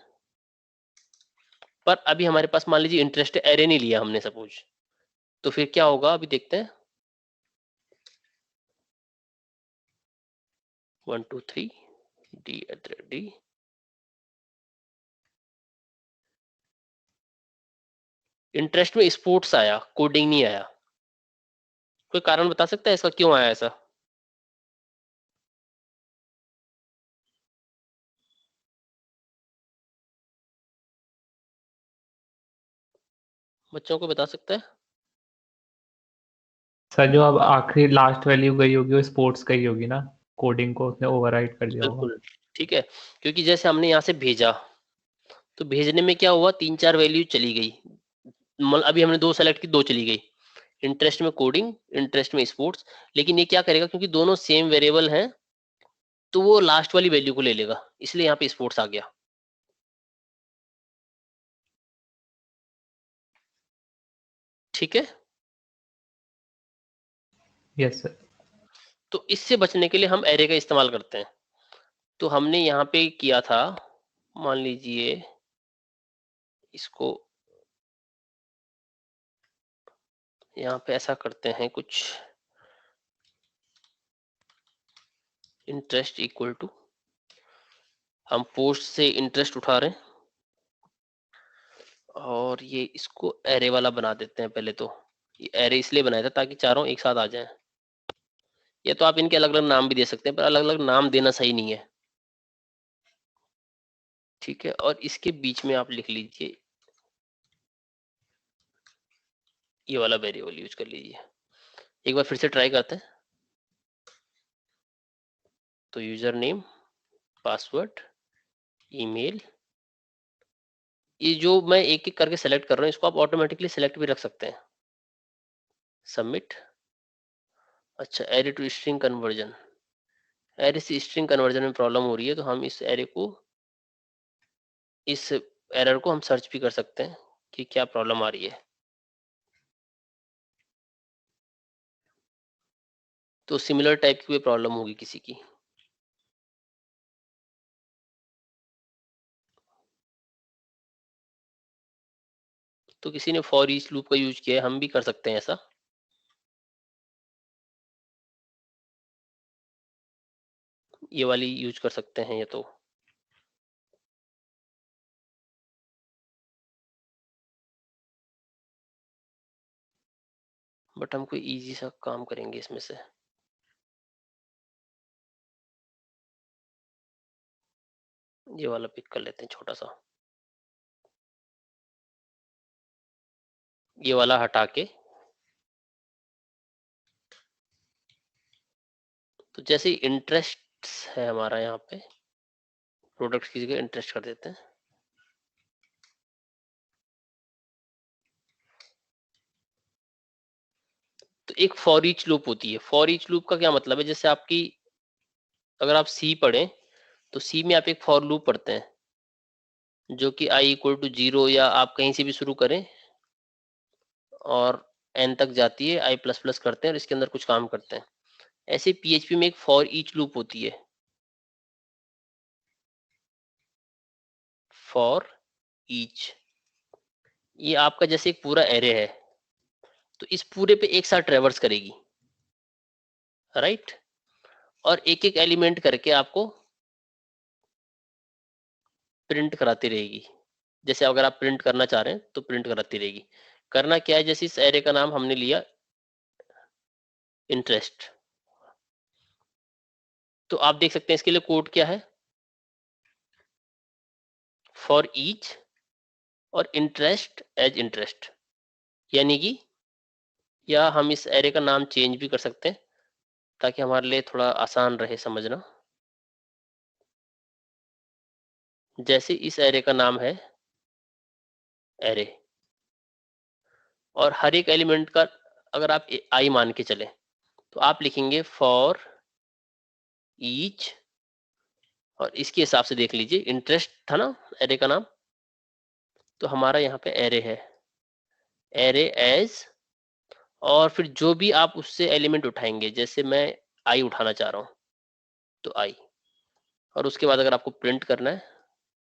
A: पर अभी हमारे पास मान लीजिए इंटरेस्ट एरे नहीं लिया हमने सपोज, तो फिर क्या होगा अभी देखते हैं। 123 D@D, इंटरेस्ट में स्पोर्ट्स आया, कोडिंग नहीं आया। कोई कारण बता सकता है इसका क्यों आया ऐसा? बच्चों को बता सकता है?
M: सर जो अब आखिरी लास्ट वैल्यू गई होगी वो स्पोर्ट्स का ही होगी ना, कोडिंग को उसने ओवरराइड कर दिया होगा।
A: बिल्कुल ठीक है, क्योंकि जैसे हमने यहाँ से भेजा तो भेजने में क्या हुआ, 3-4 वैल्यू चली गई, अभी हमने 2 सेलेक्ट की, 2 चली गई, इंटरेस्ट में कोडिंग, इंटरेस्ट में स्पोर्ट्स। लेकिन ये क्या करेगा, क्योंकि दोनों सेम वेरिएबल हैं तो वो लास्ट वाली वैल्यू को ले लेगा, इसलिए यहाँ पे स्पोर्ट्स आ गया। ठीक है,
M: यस सर।
A: तो इससे बचने के लिए हम एरे का इस्तेमाल करते हैं। तो हमने यहाँ पे किया था, मान लीजिए इसको यहाँ पे ऐसा करते हैं कुछ, इंटरेस्ट इक्वल टू, हम पोस्ट से इंटरेस्ट उठा रहे हैं और ये इसको एरे वाला बना देते हैं। पहले तो ये एरे इसलिए बनाया था ताकि चारों एक साथ आ जाएं, या तो आप इनके अलग अलग नाम भी दे सकते हैं, पर अलग अलग नाम देना सही नहीं है। ठीक है, और इसके बीच में आप लिख लीजिए ये वाला वेरिएबल यूज कर लीजिए। एक बार फिर से ट्राई करते हैं। तो यूजर नेम, पासवर्ड, ईमेल, ये जो मैं एक एक करके सेलेक्ट कर रहा हूँ इसको आप ऑटोमेटिकली सेलेक्ट भी रख सकते हैं। सबमिट। अच्छा, array to string conversion, array से स्ट्रिंग कन्वर्जन में प्रॉब्लम हो रही है, तो हम इस एरे को, इस एरर को हम सर्च भी कर सकते हैं कि क्या प्रॉब्लम आ रही है। तो सिमिलर टाइप की कोई प्रॉब्लम होगी किसी की। तो किसी ने फॉर ईच लूप का यूज किया है, हम भी कर सकते हैं ऐसा। ये वाली यूज कर सकते हैं ये तो। बट हम कोई इजी सा काम करेंगे इसमें से। ये वाला पिक कर लेते हैं छोटा सा, ये वाला हटा के। तो जैसे इंटरेस्ट है हमारा यहाँ पे, प्रोडक्ट की जगह इंटरेस्ट कर देते हैं। तो एक फॉर ईच लूप होती है। फॉर ईच लूप का क्या मतलब है, जैसे आपकी, अगर आप सी पढ़ें तो सी में आप एक फॉर लूप पढ़ते हैं जो कि i इक्वल टू 0 या आप कहीं से भी शुरू करें और n तक जाती है, i प्लस प्लस करते हैं और इसके अंदर कुछ काम करते हैं। ऐसे PHP में एक फॉर ईच लूप होती है, फॉर ईच। ये आपका जैसे एक पूरा एरे है, तो इस पूरे पे एक साथ ट्रेवर्स करेगी, राइट, और एक एक एलिमेंट करके आपको प्रिंट कराती रहेगी। जैसे अगर आप प्रिंट करना चाह रहे हैं तो प्रिंट कराती रहेगी। करना क्या है, जैसे इस एरे का नाम हमने लिया इंटरेस्ट, तो आप देख सकते हैं इसके लिए कोड क्या है, फॉर ईच और इंटरेस्ट एज इंटरेस्ट। यानी कि, या हम इस एरे का नाम चेंज भी कर सकते हैं ताकि हमारे लिए थोड़ा आसान रहे समझना। जैसे इस एरे का नाम है एरे, और हर एक एलिमेंट का अगर आप आई मान के चले तो आप लिखेंगे फॉर ईच, और इसके हिसाब से देख लीजिए, इंटरेस्ट था ना एरे का नाम, तो हमारा यहाँ पे एरे है, एरे एज, और फिर जो भी आप उससे एलिमेंट उठाएंगे, जैसे मैं आई उठाना चाह रहा हूँ तो आई, और उसके बाद अगर आपको प्रिंट करना है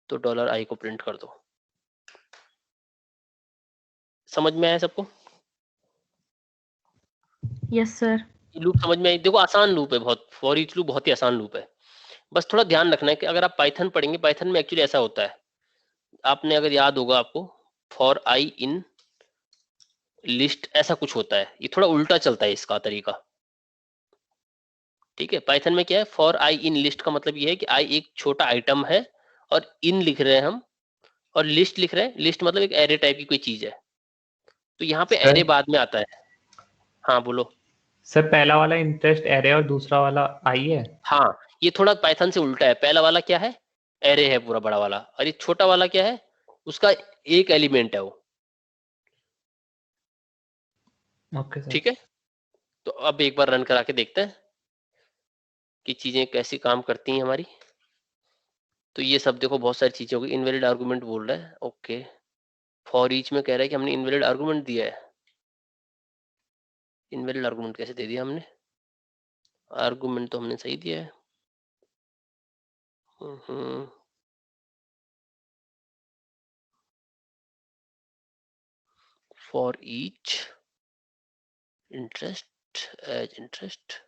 A: तो $i को प्रिंट कर दो। समझ में आया सबको?
J: Yes sir.
A: लूप समझ में आई? देखो आसान लूप है बहुत, फॉर ईच लूप बहुत ही आसान लूप है। बस थोड़ा ध्यान रखना है कि अगर आप पाइथन पढ़ेंगे, पाइथन में एक्चुअली ऐसा होता है, आपने अगर याद होगा आपको, फॉर आई इन लिस्ट ऐसा कुछ होता है, ये थोड़ा उल्टा चलता है इसका तरीका। ठीक है, पाइथन में क्या है, फॉर आई इन लिस्ट का मतलब ये है कि आई एक छोटा आइटम है और इन लिख रहे हैं हम, और लिस्ट लिख रहे हैं, लिस्ट मतलब एक एरे टाइप की कोई चीज है। तो यहाँ पे एरे बाद में आता है। हाँ बोलो।
M: सर पहला वाला इंटरेस्ट एरे और दूसरा वाला आई है।
A: हाँ, ये थोड़ा पाइथन से उल्टा है। पहला वाला क्या है, एरे है पूरा बड़ा वाला, और ये छोटा वाला क्या है, उसका एक एलिमेंट है वो।
M: Okay sir.
A: ठीक है, तो अब एक बार रन करा के देखते हैं कि चीजें कैसी काम करती हैं हमारी। तो ये सब देखो बहुत सारी चीजें होगी। इनवैलिड आर्गुमेंट बोल रहा है, ओके। फॉर ईच में कह रहा है कि हमने इनवैलिड आर्गुमेंट दिया है। इनवैलिड आर्गुमेंट कैसे दे दिया हमने, आर्गुमेंट तो हमने सही दिया है। For each interest as interest,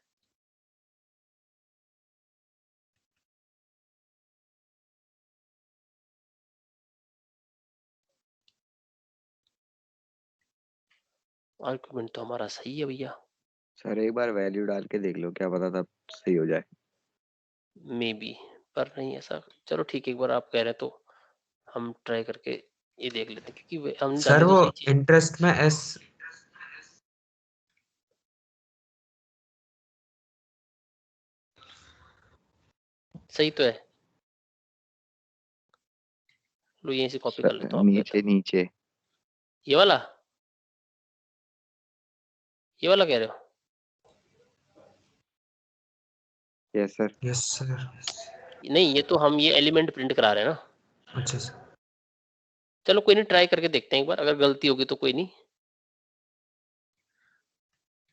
A: argument तो हमारा सही है भैया।
N: सर एक बार वैल्यू डाल के देख लो, क्या पता तब सही हो जाए।
A: मे बी, पर नहीं ऐसा। चलो ठीक है, एक बार आप कह रहे हैं तो हम ट्राई करके ये देख लेते हैं, क्योंकि हमने
B: सर
A: डाली तो
B: वो
A: सही चीज।
B: इंटरेस्ट में एस
A: सही तो है। लो यहीं से कॉपी कर
N: सर
A: लेता हूँ, आप कहते
N: नीचे नीचे
A: हो ये वाला, ये वाला कह रहे हो।
N: Yes sir.
B: Yes sir.
A: नहीं, ये तो हम ये एलिमेंट प्रिंट करा रहे हैं ना।
B: अच्छा सर।
A: चलो कोई नहीं, ट्राई करके देखते हैं एक बार, अगर गलती होगी तो कोई नहीं।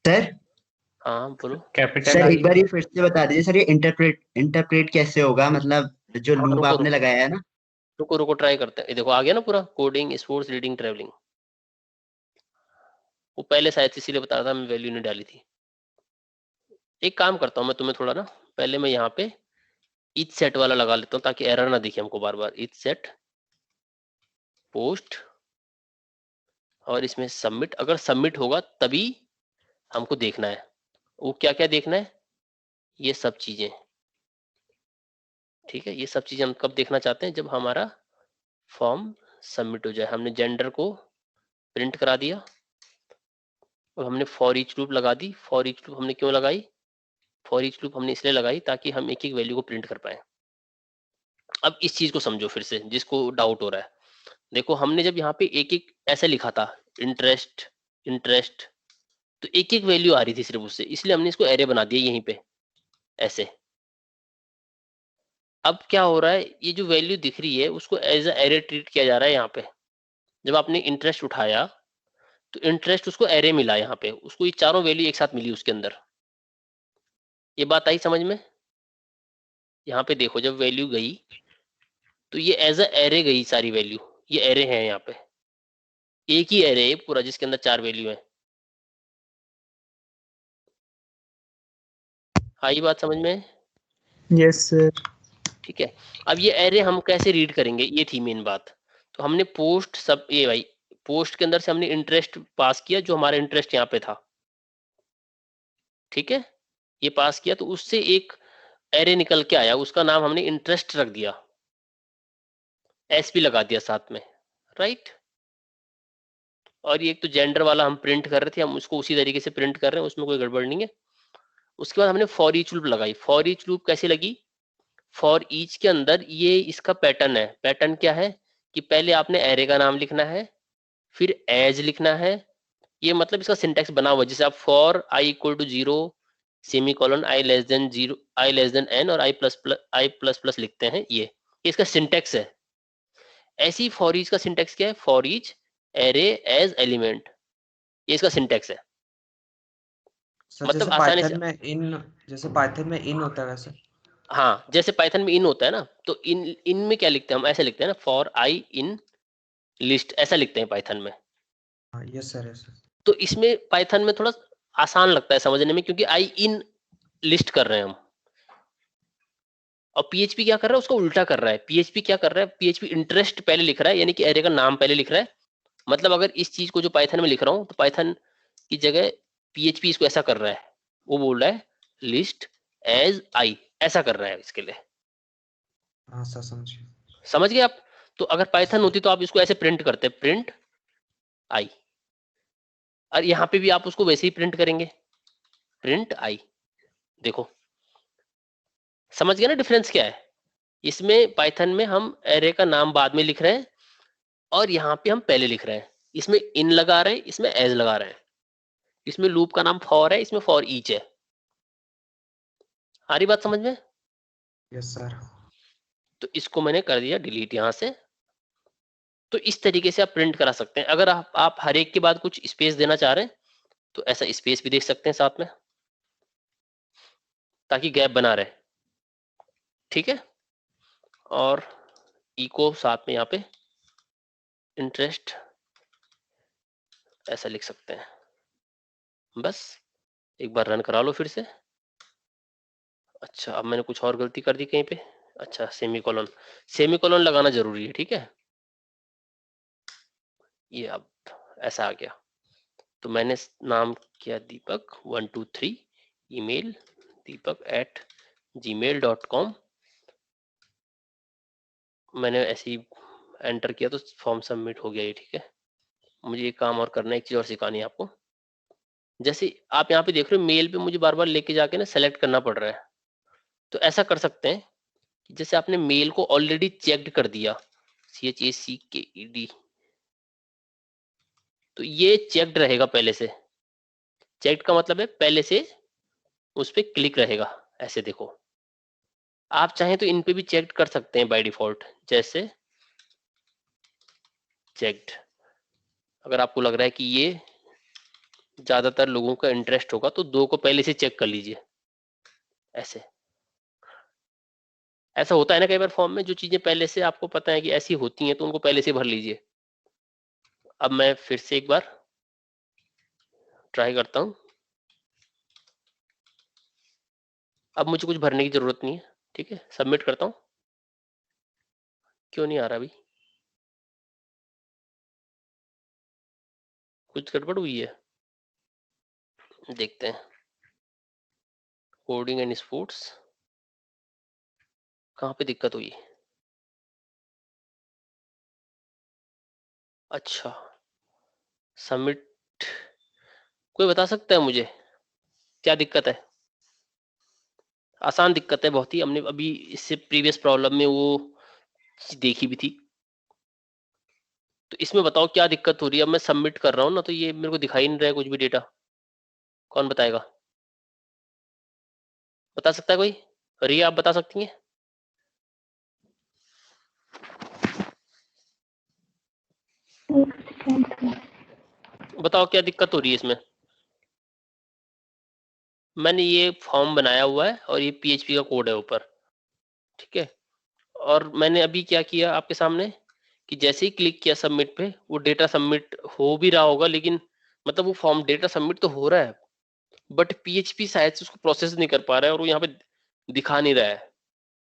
C: सर
A: हाँ बोलो।
M: कैपिटल
C: सर
M: आई
C: एक बार ये फिर से बता दीजिए सर, ये इंटरप्रेट कैसे होगा, मतलब जो
A: हाँ,
C: लूप
A: रुको
C: आपने
A: रुको
C: लगाया है ना।
A: रुको रुको ट्राई करते हैं। ये देखो आ गया ना पूरा, कोडिंग स्पोर्ट्स रीडिंग ट्रैवलिंग। वो पहले शायद इसीलिए बता रहा था, मैं वैल्यू नहीं डाली थी। एक काम करता हूँ मैं तुम्हें थोड़ा ना, पहले मैं यहाँ पे ईच सेट वाला लगा लेता हूँ ताकि एरर ना दिखे हमको बार बार। ईच सेट पोस्ट, और इसमें सबमिट। अगर सबमिट होगा तभी हमको देखना है। वो क्या क्या देखना है, ये सब चीजें। ठीक है, ये सब चीजें हम कब देखना चाहते हैं, जब हमारा फॉर्म सबमिट हो जाए। हमने जेंडर को प्रिंट करा दिया, और हमने फॉर ईच लूप लगा दी। फॉर ईच लूप हमने क्यों लगाई, फॉर ईच लूप हमने इसलिए लगाई ताकि हम एक एक वैल्यू को प्रिंट कर पाए। अब इस चीज को समझो फिर से, जिसको डाउट हो रहा है। देखो हमने जब यहाँ पे एक एक ऐसे लिखा था, इंटरेस्ट इंटरेस्ट, तो एक एक वैल्यू आ रही थी सिर्फ उससे, इसलिए हमने इसको एरे बना दिया यहीं पे ऐसे। अब क्या हो रहा है, ये जो वैल्यू दिख रही है उसको एज अ एरे ट्रीट किया जा रहा है यहाँ पे। जब आपने इंटरेस्ट उठाया तो इंटरेस्ट उसको एरे मिला यहाँ पे, उसको ये चारों वैल्यू एक साथ मिली उसके अंदर। ये बात आई समझ में। यहाँ पे देखो जब वैल्यू गई तो ये एज अ एरे गई सारी वैल्यू, ये एरे है यहाँ पे, एक ही एरे है पूरा जिसके अंदर चार वैल्यू है। आई बात समझ में।
L: Yes sir.
A: ठीक है, अब ये एरे हम कैसे रीड करेंगे, ये थी मेन बात। तो हमने पोस्ट सब, ये भाई पोस्ट के अंदर से हमने इंटरेस्ट पास किया, जो हमारा इंटरेस्ट यहाँ पे था। ठीक है, ये पास किया तो उससे एक एरे निकल के आया, उसका नाम हमने इंटरेस्ट रख दिया, एस भी लगा दिया साथ में, राइट। और ये एक तो जेंडर वाला हम प्रिंट कर रहे थे, हम उसको उसी तरीके से प्रिंट कर रहे हैं, उसमें कोई गड़बड़ नहीं है। उसके बाद हमने फॉर ईच लूप लगाई। फॉर ईच लूप कैसे लगी, फॉर ईच के अंदर ये इसका पैटर्न है। पैटर्न क्या है कि पहले आपने एरे का नाम लिखना है, फिर एज लिखना है। ये मतलब इसका सिंटेक्स बना हुआ है, जैसे आप for i equal to 0 semicolon i less than 0 i less than n और आई प्लस प्लस लिखते हैं, ये इसका सिंटेक्स है। ऐसी फॉर ईच का सिंटेक्स क्या है, for each array as element, ये इसका सिंटेक्स है।
B: सर
A: मतलब
B: जैसे
A: आसानी से,
B: पाइथन में इन होता है वैसे।
A: हाँ जैसे पाइथन में इन होता है ना, तो इन में क्या लिखते हैं हम, ऐसे लिखते हैं ना, फॉर आई इन लिस्ट, ऐसा लिखते हैं पाइथन में।
B: हाँ यस सर यस सर।
A: तो इसमें पाइथन में थोड़ा आसान लगता है समझने में, क्योंकि आई इन लिस्ट कर रहे हैं हम। और पीएचपी क्या कर रहा है, उसका उल्टा कर रहा है। पीएचपी क्या कर रहा है, पीएचपी इंटरेस्ट पहले लिख रहा है, यानी कि एरे का नाम पहले लिख रहा है। मतलब अगर इस चीज को जो पाइथन में लिख रहा हूँ, तो पाइथन की जगह पीएचपी इसको ऐसा कर रहा है, वो बोल रहा है लिस्ट एज आई, ऐसा कर रहा है इसके लिए।
B: हाँ सर समझिए।
A: समझ गए आप। तो अगर पाइथन होती तो आप इसको ऐसे प्रिंट करते, प्रिंट आई, और यहाँ पे भी आप उसको वैसे ही प्रिंट करेंगे। Print I. देखो समझ गया ना डिफरेंस क्या है? इसमें पाइथन में हम एरे का नाम बाद में लिख रहे हैं और यहाँ पे हम पहले लिख रहे हैं। इसमें इन लगा रहे हैं, इसमें एज लगा रहे हैं। इसमें लूप का नाम फॉर है, इसमें फॉर ईच है। आ रही बात समझ में?
B: Yes sir.
A: तो इसको मैंने कर दिया डिलीट यहाँ से। तो इस तरीके से आप प्रिंट करा सकते हैं। अगर आप हर एक के बाद कुछ स्पेस देना चाह रहे हैं तो ऐसा स्पेस भी देख सकते हैं साथ में, ताकि गैप बना रहे। ठीक है, और इको साथ में यहाँ पे इंटरेस्ट ऐसा लिख सकते हैं। बस एक बार रन करा लो फिर से। अच्छा, अब मैंने कुछ और गलती कर दी कहीं पे। अच्छा, सेमीकोलन, सेमीकोलन लगाना जरूरी है। ठीक है, ये अब ऐसा आ गया। तो मैंने नाम किया दीपक 123, ईमेल deepak@gmail.com। मैंने ऐसे ही एंटर किया तो फॉर्म सबमिट हो गया ये। ठीक है, मुझे एक काम और करना है, एक चीज और सिखानी है आपको। जैसे आप यहाँ पे देख रहे हो मेल पे मुझे बार बार लेके जाके ना सेलेक्ट करना पड़ रहा है। तो ऐसा कर सकते हैं कि जैसे आपने मेल को ऑलरेडी चेक्ड कर दिया, CHACKED, तो ये चेक्ड रहेगा पहले से। चेक्ड का मतलब है पहले से उस पर क्लिक रहेगा। ऐसे देखो, आप चाहें तो इन पे भी चेक कर सकते हैं बाय डिफॉल्ट, जैसे चेक्ड। अगर आपको लग रहा है कि ये ज्यादातर लोगों का इंटरेस्ट होगा तो 2 को पहले से चेक कर लीजिए। ऐसे ऐसा होता है ना कई बार फॉर्म में, जो चीजें पहले से आपको पता है कि ऐसी होती हैं तो उनको पहले से भर लीजिए। अब मैं फिर से एक बार ट्राई करता हूं। अब मुझे कुछ भरने की जरूरत नहीं है। ठीक है, सबमिट करता हूं। क्यों नहीं आ रहा अभी? कुछ गड़बड़ हुई है, देखते हैं। कोडिंग एंड स्पोर्ट्स, कहाँ पे दिक्कत हुई? अच्छा, सबमिट। कोई बता सकता है मुझे क्या दिक्कत है? आसान दिक्कत है बहुत ही, हमने अभी इससे प्रीवियस प्रॉब्लम में वो देखी भी थी। तो इसमें बताओ क्या दिक्कत हो रही है? अब मैं सबमिट कर रहा हूँ ना, तो ये मेरे को दिखाई नहीं रहा है कुछ भी डेटा। कौन बताएगा? बता सकता है कोई? रिया, आप बता सकती हैं? बताओ क्या दिक्कत हो रही है इसमें? मैंने ये फॉर्म बनाया हुआ है और ये PHP का कोड है ऊपर। ठीक है, और मैंने अभी क्या किया आपके सामने कि जैसे ही क्लिक किया सबमिट पे, वो डेटा सबमिट हो भी रहा होगा, लेकिन मतलब वो फॉर्म डेटा सबमिट तो हो रहा है, बट PHP शायद से उसको प्रोसेस नहीं कर पा रहा है और वो यहाँ पे दिखा नहीं रहा है।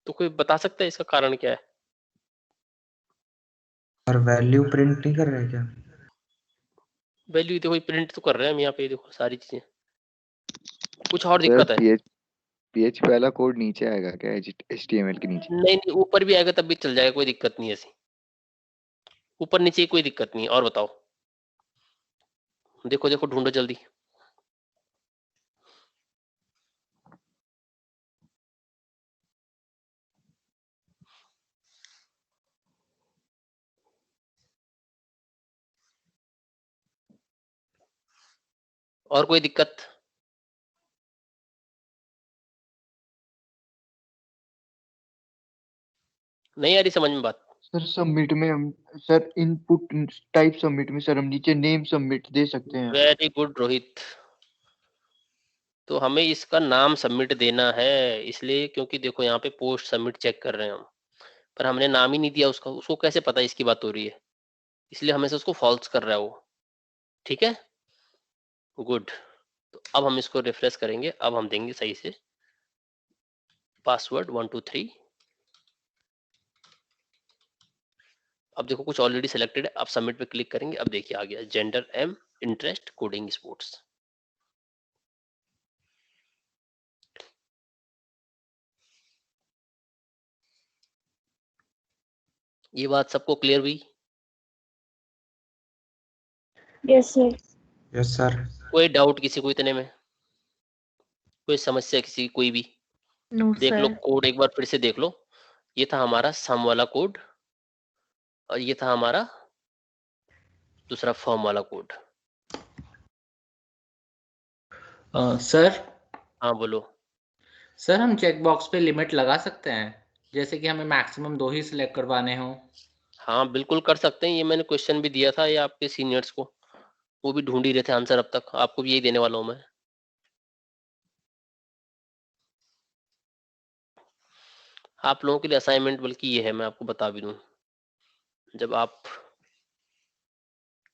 A: तो कोई बता सकता है इसका कारण क्या है?
B: और वैल्यू प्रिंट नहीं कर रहे क्या?
A: वैल्यू देखो प्रिंट तो कर रहे हैं हम यहाँ पे, देखो सारी चीजें। कुछ और
N: सर
A: दिक्कत है?
N: PHP वाला कोड नीचे आएगा क्या, HTML के नीचे?
A: नहीं नहीं, ऊपर भी आएगा तब भी चल जाएगा, कोई दिक्कत नहीं है ऐसी। ऊपर नीचे कोई दिक्कत नहीं है। और बताओ, देखो देखो ढूंढो जल्दी। और कोई दिक्कत? नहीं आ रही समझ में बात?
D: सर सबमिट में हम, सर इनपुट टाइप सबमिट में सर हम नीचे नेम सबमिट दे सकते हैं।
A: Very good Rohit. तो हमें इसका नाम सबमिट देना है, इसलिए क्योंकि देखो यहाँ पे पोस्ट सबमिट चेक कर रहे हैं हम, पर हमने नाम ही नहीं दिया उसका। उसको कैसे पता इसकी बात हो रही है? इसलिए हमें से उसको फॉल्स कर रहा है वो। ठीक है, गुड। तो अब हम इसको रिफ्रेश करेंगे। अब हम देंगे सही से पासवर्ड 123। अब देखो कुछ ऑलरेडी सिलेक्टेड है। अब सबमिट पे क्लिक करेंगे। अब देखिए आ गया gender M, interest coding sports. ये बात सबको क्लियर हुई?
F: Yes sir.
B: Yes sir.
A: कोई डाउट किसी को इतने में? कोई समस्या किसी की कोई भी?
J: नो
A: देख लो
J: सर।
A: कोड एक बार फिर से देख लो। ये था हमारा सम वाला कोड और ये था हमारा दूसरा फॉर्म वाला कोड।
E: सर
A: हाँ बोलो।
E: सर हम चेक बॉक्स पे लिमिट लगा सकते हैं, जैसे कि हमें मैक्सिमम 2 ही सिलेक्ट करवाने हो।
A: हाँ बिल्कुल कर सकते हैं, ये मैंने क्वेश्चन भी दिया था ये आपके सीनियर्स को, वो भी ढूंढ ही रहे थे आंसर, अब तक आपको भी यही देने वाला हूँ मैं। आप लोगों के लिए असाइनमेंट बल्कि ये है, मैं आपको बता भी दूं, जब आप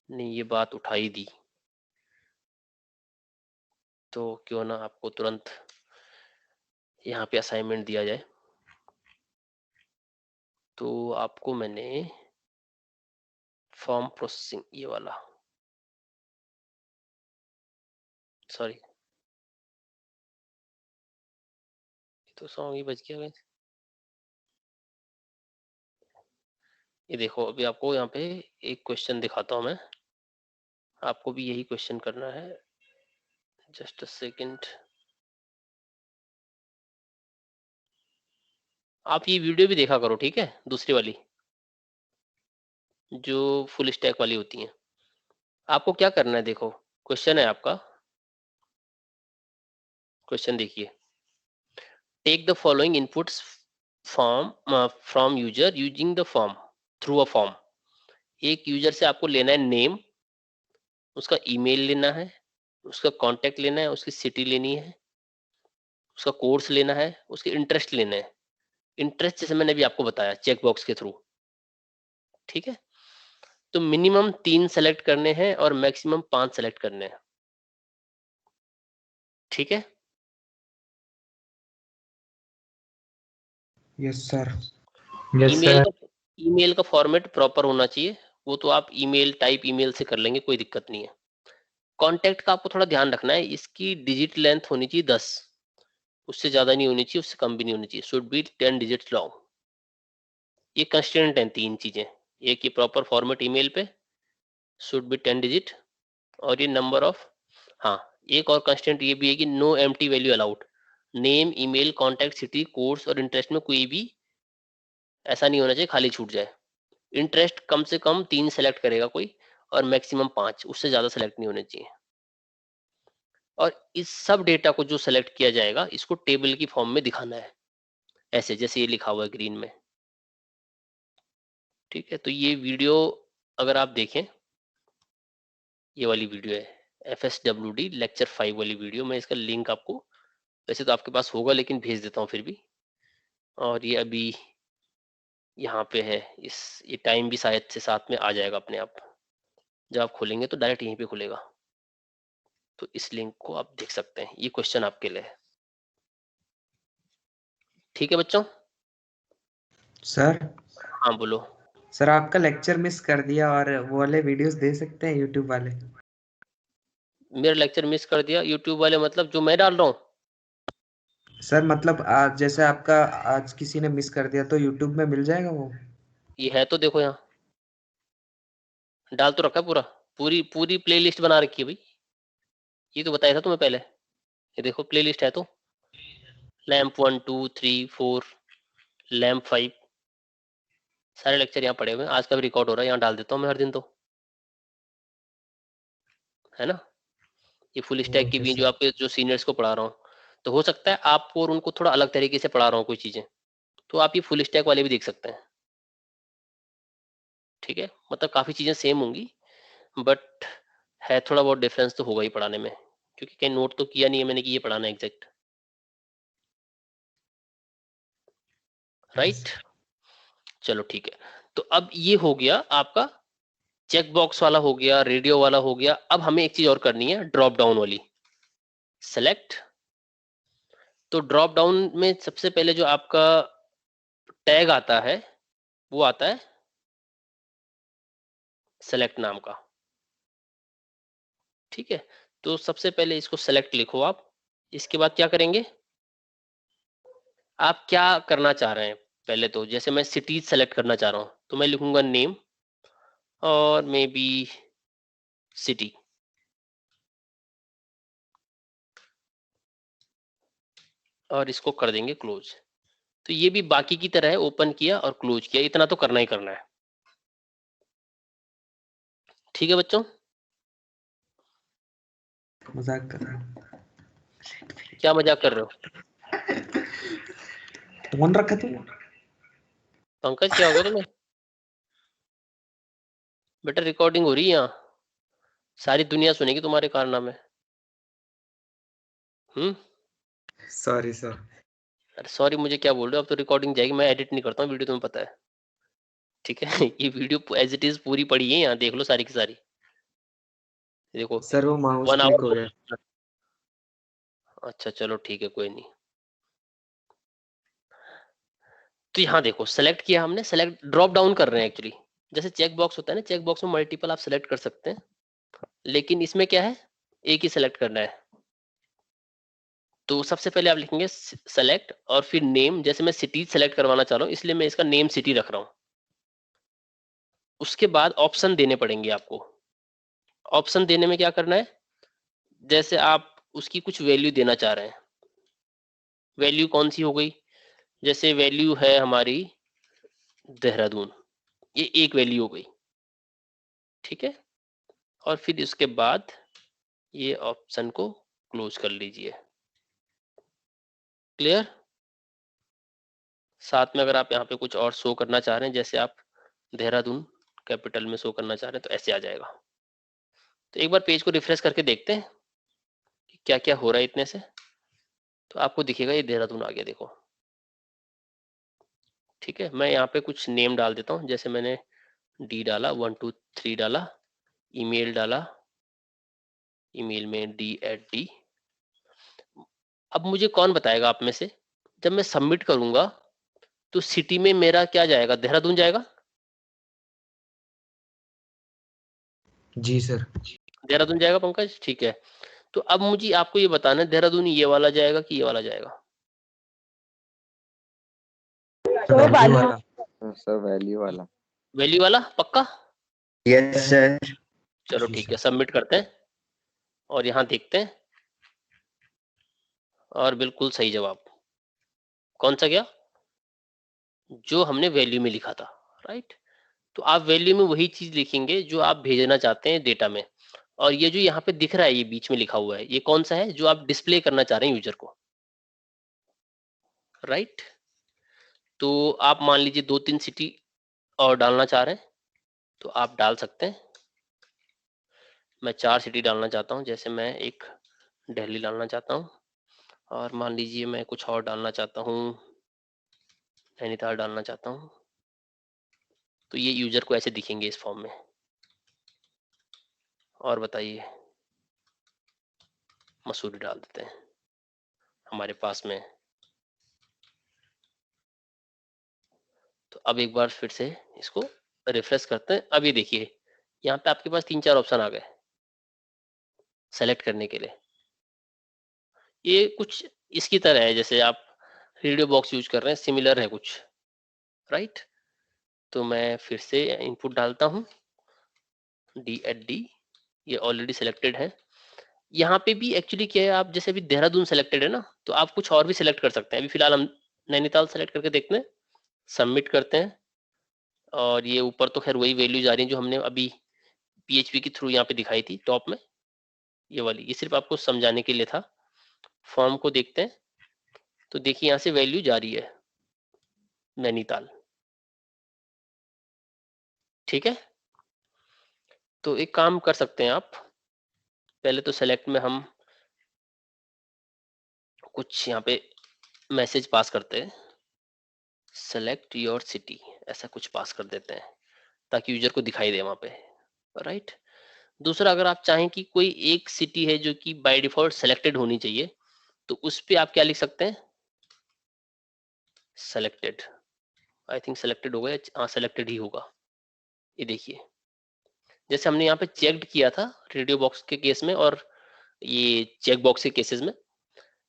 A: ने ये बात उठाई दी तो क्यों ना आपको तुरंत यहाँ पे असाइनमेंट दिया जाए। तो आपको मैंने फॉर्म प्रोसेसिंग ये वाला, सॉरी तो सॉन्ग ही बच गया guys। ये देखो अभी आपको यहाँ पे एक क्वेश्चन दिखाता हूँ मैं, आपको भी यही क्वेश्चन करना है। जस्ट अ सेकंड, आप ये वीडियो भी देखा करो ठीक है, दूसरी वाली जो फुल स्टैक वाली होती हैं। आपको क्या करना है, देखो क्वेश्चन है आपका, क्वेश्चन देखिए। Take the following inputs from user using the form through a form. एक यूजर से आपको लेना है नेम, उसका ईमेल लेना है, उसका कांटेक्ट लेना है, उसकी सिटी लेनी है, उसका कोर्स लेना है, उसके इंटरेस्ट लेना है। इंटरेस्ट जैसे मैंने अभी आपको बताया चेक बॉक्स के थ्रू, ठीक है। तो मिनिमम 3 सेलेक्ट करने हैं और मैक्सिमम 5 सेलेक्ट करने हैं, ठीक है।
B: Yes sir.
M: Yes
A: email
M: sir.
A: का ईमेल का फॉर्मेट प्रॉपर होना चाहिए, वो तो आप ईमेल टाइप ईमेल से कर लेंगे, कोई दिक्कत नहीं है। कांटेक्ट का आपको थोड़ा ध्यान रखना है, इसकी डिजिट लेंथ होनी चाहिए 10, उससे ज्यादा नहीं होनी चाहिए, उससे कम भी नहीं होनी चाहिए, शुड बी 10 डिजिट्स लॉन्ग। ये कंस्टेंट है 3 चीजें, एक ये प्रॉपर फॉर्मेट ईमेल पे शुड बी 10 डिजिट, और ये नंबर ऑफ, हाँ एक और कंस्टेंट ये भी है कि no empty value allowed. Name, email, contact, city, course और इंटरेस्ट में कोई भी ऐसा नहीं होना चाहिए खाली छूट जाए। इंटरेस्ट कम से कम 3 सेलेक्ट करेगा कोई, और मैक्सिमम 5, उससे ज्यादा सेलेक्ट नहीं होने चाहिए। और इस सब डेटा को जो सेलेक्ट किया जाएगा इसको टेबल की फॉर्म में दिखाना है, ऐसे जैसे ये लिखा हुआ है ग्रीन में, ठीक है। तो ये वीडियो अगर आप देखें, ये वाली वीडियो है FSWD लेक्चर 5 वाली वीडियो, मैं इसका लिंक आपको, वैसे तो आपके पास होगा लेकिन भेज देता हूँ फिर भी। और ये अभी यहाँ पे है, ये टाइम भी शायद से साथ में आ जाएगा अपने आप, जब आप खोलेंगे तो डायरेक्ट यहीं पे खुलेगा। तो इस लिंक को आप देख सकते हैं, ये क्वेश्चन आपके लिए है, ठीक है बच्चों।
B: सर
A: हाँ बोलो।
B: सर आपका लेक्चर मिस कर दिया, और वो वाले वीडियोस दे सकते हैं यूट्यूब वाले?
A: मेरा लेक्चर मिस कर दिया यूट्यूब वाले, मतलब जो मैं डाल रहा हूँ?
B: सर मतलब आज जैसे आपका आज किसी ने मिस कर दिया तो यूट्यूब में मिल जाएगा वो?
A: ये है तो देखो यहाँ डाल तो रखा है पूरा, पूरी पूरी प्लेलिस्ट बना रखी है भाई, ये तो बताया था तुम्हें पहले। ये देखो प्लेलिस्ट है तो, लैम्प 1 2 3 4, लैम्प 5, सारे लेक्चर यहाँ पड़े हुए हैं, आज का भी रिकॉर्ड हो रहा है, यहाँ डाल देता हूँ मैं हर दिन तो, है ना। ये फुल स्टैक की
B: ओके
A: भी जो
B: सर।
A: आपके जो सीनियर्स को पढ़ा रहा हूँ, तो हो सकता है आपको और उनको थोड़ा अलग तरीके से पढ़ा रहा हूँ कोई चीजें, तो आप ये फुल स्टैक वाले भी देख सकते हैं, ठीक है। मतलब काफी चीजें सेम होंगी, बट है थोड़ा बहुत डिफरेंस तो होगा ही पढ़ाने में, क्योंकि कहीं नोट तो किया नहीं है मैंने कि ये पढ़ाना है एग्जैक्ट, राइट। चलो ठीक है, तो अब ये हो गया आपका चेक बॉक्स वाला, हो गया रेडियो वाला, हो गया। अब हमें एक चीज और करनी है, ड्रॉप डाउन वाली, सेलेक्ट। तो ड्रॉप डाउन में सबसे पहले जो आपका टैग आता है वो आता है सेलेक्ट नाम का, ठीक है। तो सबसे पहले इसको सेलेक्ट लिखो आप, इसके बाद क्या करेंगे, आप क्या करना चाह रहे हैं। पहले तो जैसे मैं सिटीज सेलेक्ट करना चाह रहा हूं, तो मैं लिखूंगा नेम और मे बी सिटी, और इसको कर देंगे क्लोज। तो ये भी बाकी की तरह है, ओपन किया और क्लोज किया, इतना तो करना ही करना है। ठीक है बच्चों,
B: मजाक कर रहा हूँ।
A: क्या मजाक कर रहे हो?
B: फोन रखा तू?
A: पंकज क्या हो गया तुम्हें? बेटा रिकॉर्डिंग हो रही है यहाँ, सारी दुनिया सुनेगी तुम्हारे कारनामे।
B: Sorry sir.
A: अरे सॉरी मुझे क्या बोल रहे हो, अब तो रिकॉर्डिंग जाएगी, मैं एडिट नहीं करता हूँ वीडियो, तुम्हें पता है। ठीक है ये वीडियो एज इट इज पूरी पड़ी है, यहाँ देख लो सारी की सारी। देखो
B: सर वो माउस
A: 1
B: क्लिक हो
A: आवर।
B: गया।
A: अच्छा चलो ठीक है, कोई नहीं। तो यहाँ देखो सेलेक्ट किया हमने, सेलेक्ट ड्रॉप डाउन कर रहे हैं एक्चुअली। जैसे चेक बॉक्स होता है ना, चेक बॉक्स में मल्टीपल आप सेलेक्ट कर सकते हैं, लेकिन इसमें क्या है, एक ही सेलेक्ट करना है। तो सबसे पहले आप लिखेंगे सेलेक्ट और फिर नेम। जैसे मैं सिटी सेलेक्ट करवाना चाह रहा हूँ, इसलिए मैं इसका नेम सिटी रख रहा हूँ। उसके बाद ऑप्शन देने पड़ेंगे आपको। ऑप्शन देने में क्या करना है, जैसे आप उसकी कुछ वैल्यू देना चाह रहे हैं। वैल्यू कौन सी हो गई, जैसे वैल्यू है हमारी देहरादून, ये एक वैल्यू हो गई। ठीक है, और फिर इसके बाद ये ऑप्शन को क्लोज कर लीजिए। क्लियर? साथ में अगर आप यहाँ पे कुछ और शो करना चाह रहे हैं, जैसे आप देहरादून कैपिटल में शो करना चाह रहे हैं, तो ऐसे आ जाएगा। तो एक बार पेज को रिफ्रेश करके देखते हैं कि क्या क्या हो रहा है इतने से। तो आपको दिखेगा ये देहरादून आ गया, देखो। ठीक है, मैं यहाँ पे कुछ नेम डाल देता हूँ। जैसे मैंने डी डाला, 1 2 3 डाला, ईमेल डाला, ईमेल में D@D। अब मुझे कौन बताएगा आप में से, जब मैं सबमिट करूंगा तो सिटी में मेरा क्या जाएगा, देहरादून जाएगा?
B: जी सर।
A: देहरादून जाएगा पंकज, ठीक है। तो अब मुझे आपको ये बताना है, देहरादून ये वाला जाएगा कि ये वाला जाएगा?
B: वैल्यू वाला।
N: सर वैल्यू वाला।
A: वैल्यू वाला पक्का?
C: Yes sir.
A: चलो ठीक है, सबमिट करते हैं और यहाँ देखते हैं। और बिल्कुल सही जवाब। कौन सा गया? जो हमने वैल्यू में लिखा था, राइट। तो आप वैल्यू में वही चीज लिखेंगे जो आप भेजना चाहते हैं डेटा में। और ये जो यहाँ पे दिख रहा है, ये बीच में लिखा हुआ है, ये कौन सा है जो आप डिस्प्ले करना चाह रहे हैं यूजर को, राइट। तो आप मान लीजिए 2-3 सिटी और डालना चाह रहे हैं, तो आप डाल सकते हैं। मैं 4 सिटी डालना चाहता हूँ, जैसे मैं एक दिल्ली डालना चाहता हूँ, और मान लीजिए मैं कुछ और डालना चाहता हूँ, नैनीताल डालना चाहता हूँ। तो ये यूजर को ऐसे दिखेंगे इस फॉर्म में। और बताइए, मसूरी डाल देते हैं हमारे पास में। तो अब एक बार फिर से इसको रिफ्रेश करते हैं। अब ये देखिए, यहाँ पे आपके पास 3-4 ऑप्शन आ गए सेलेक्ट करने के लिए। ये कुछ इसकी तरह है, जैसे आप रेडियो बॉक्स यूज कर रहे हैं, सिमिलर है कुछ, राइट। तो मैं फिर से इनपुट डालता हूँ, D@D, ये ऑलरेडी सिलेक्टेड है। यहाँ पे भी एक्चुअली क्या है, आप जैसे अभी देहरादून सेलेक्टेड है ना, तो आप कुछ और भी सिलेक्ट कर सकते हैं। अभी फिलहाल हम नैनीताल सेलेक्ट करके देखते हैं, सबमिट करते हैं। और ये ऊपर तो खैर वही वैल्यूज आ रही हैं जो हमने अभी PHP के थ्रू यहाँ पे दिखाई थी टॉप में, ये वाली। ये सिर्फ आपको समझाने के लिए था। फॉर्म को देखते हैं, तो देखिए यहाँ से वैल्यू जा रही है नैनीताल। ठीक है, तो एक काम कर सकते हैं आप, पहले तो सेलेक्ट में हम कुछ यहाँ पे मैसेज पास करते हैं, सेलेक्ट योर सिटी, ऐसा कुछ पास कर देते हैं ताकि यूजर को दिखाई दे वहां पे, राइट। दूसरा, अगर आप चाहें कि कोई एक सिटी है जो कि बाय डिफॉल्ट सेलेक्टेड होनी चाहिए, तो उस पे आप क्या लिख सकते हैं, सेलेक्टेड। आई थिंक सेलेक्टेड होगा, हाँ सेलेक्टेड ही होगा। ये देखिए, जैसे हमने यहाँ पे चेक्ड किया था रेडियो बॉक्स के केस में और ये चेक बॉक्स के केसेस में,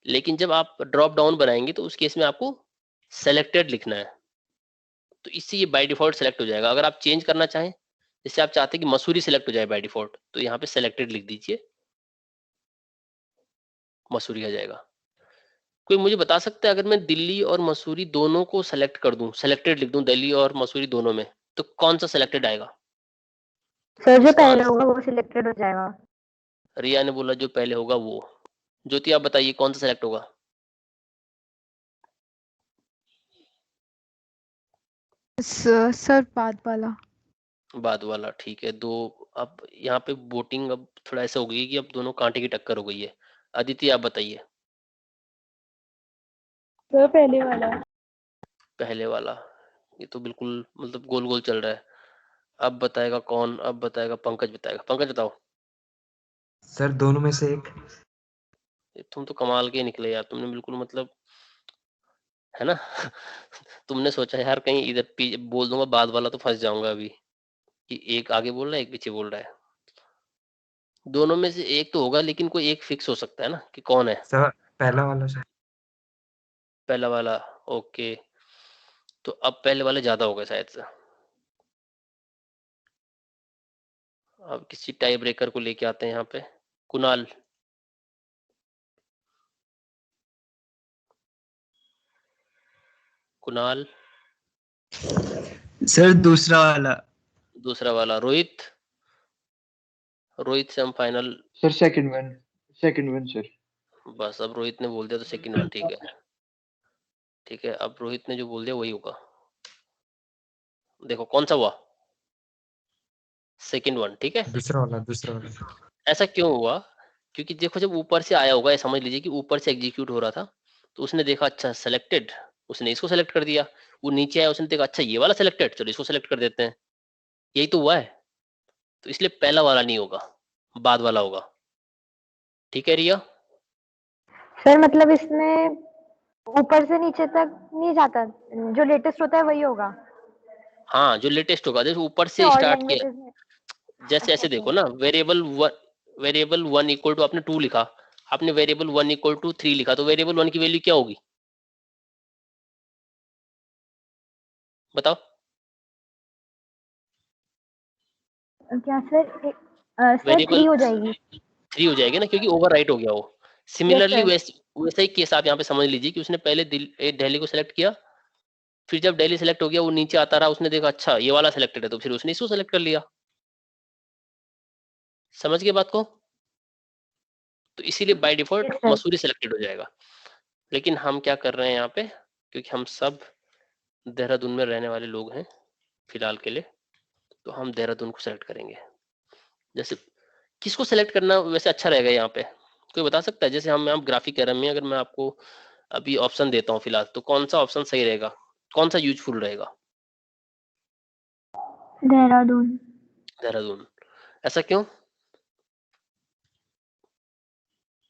A: लेकिन जब आप ड्रॉप डाउन बनाएंगे तो उस केस में आपको सेलेक्टेड लिखना है। तो इससे ये बाय डिफॉल्ट सेलेक्ट हो जाएगा। अगर आप चेंज करना चाहें, जैसे आप चाहते हैं कि मसूरी सेलेक्ट हो जाए बाय डिफॉल्ट, तो यहाँ पे सेलेक्टेड लिख दीजिए, मसूरी आ जाएगा। कोई मुझे बता सकता है अगर मैं दिल्ली और मसूरी दोनों को सेलेक्ट कर दूं, सेलेक्टेड लिख दूं दिल्ली और मसूरी दोनों में, तो कौन सा सेलेक्टेड आएगा?
J: सर जो
A: इसका
J: पहले
A: आंसर
J: होगा वो सिलेक्टेड हो जाएगा।
A: रिया ने बोला जो पहले होगा वो। ज्योति आप बताइए कौन सा सेलेक्ट होगा?
F: सर बाद वाला।
A: बाद वाला, ठीक है। दो, अब यहाँ पे वोटिंग अब थोड़ा ऐसा हो गई कि अब दोनों कांटे की टक्कर हो गई है। अदिति आप बताइए।
F: सर पहले वाला।
A: पहले वाला, ये तो बिल्कुल मतलब गोल गोल चल रहा है। अब बताएगा कौन? अब बताएगा पंकज, बताएगा। पंकज बताओ।
B: सर दोनों में से एक।
A: तुम तो कमाल के निकले यार, तुमने बिल्कुल मतलब, है ना? तुमने सोचा यार कहीं इधर बोल दूंगा बाद वाला तो फंस जाऊंगा अभी, कि एक आगे बोल रहा है एक पीछे बोल रहा है। दोनों में से एक तो होगा, लेकिन कोई एक फिक्स हो सकता है ना कि कौन है?
B: सर पहला वाला सर।
A: पहला वाला, ओके। तो अब पहले वाले ज्यादा हो गए शायद से। अब किसी टाई ब्रेकर को लेके आते हैं यहाँ पे। कुणाल। कुणाल।
L: सर दूसरा वाला।
A: दूसरा वाला। रोहित। रोहित से हम final.
D: Sir second one sir.
A: बस अब रोहित ने बोल दिया तो सेकंड वन, ठीक है। ठीक है, अब रोहित ने जो बोल दिया वही होगा। देखो कौन सा हुआ? सेकंड वन, ठीक है।
B: दूसरा वाला, दूसरा वाला।
A: ऐसा क्यों हुआ? क्योंकि देखो जब ऊपर से आया होगा, ये समझ लीजिए कि ऊपर से एग्जीक्यूट हो रहा था, तो उसने देखा अच्छा सेलेक्टेड, उसने इसको सेलेक्ट कर दिया। वो नीचे आया, उसने देखा अच्छा ये वाला सेलेक्टेड, चलो इसको सेलेक्ट कर देते हैं। यही तो हुआ है। तो इसलिए पहला वाला नहीं होगा, बाद वाला होगा। ठीक है रिया?
J: सर मतलब इसमें ऊपर से नीचे तक नहीं जाता, जो लेटेस्ट होता है वही होगा।
A: हाँ, जो लेटेस्ट होगा। जैसे ऊपर से
J: और
A: स्टार्ट किया,
J: लैंग्वेजेस में।
A: जैसे ऐसे देखो ना, वेरिएबल वन इक्वल टू आपने 2 लिखा, आपने वेरिएबल वन इक्वल टू 3 लिखा, तो वेरिएबल वन की वैल्यू क्या होगी बताओ?
J: क्या सर? सर
A: वेरिएबल
J: 3 हो जाएगी।
A: 3 हो जाएगी ना, क्योंकि ओवरराइट हो गया वो। Similarly
J: sir.
A: वैसा ही केस आप यहाँ पे समझ लीजिए कि उसने पहले दिल्ली को सिलेक्ट किया, फिर जब दिल्ली सिलेक्ट हो गया वो नीचे आता रहा, उसने देखा अच्छा ये वाला सिलेक्टेड है, तो फिर उसने इसको सिलेक्ट कर लिया। समझ गए बात को? तो इसीलिए by default
J: sir.
A: Mussoorie selected हो जाएगा। लेकिन हम क्या कर रहे हैं यहाँ पे, क्योंकि हम सब देहरादून में रहने वाले लोग हैं फिलहाल के लिए, तो हम देहरादून को सिलेक्ट करेंगे। जैसे किसको सिलेक्ट करना वैसे अच्छा रहेगा यहाँ पे, कोई बता सकता है? जैसे हम यहाँ ग्राफिक एरर में अगर मैं आपको अभी ऑप्शन देता हूँ फिलहाल, तो कौन सा ऑप्शन सही रहेगा, कौन सा यूजफुल रहेगा?
J: देहरादून।
A: देहरादून। ऐसा क्यों?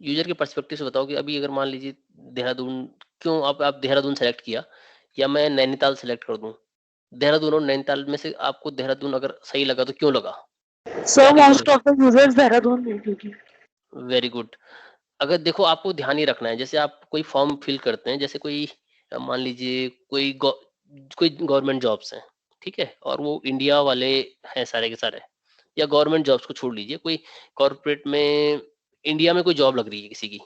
A: यूजर के पर्सपेक्टिव से बताओ कि अभी अगर मान लीजिए देहरादून, क्यों आप देहरादून सेलेक्ट किया, या मैं नैनीताल सेलेक्ट कर दूं? देहरादून और नैनीताल में से आपको देहरादून अगर सही लगा तो क्यों लगा?
F: Sir most of the users Dehradun में, क्योंकि
A: वेरी गुड। अगर देखो आपको ध्यान ही रखना है, जैसे आप कोई फॉर्म फिल करते हैं, जैसे कोई मान लीजिए कोई गवर्नमेंट जॉब्स हैं, ठीक है, और वो इंडिया वाले हैं सारे के सारे, या गवर्नमेंट जॉब्स को छोड़ लीजिए, कोई कॉर्पोरेट में इंडिया में कोई जॉब लग रही है किसी की,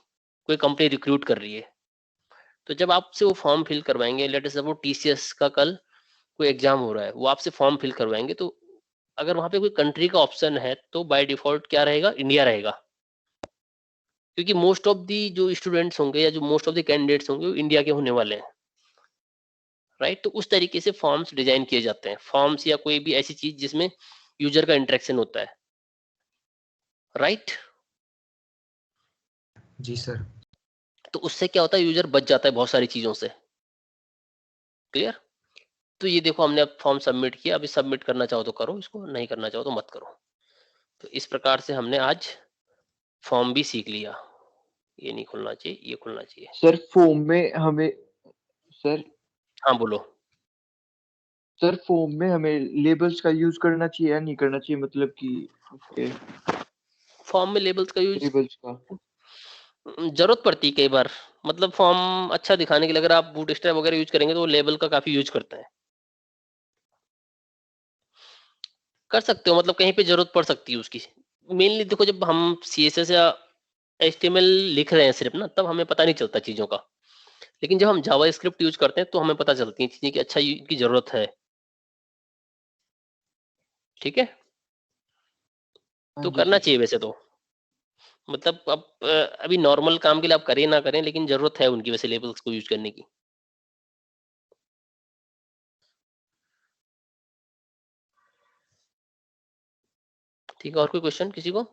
A: कोई कंपनी रिक्रूट कर रही है, तो जब आपसे वो फॉर्म फिल करवाएंगे, लेट अस सपोज TCS का कल कोई एग्जाम हो रहा है, वो आपसे फॉर्म फिल करवाएंगे, तो अगर वहां पे कोई कंट्री का ऑप्शन है तो बाय डिफॉल्ट क्या रहेगा? इंडिया रहेगा, क्योंकि मोस्ट ऑफ दी जो स्टूडेंट्स होंगे या जो मोस्ट ऑफ द कैंडिडेट्स होंगे वो इंडिया के होने वाले हैं, राइट? तो उस तरीके से फॉर्म्स डिजाइन किए जाते हैं, फॉर्म्स या कोई भी ऐसी चीज जिसमें यूजर का इंटरेक्शन होता है, राइट?
B: जी सर।
A: तो उससे क्या होता है, यूजर बच जाता है बहुत सारी चीजों से। क्लियर? तो ये देखो हमने अब फॉर्म सबमिट किया, अभी सबमिट करना चाहो तो करो इसको, नहीं करना चाहो तो मत करो। तो इस प्रकार से हमने आज फॉर्म भी सीख लिया। ये नहीं खुलना चाहिए, ये खुलना चाहिए।
D: सर फॉर्म में हमें, सर
A: हाँ बोलो।
D: सर फॉर्म में हमें लेबल्स का यूज करना चाहिए या नहीं करना चाहिए, मतलब कि उसके
A: फॉर्म में लेबल्स का यूज
D: लेबल्स का
A: जरूरत पड़ती है कई बार, मतलब फॉर्म अच्छा दिखाने के लिए अगर आप बूटस्ट्रैप वगैरह यूज करेंगे तो वो लेबल का काफी यूज करता है। कर सकते हो, मतलब कहीं पे जरूरत पड़ सकती है उसकी। मेनली देखो जब हम CSS या HTML लिख रहे हैं सिर्फ ना, तब हमें पता नहीं चलता चीजों का, लेकिन जब हम जावा स्क्रिप्ट यूज करते हैं तो हमें पता चलती है चीजें कि अच्छा ये इनकी जरूरत है। ठीक है, तो करना चाहिए वैसे तो, मतलब अब अभी नॉर्मल काम के लिए आप करें ना करें, लेकिन जरूरत है उनकी वैसे लेबल्स को यूज करने की। ठीक है, और कोई क्वेश्चन किसी को?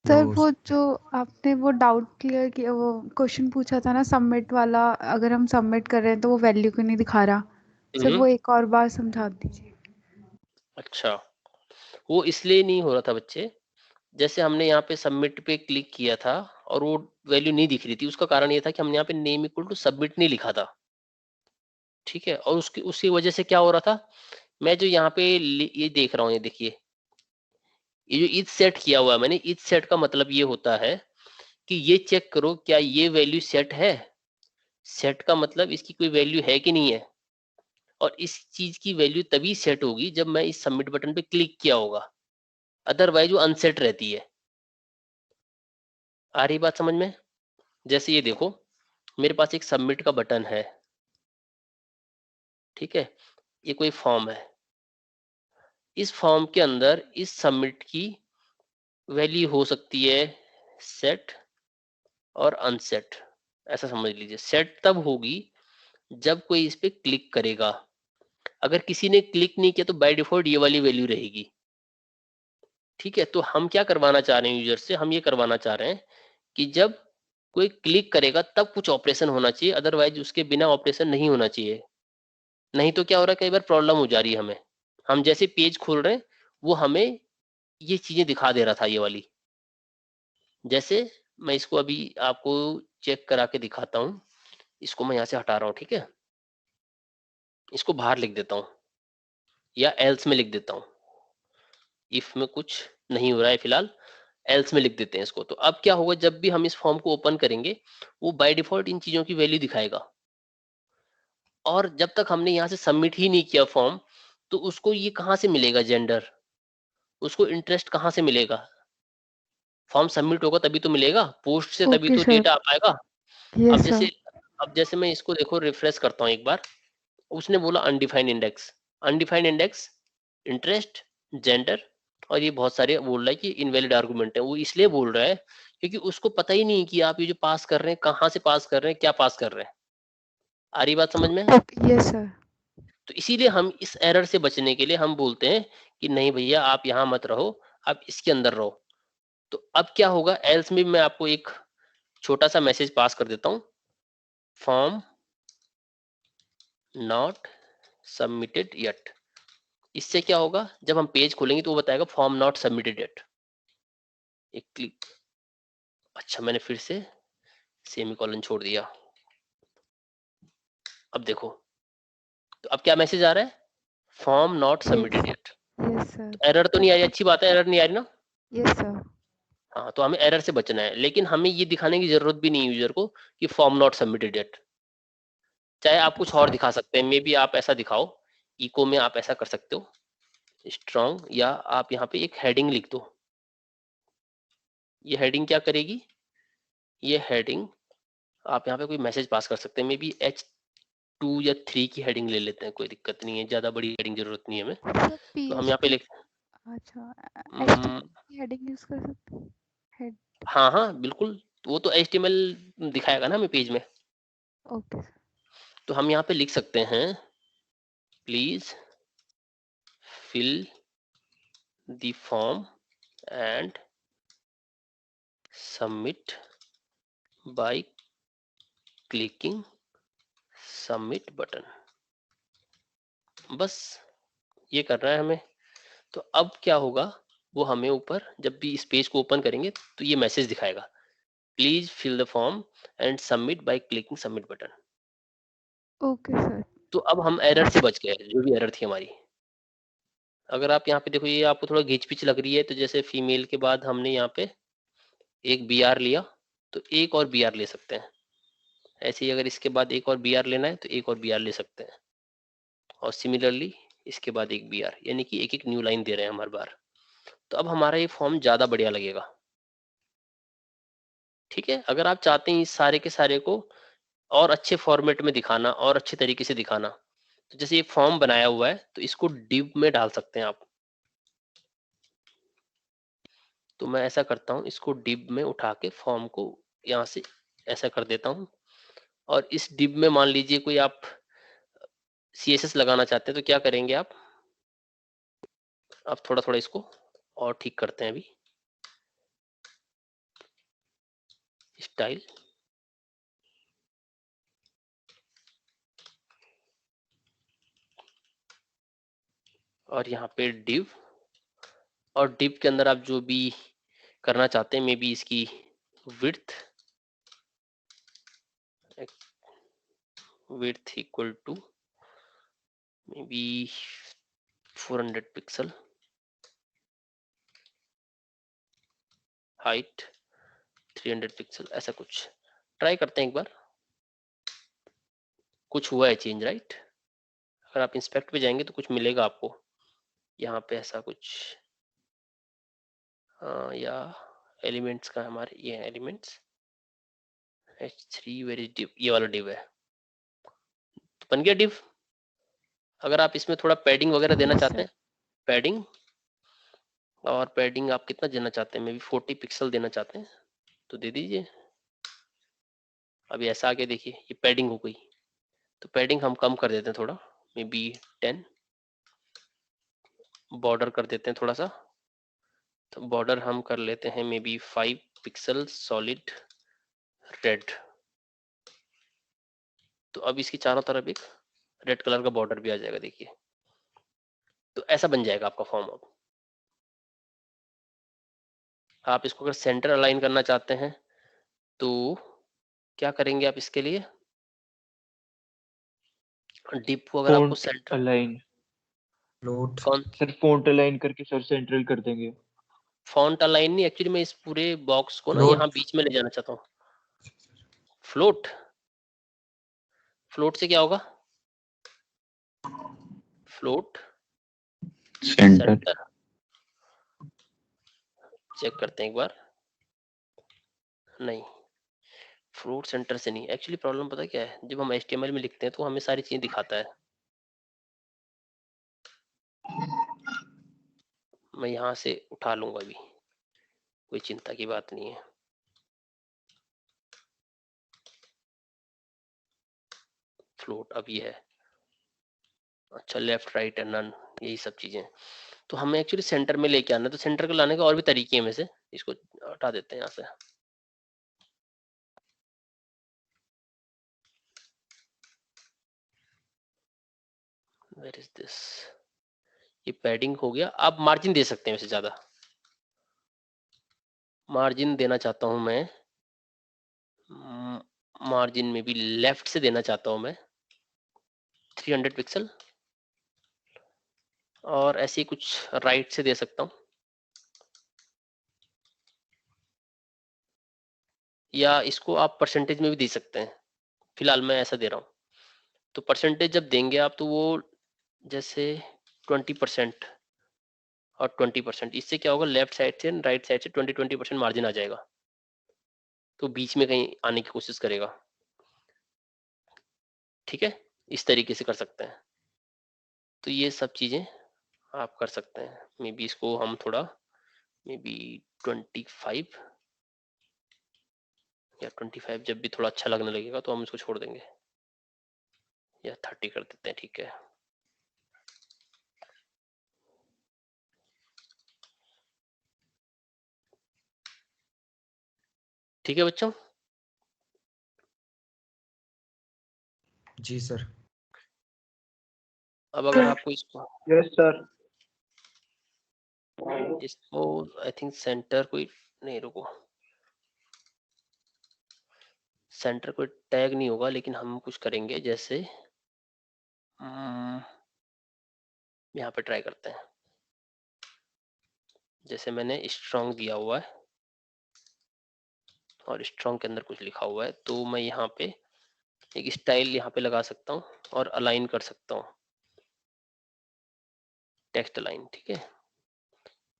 O: सर वो जो आपने वो डाउट क्लियर किया, वो क्वेश्चन पूछा था ना सबमिट वाला, अगर हम सबमिट कर रहे हैं तो वो वैल्यू क्यों नहीं दिखा रहा, सर वो एक और बार समझा दीजिए।
A: अच्छा, वो इसलिए नहीं हो रहा था बच्चे, जैसे हमने यहाँ पे सबमिट पे क्लिक किया था और वो वैल्यू नहीं दिख रही थी, उसका कारण ये था कि हमने यहाँ पे नेम इक्वल टू सबमिट नहीं लिखा था। ठीक है, और उसकी उसकी वजह से क्या हो रहा था, मैं जो यहाँ पे ये देख रहा हूँ, ये देखिए, ये जो इज सेट किया हुआ है मैंने, इज सेट का मतलब ये होता है कि ये चेक करो क्या ये वैल्यू सेट है। सेट का मतलब इसकी कोई वैल्यू है कि नहीं है, और इस चीज की वैल्यू तभी सेट होगी जब मैं इस सबमिट बटन पे क्लिक किया होगा, अदरवाइज वो अनसेट रहती है। आ रही बात समझ में? जैसे ये देखो, मेरे पास एक सबमिट का बटन है, ठीक है, ये कोई फॉर्म है, इस फॉर्म के अंदर इस सबमिट की वैल्यू हो सकती है सेट और अनसेट। ऐसा समझ लीजिए, सेट तब होगी जब कोई इस पे क्लिक करेगा, अगर किसी ने क्लिक नहीं किया तो बाय डिफॉल्ट ये वाली वैल्यू रहेगी। ठीक है, तो हम क्या करवाना चाह रहे हैं यूजर से, हम ये करवाना चाह रहे हैं कि जब कोई क्लिक करेगा तब कुछ ऑपरेशन होना चाहिए, अदरवाइज उसके बिना ऑपरेशन नहीं होना चाहिए। नहीं तो क्या हो रहा है, कई बार प्रॉब्लम हो जा रही है हमें, हम जैसे पेज खोल रहे हैं वो हमें ये चीजें दिखा दे रहा था, ये वाली। जैसे मैं इसको अभी आपको चेक करा के दिखाता हूँ, इसको मैं यहाँ से हटा रहा हूँ, ठीक है, इसको बाहर लिख देता हूँ या एल्स में लिख देता हूँ, इफ में कुछ नहीं हो रहा है फिलहाल, एल्स में लिख देते हैं इसको। तो अब क्या होगा, जब भी हम इस फॉर्म को ओपन करेंगे वो बाय डिफॉल्ट इन चीजों की वैल्यू दिखाएगा, और जब तक हमने यहाँ से सबमिट ही नहीं किया फॉर्म, तो उसको ये कहाँ से मिलेगा जेंडर, उसको इंटरेस्ट कहाँ से मिलेगा? फॉर्म सबमिट होगा तभी तो मिलेगा, पोस्ट से तभी
O: ओके
A: तो
O: सर।
A: डेटा आ पाएगा।
O: Yes sir.
A: अब जैसे मैं इसको देखो रिफ्रेश करता हूँ एक बार, उसने बोला undefined index, undefined index, interest, gender, और ये बहुत सारे बोल रहा है कि इनवैलिड आर्गुमेंट है। वो इसलिए बोल रहा है क्योंकि उसको पता ही नहीं कि आप ये जो पास कर रहे हैं कहाँ से पास कर रहे हैं, क्या पास कर रहे हैं। आ रही बात समझ में?
O: Yes sir.
A: तो इसीलिए हम इस एरर से बचने के लिए हम बोलते हैं कि नहीं भैया आप यहाँ मत रहो, आप इसके अंदर रहो। तो अब क्या होगा, एल्स में मैं आपको एक छोटा सा मैसेज पास कर देता हूँ, फॉर्म नॉट सबमिटेड येट। इससे क्या होगा, जब हम पेज खोलेंगे तो वो बताएगा फॉर्म नॉट सबमिटेड येट। एक क्लिक, अच्छा मैंने फिर से सेमीकोलन छोड़ दिया। अब देखो, तो अब क्या मैसेज आ रहा है, form not submitted yet.
O: Yes sir.
A: Error तो नहीं आ रही, अच्छी बात है, एरर नहीं आ रही ना?
O: Yes sir.
A: हाँ, तो हमें एरर से बचना है, लेकिन हमें ये दिखाने की जरूरत भी नहीं यूजर को कि फॉर्म नॉट सबमिटेड येट। चाहे आप कुछ और दिखा सकते हैं, मे बी आप ऐसा दिखाओ, इको में आप ऐसा कर सकते हो स्ट्रॉन्ग, या आप यहाँ पे एक हेडिंग लिख दो। ये हेडिंग क्या करेगी, ये हेडिंग आप यहाँ पे कोई मैसेज पास कर सकते हैं, मे बी H2 या 3 की हेडिंग ले लेते हैं, कोई दिक्कत नहीं है, ज्यादा बड़ी हेडिंग जरूरत नहीं है हमें। तो हम यहाँ पे लिख,
O: अच्छा, HTML हेडिंग यूज कर सकते हैं, हेड।
A: हाँ हाँ बिल्कुल, वो तो HTML दिखाएगा ना हमें पेज में।
O: ओके।
A: तो हम यहाँ पे लिख सकते हैं, please fill the form and submit by clicking submit button. बस ये करना है हमें। तो अब क्या होगा, वो हमें ऊपर जब भी इस पेज को ओपन करेंगे तो ये मैसेज दिखाएगा, please fill the form and submit by clicking submit button.
O: Okay sir.
A: तो अब हम एरर से बच गए, जो भी एरर थी हमारी। अगर आप यहाँ पे देखो, ये आपको थोड़ा घिच पिच लग रही है, तो जैसे फीमेल के बाद हमने यहाँ पे एक BR लिया, तो एक और BR ले सकते हैं। ऐसे ही अगर इसके बाद एक और BR लेना है तो एक और BR ले सकते हैं, और सिमिलरली इसके बाद एक BR, यानी कि एक एक न्यू लाइन दे रहे हैं हम हर बार। तो अब हमारा ये फॉर्म ज्यादा बढ़िया लगेगा। ठीक है, अगर आप चाहते हैं इस सारे के सारे को और अच्छे फॉर्मेट में दिखाना और अच्छे तरीके से दिखाना, तो जैसे ये फॉर्म बनाया हुआ है तो इसको डिव में डाल सकते हैं आप। तो मैं ऐसा करता हूँ, इसको डिव में उठा के फॉर्म को यहाँ से ऐसा कर देता हूँ, और इस डिव में मान लीजिए कोई आप CSS लगाना चाहते हैं तो क्या करेंगे आप थोड़ा थोड़ा इसको और ठीक करते हैं। अभी स्टाइल, और यहाँ पे डिव, और डिव के अंदर आप जो भी करना चाहते हैं, मे बी इसकी width equal to maybe 400 pixel, height 300 pixel, ऐसा कुछ ट्राई करते हैं एक बार। कुछ हुआ है चेंज, राइट? अगर आप इंस्पेक्ट पे जाएंगे तो कुछ मिलेगा आपको यहाँ पे ऐसा कुछ। या एलिमेंट्स का हमारे ये एलिमेंट्स H3 वेरी डिव, ये वाला डिव है, तो बन गया डिव। अगर आप इसमें थोड़ा पैडिंग वगैरह देना चाहते हैं, पैडिंग, और पैडिंग आप कितना देना चाहते हैं, मे बी 40 पिक्सल देना चाहते हैं तो दे दीजिए। अभी ऐसा आगे देखिए, ये पैडिंग हो गई, तो पैडिंग हम कम कर देते हैं थोड़ा, मे बी 10। बॉर्डर कर देते हैं थोड़ा सा, तो बॉर्डर हम कर लेते हैं may be 5 pixel solid red. तो अब इसकी चारों तरफ एक रेड कलर का बॉर्डर भी आ जाएगा, देखिए। तो ऐसा बन जाएगा आपका फॉर्म। अब आप इसको अगर सेंटर अलाइन करना चाहते हैं तो क्या करेंगे आप इसके लिए, डिप को अगर आपको सेंटर
D: अलाइन,
A: कौन
D: सर फॉन्ट अलाइन करके सर सेंट्रल कर देंगे।
A: फॉन्ट अलाइन नहीं, एक्चुअली मैं इस पूरे बॉक्स को ना यहाँ बीच में ले जाना चाहता हूँ। फ्लोट, फ्लोट से क्या होगा, फ्लोट
H: सेंटर।
A: चेक करते हैं एक बार। नहीं, फ्लोट सेंटर से नहीं। एक्चुअली प्रॉब्लम पता क्या है, जब हम HTML में लिखते हैं तो हमें सारी चीजें दिखाता है। मैं यहाँ से उठा लूंगा, अभी कोई चिंता की बात नहीं है। फ्लोट अब ये है, अच्छा लेफ्ट राइट एंड नन, यही सब चीजें। तो हमें एक्चुअली सेंटर में लेके आना है, तो सेंटर को लाने के और भी तरीके हैं में से, इसको हटा देते हैं यहाँ से। वेयर इज दिस, ये पैडिंग हो गया। आप मार्जिन दे सकते हैं, वैसे ज्यादा मार्जिन देना चाहता हूं मैं, मार्जिन में भी लेफ्ट से देना चाहता हूं मैं 300 पिक्सल, और ऐसे ही कुछ राइट से दे सकता हूं, या इसको आप परसेंटेज में भी दे सकते हैं। फिलहाल मैं ऐसा दे रहा हूं। तो परसेंटेज जब देंगे आप तो वो जैसे 20% और 20%, इससे क्या होगा, लेफ्ट साइड से राइट साइड से 20% मार्जिन आ जाएगा, तो बीच में कहीं आने की कोशिश करेगा। ठीक है, इस तरीके से कर सकते हैं। तो ये सब चीजें आप कर सकते हैं। मे बी इसको हम थोड़ा मे बी 25 या 25 जब भी थोड़ा अच्छा लगने लगेगा तो हम इसको छोड़ देंगे, या 30 कर देते हैं। ठीक है, ठीक है बच्चों।
B: जी सर।
A: अब अगर आपको इसको
D: यस सर,
A: इसको आई थिंक सेंटर कोई नहीं, रुको, सेंटर कोई टैग नहीं होगा, लेकिन हम कुछ करेंगे, जैसे यहाँ पे ट्राई करते हैं। जैसे मैंने स्ट्रॉन्ग दिया हुआ है और स्ट्रॉन्ग के अंदर कुछ लिखा हुआ है, तो मैं यहाँ पे एक स्टाइल यहाँ पे लगा सकता हूँ और अलाइन कर सकता हूँ, टेक्स्ट अलाइन। ठीक है,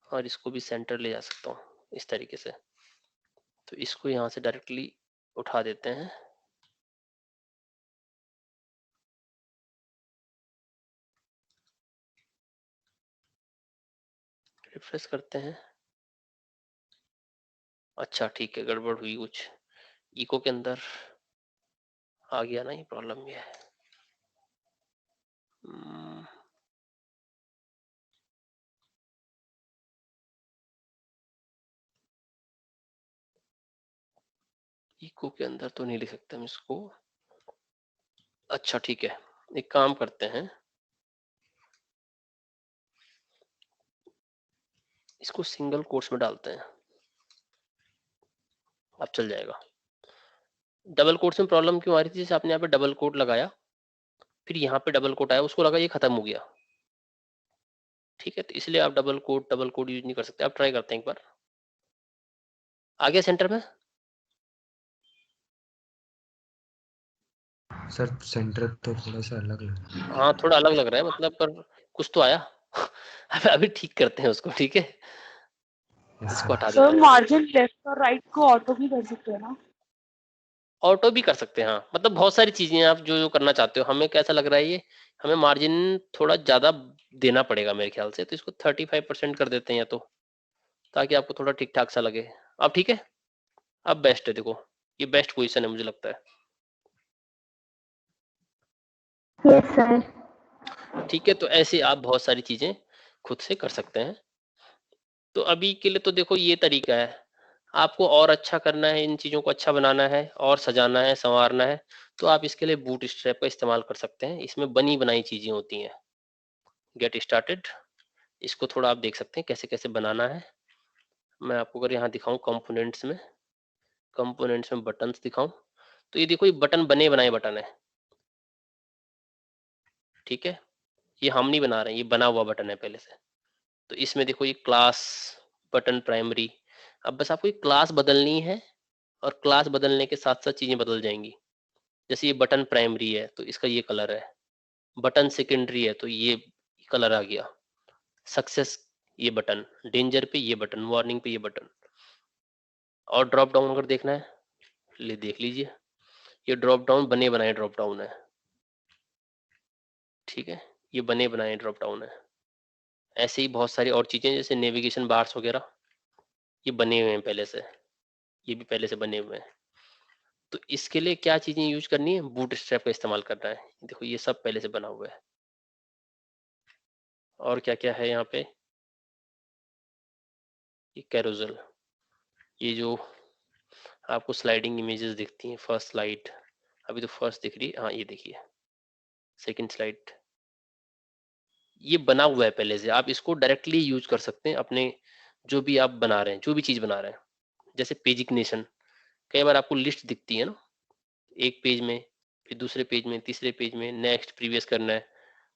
A: और इसको भी सेंटर ले जा सकता हूँ इस तरीके से। तो इसको यहाँ से डायरेक्टली उठा देते हैं। रिफ्रेश करते हैं। अच्छा ठीक है, गड़बड़ हुई कुछ, इको के अंदर आ गया ना, ये प्रॉब्लम ये है। इको के अंदर तो नहीं लिख सकते हम इसको। अच्छा ठीक है, एक काम करते हैं, इसको सिंगल कोट्स में डालते हैं, अब चल जाएगा। डबल कोट्स में प्रॉब्लम क्यों आ रही थी? जैसे आपने यहाँ पे डबल कोट लगाया, फिर यहाँ पे डबल कोट आया, उसको लगा ये खत्म हो गया, ठीक है, तो इसलिए आप डबल कोट यूज नहीं कर सकते। आप ट्राई करते हैं एक बार। आ गया सेंटर में?
B: सर सेंटर तो थोड़ा सा अलग लग रहा है।
A: हाँ थोड़ा अलग लग रहा है मतलब, पर कुछ तो आया। अभी ठीक करते हैं उसको, ठीक है, इसको हटा देते
F: सर
A: हैं।
F: मार्जिन लेफ्ट और राइट को ऑटो भी कर सकते हैं ना?
A: ऑटो भी कर सकते हैं हाँ, मतलब बहुत सारी चीजें हैं आप जो जो करना चाहते हो। हमें कैसा लग रहा है, ये हमें मार्जिन थोड़ा ज्यादा देना पड़ेगा मेरे ख्याल से, तो इसको 35% कर देते हैं या तो, ताकि आपको थोड़ा ठीक ठाक सा लगे। अब ठीक है, अब बेस्ट है, देखो ये बेस्ट पोजीशन है मुझे लगता है।
J: Yes sir.
A: ठीक है, तो ऐसे आप बहुत सारी चीजें खुद से कर सकते हैं। तो अभी के लिए तो देखो ये तरीका है। आपको और अच्छा करना है, इन चीजों को अच्छा बनाना है और सजाना है, संवारना है, तो आप इसके लिए बूट स्ट्रैप का इस्तेमाल कर सकते हैं। इसमें बनी बनाई चीजें होती हैं। गेट स्टार्टेड, इसको थोड़ा आप देख सकते हैं कैसे कैसे बनाना है। मैं आपको अगर यहाँ दिखाऊं कंपोनेंट्स में बटन्स दिखाऊं, तो ये देखो, ये बटन बने बनाए बटन है, ठीक है, ये हम नहीं बना रहे हैं, ये बना हुआ बटन है पहले से। तो इसमें देखो ये क्लास बटन प्राइमरी, अब बस आपको ये क्लास बदलनी है, और क्लास बदलने के साथ साथ चीजें बदल जाएंगी। जैसे ये बटन प्राइमरी है तो इसका ये कलर है, बटन सेकेंडरी है तो ये कलर आ गया, सक्सेस ये बटन, डेंजर पे ये बटन, वार्निंग पे ये बटन। और ड्रॉप डाउन अगर देखना है, ले देख लीजिए, ये ड्रॉप डाउन बने बनाए ड्रॉप डाउन है, ठीक है, ये बने बनाए ड्रॉप डाउन है। ऐसे ही बहुत सारी और चीजें जैसे नेविगेशन बार्स वगैरह, ये बने हुए हैं पहले से, ये भी पहले से बने हुए हैं। तो इसके लिए क्या चीजें यूज करनी है, बूट स्ट्रैप का इस्तेमाल करना है। देखो ये सब पहले से बना हुआ है। और क्या क्या है यहाँ पे, ये कैरोजल, ये जो आपको स्लाइडिंग इमेजेस दिखती हैं, फर्स्ट स्लाइड, अभी तो फर्स्ट दिख रही है, हाँ ये देखिए सेकंड स्लाइड, ये बना हुआ है पहले से। आप इसको डायरेक्टली यूज कर सकते हैं अपने जो भी आप बना रहे हैं, जो भी चीज बना रहे हैं। जैसे पेजिग्नेशन, कई बार आपको लिस्ट दिखती है ना, एक पेज में, फिर दूसरे पेज में, तीसरे पेज में, नेक्स्ट प्रीवियस करना है,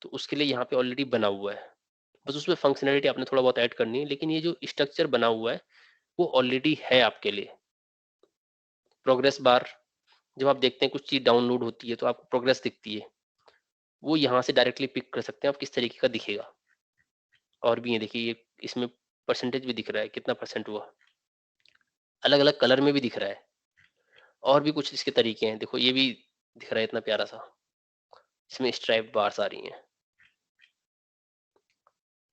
A: तो उसके लिए यहाँ पे ऑलरेडी बना हुआ है, बस उसमें फंक्शनैलिटी आपने थोड़ा बहुत ऐड करनी है। लेकिन ये जो स्ट्रक्चर बना हुआ है वो ऑलरेडी है आपके लिए। प्रोग्रेस बार, जब आप देखते हैं कुछ चीज डाउनलोड होती है तो आपको प्रोग्रेस दिखती है, वो यहाँ से डायरेक्टली पिक कर सकते हैं आप किस तरीके का दिखेगा। और भी ये देखिए, ये इसमें परसेंटेज भी दिख रहा है, कितना परसेंट हुआ, अलग अलग कलर में भी दिख रहा है। और भी कुछ इसके तरीके हैं, देखो ये भी दिख रहा है इतना प्यारा सा, इसमें स्ट्राइप बार्स आ रही हैं,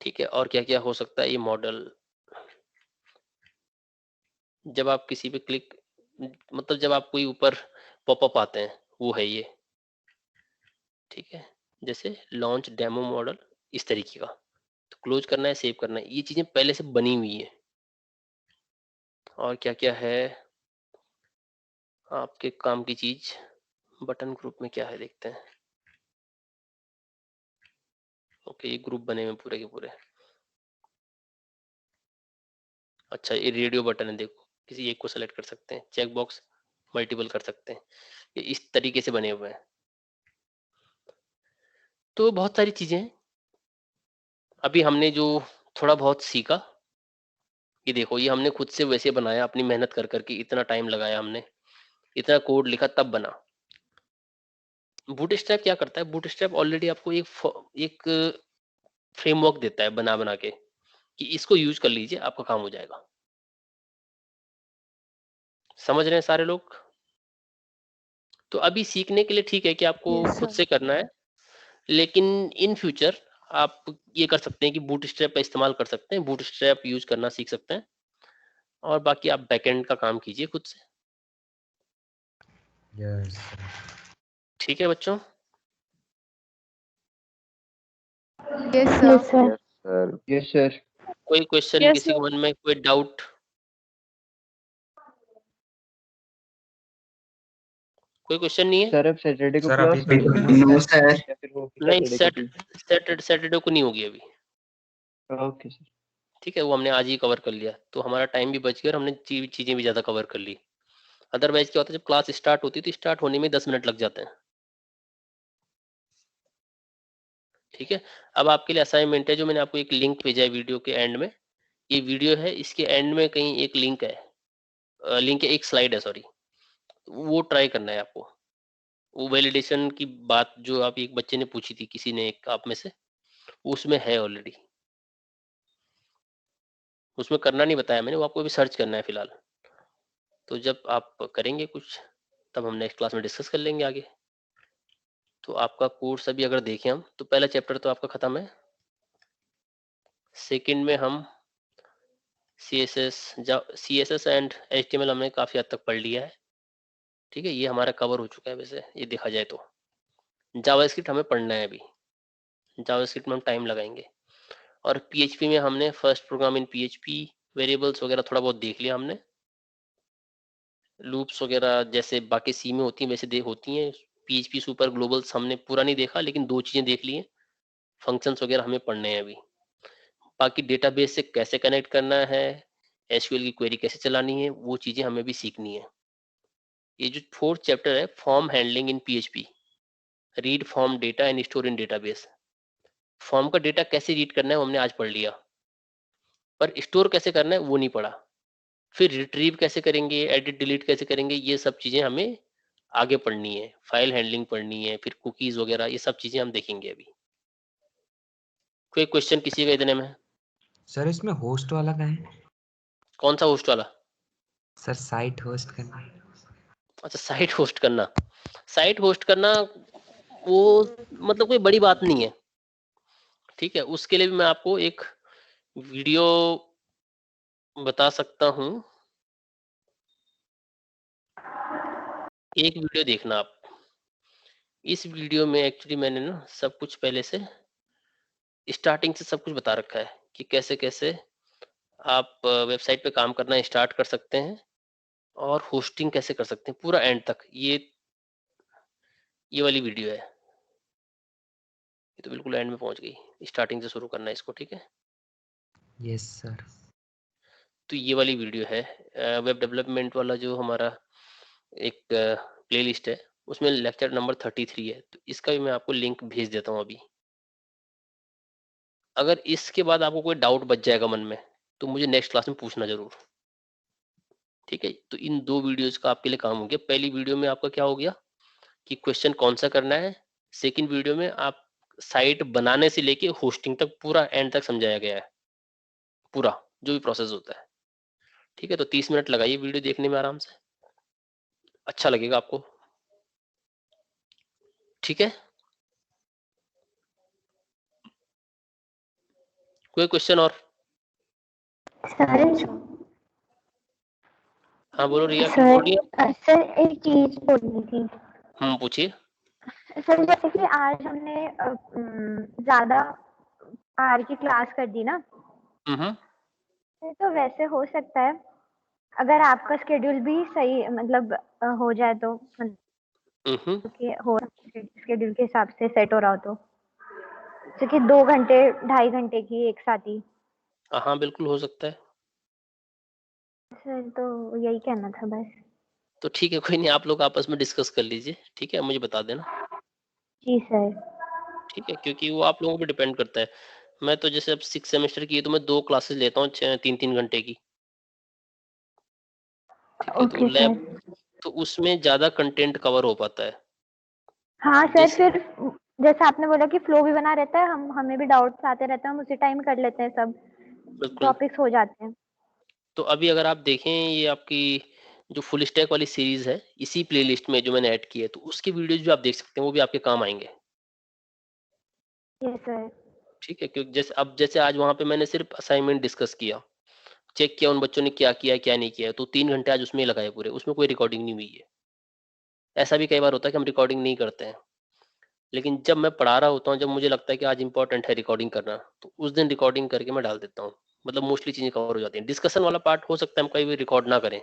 A: ठीक है। और क्या क्या हो सकता है, ये मॉडल, जब आप किसी पे क्लिक, मतलब जब आप कोई ऊपर पॉपअप आते हैं, वो है ये, ठीक है, जैसे लॉन्च डेमो मॉडल, इस तरीके का। तो क्लोज करना है, सेव करना है, ये चीजें पहले से बनी हुई है। और क्या क्या है आपके काम की चीज, बटन ग्रुप में क्या है देखते हैं। ओके, ये ग्रुप बने हुए पूरे के पूरे। अच्छा, ये रेडियो बटन है, देखो किसी एक को सेलेक्ट कर सकते हैं, चेक बॉक्स मल्टीपल कर सकते हैं, ये इस तरीके से बने हुए हैं। तो बहुत सारी चीजें हैं। अभी हमने जो थोड़ा बहुत सीखा, ये देखो, ये हमने खुद से वैसे बनाया, अपनी मेहनत कर करके, इतना टाइम लगाया हमने, इतना कोड लिखा तब बना। बूटस्ट्रैप क्या करता है, बूटस्ट्रैप ऑलरेडी आपको एक फ्रेमवर्क देता है बना बना के, कि इसको यूज कर लीजिए, आपका काम हो जाएगा। समझ रहे हैं सारे लोग? तो अभी सीखने के लिए ठीक है कि आपको
J: Yes,
A: खुद
J: sir.
A: से करना है, लेकिन इन फ्यूचर आप ये कर सकते हैं कि बूटस्ट्रैप का इस्तेमाल कर सकते हैं, बूटस्ट्रैप यूज करना सीख सकते हैं, और बाकी आप बैकएंड का काम कीजिए खुद से।
B: यस
A: ठीक है बच्चों?
O: Yes,
J: Yes,
O: sir.
J: sir.
N: Yes sir
D: yes sir.
A: कोई क्वेश्चन
F: Yes,
A: किसी
F: sir.
A: के मन में, कोई डाउट? कोई क्वेश्चन नहीं है?
D: सर अब सैटरडे को
B: सर
D: क्लास
B: अभी
D: नहीं
B: तक
D: होगी
C: नो सर।
D: या फिर होगी
A: नहीं,
D: सैटरडे को भी?
A: सैटरडे को नहीं होगी अभी।
D: Okay sir.
A: ठीक है, वो हमने आज ही कवर कर लिया, तो हमारा टाइम भी बच गया और हमने चीजें भी ज्यादा कवर कर ली। अदरवाइज क्या होता है, जब क्लास स्टार्ट होती है तो स्टार्ट होने में 10 मिनट लग जाते हैं। ठीक है, अब आपके लिए असाइनमेंट है, जो मैंने आपको एक लिंक भेजा है वीडियो के एंड में। ये वीडियो है, इसके एंड में कहीं एक लिंक है, एक स्लाइड है, सॉरी, वो ट्राई करना है आपको। वो वैलिडेशन की बात जो आप एक बच्चे ने पूछी थी, किसी ने, एक आप में से, वो उसमें है ऑलरेडी। उसमें करना नहीं बताया मैंने, वो आपको भी सर्च करना है फिलहाल। तो जब आप करेंगे कुछ, तब हम नेक्स्ट क्लास में डिस्कस कर लेंगे आगे। तो आपका कोर्स अभी अगर देखें हम, तो पहला चैप्टर तो आपका खत्म है। सेकंड में हम CSS एंड HTML हमने काफी हद तक पढ़ लिया है। ठीक है, ये हमारा कवर हो चुका है वैसे ये देखा जाए तो। जावास्क्रिप्ट हमें पढ़ना है अभी, जावास्क्रिप्ट में हम टाइम लगाएंगे। और PHP में हमने फर्स्ट प्रोग्राम इन PHP, वेरिएबल्स वगैरह थोड़ा बहुत देख लिया हमने। लूप्स वगैरह जैसे बाकी सी में होती हैं वैसे होती हैं। PHP सुपर ग्लोबल्स हमने पूरा नहीं देखा, लेकिन 2 चीजें देख ली हैं। फंक्शंस वगैरह हमें पढ़ने हैं अभी। बाकी डेटाबेस से कैसे कनेक्ट करना है, SQL की क्वेरी कैसे चलानी है, वो चीजें हमें भी सीखनी है। ये जो 4th चैप्टर है, form handling in PHP, read form data and store in database. Form का डेटा कैसे रीड करना है वो हमने आज पढ़ लिया, पर स्टोर कैसे करना है वो नहीं पढ़ा। फिर रिट्रीव कैसे करेंगे, एडिट डिलीट कैसे करेंगे, ये सब चीजें हमें आगे पढ़नी है। फाइल हैंडलिंग पढ़नी है, फिर कुकीज वगैरह, ये सब चीजें हम देखेंगे अभी। कोई क्वेश्चन किसी का इतने में?
B: सर इसमें होस्ट वाला क्या है?
A: कौन सा होस्ट वाला?
B: सर साइट होस्ट करना।
A: अच्छा, साइट होस्ट करना। साइट होस्ट करना वो मतलब कोई बड़ी बात नहीं है। ठीक है, उसके लिए भी मैं आपको एक वीडियो बता सकता हूँ। एक वीडियो देखना आप। इस वीडियो में एक्चुअली मैंने ना सब कुछ पहले से स्टार्टिंग से सब कुछ बता रखा है कि कैसे कैसे आप वेबसाइट पे काम करना स्टार्ट कर सकते हैं और होस्टिंग कैसे कर सकते हैं, पूरा एंड तक। ये वाली वीडियो है, ये तो बिल्कुल एंड में पहुंच गई। स्टार्टिंग से शुरू करना है इसको, ठीक है?
B: Yes sir.
A: तो ये वाली वीडियो है, वेब डेवलपमेंट वाला जो हमारा एक प्लेलिस्ट है, उसमें लेक्चर नंबर 33 है। तो इसका भी मैं आपको लिंक भेज देता हूँ अभी। अगर इसके बाद आपको कोई डाउट बच जाएगा मन में, तो मुझे नेक्स्ट क्लास में पूछना जरूर। ठीक है, तो इन 2 वीडियोस का आपके लिए काम हो गया। पहली वीडियो में आपका क्या हो गया कि क्वेश्चन कौन सा करना है। सेकंड वीडियो में आप साइट बनाने से लेके होस्टिंग तक पूरा एंड तक समझाया गया है, पूरा जो भी प्रोसेस होता है। ठीक है, तो 30 मिनट लगाइए वीडियो देखने में आराम से, अच्छा लगेगा आपको। ठीक है, कोई क्वेश्चन और?
J: सर
A: हाँ बोलो रिया, क्या बोल रही है?
J: सर एक चीज बोलनी थी।
A: पूछिए।
J: सर जैसे कि आज हमने ज्यादा आर की क्लास कर दी ना, तो वैसे हो सकता है अगर आपका स्केड्यूल भी सही मतलब हो जाए तो, कि हो स्केड्यूल के हिसाब से सेट हो रहा हो तो, जैसे कि 2 घंटे 2.5 घंटे की एक साथ ही।
A: हाँ बिल्कुल हो सकता है
J: सर, तो यही कहना था बस।
A: तो ठीक है, कोई नहीं, आप लोग आपस में डिस्कस कर लीजिए। ठीक है, मुझे बता देना।
J: जी सर।
A: ठीक है, क्योंकि वो आप लोगों पे डिपेंड करता है। मैं तो जैसे अब 6 सेमेस्टर की है, तो मैं 2 क्लासेस लेता हूँ 3-3 घंटे की। ठीक है, तो लैब तो उसमें ज्यादा कंटेंट कवर हो पाता है।
J: हाँ सर, फिर जैसा आपने बोला कि फ्लो भी बना रहता है, हमें भी डाउट्स आते रहते हैं, हम उसी टाइम कर लेते हैं, सब टॉपिक्स हो जाते हैं।
A: तो अभी अगर आप देखें, ये आपकी जो फुल स्टैक वाली सीरीज है इसी प्लेलिस्ट में जो मैंने ऐड की है, तो उसके वीडियोज भी आप देख सकते हैं, वो भी आपके काम आएंगे।
J: Yes sir.
A: ठीक है, क्योंकि जैसे आज वहां पे मैंने सिर्फ असाइनमेंट डिस्कस किया, चेक किया उन बच्चों ने क्या किया क्या नहीं किया, तो 3 घंटे आज उसमें लगाए पूरे, उसमें कोई रिकॉर्डिंग नहीं हुई है। ऐसा भी कई बार होता है कि हम रिकॉर्डिंग नहीं करते हैं, लेकिन जब मैं पढ़ा रहा होता हूँ, जब मुझे लगता है कि आज इंपॉर्टेंट है रिकॉर्डिंग करना, तो उस दिन रिकॉर्डिंग करके मैं डाल देता हूँ। मतलब मोस्टली चीजें कवर हो जाती हैं। डिस्कशन वाला पार्ट हो सकता है हम कहीं भी रिकॉर्ड ना करें,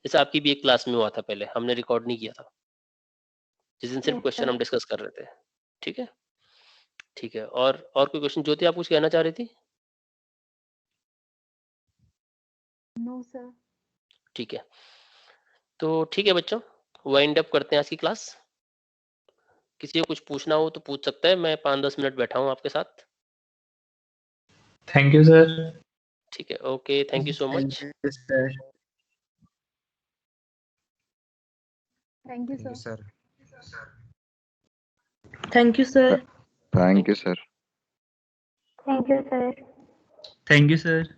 A: जैसे आपकी भी एक क्लास में हुआ था, पहले हमने रिकॉर्ड नहीं किया था, जिस दिन सिर्फ
J: यस
A: क्वेश्चन
J: सर।
A: हम डिस्कस कर रहे थे। ठीक है, ठीक है। और कोई क्वेश्चन? ज्योति आप कुछ कहना चाह रही थी?
O: No sir.
A: ठीक है, तो ठीक है बच्चों, वाइंड अप करते हैं आज की क्लास। किसी को कुछ पूछना हो तो पूछ सकता है, मैं 5-10 मिनट बैठा हूँ आपके साथ।
M: Thank you sir.
A: ठीक है, okay, thank you so much.
C: Sir.
O: Thank you sir.
P: Thank you sir.
N: Thank you sir.
J: Thank you sir.
L: Thank you sir.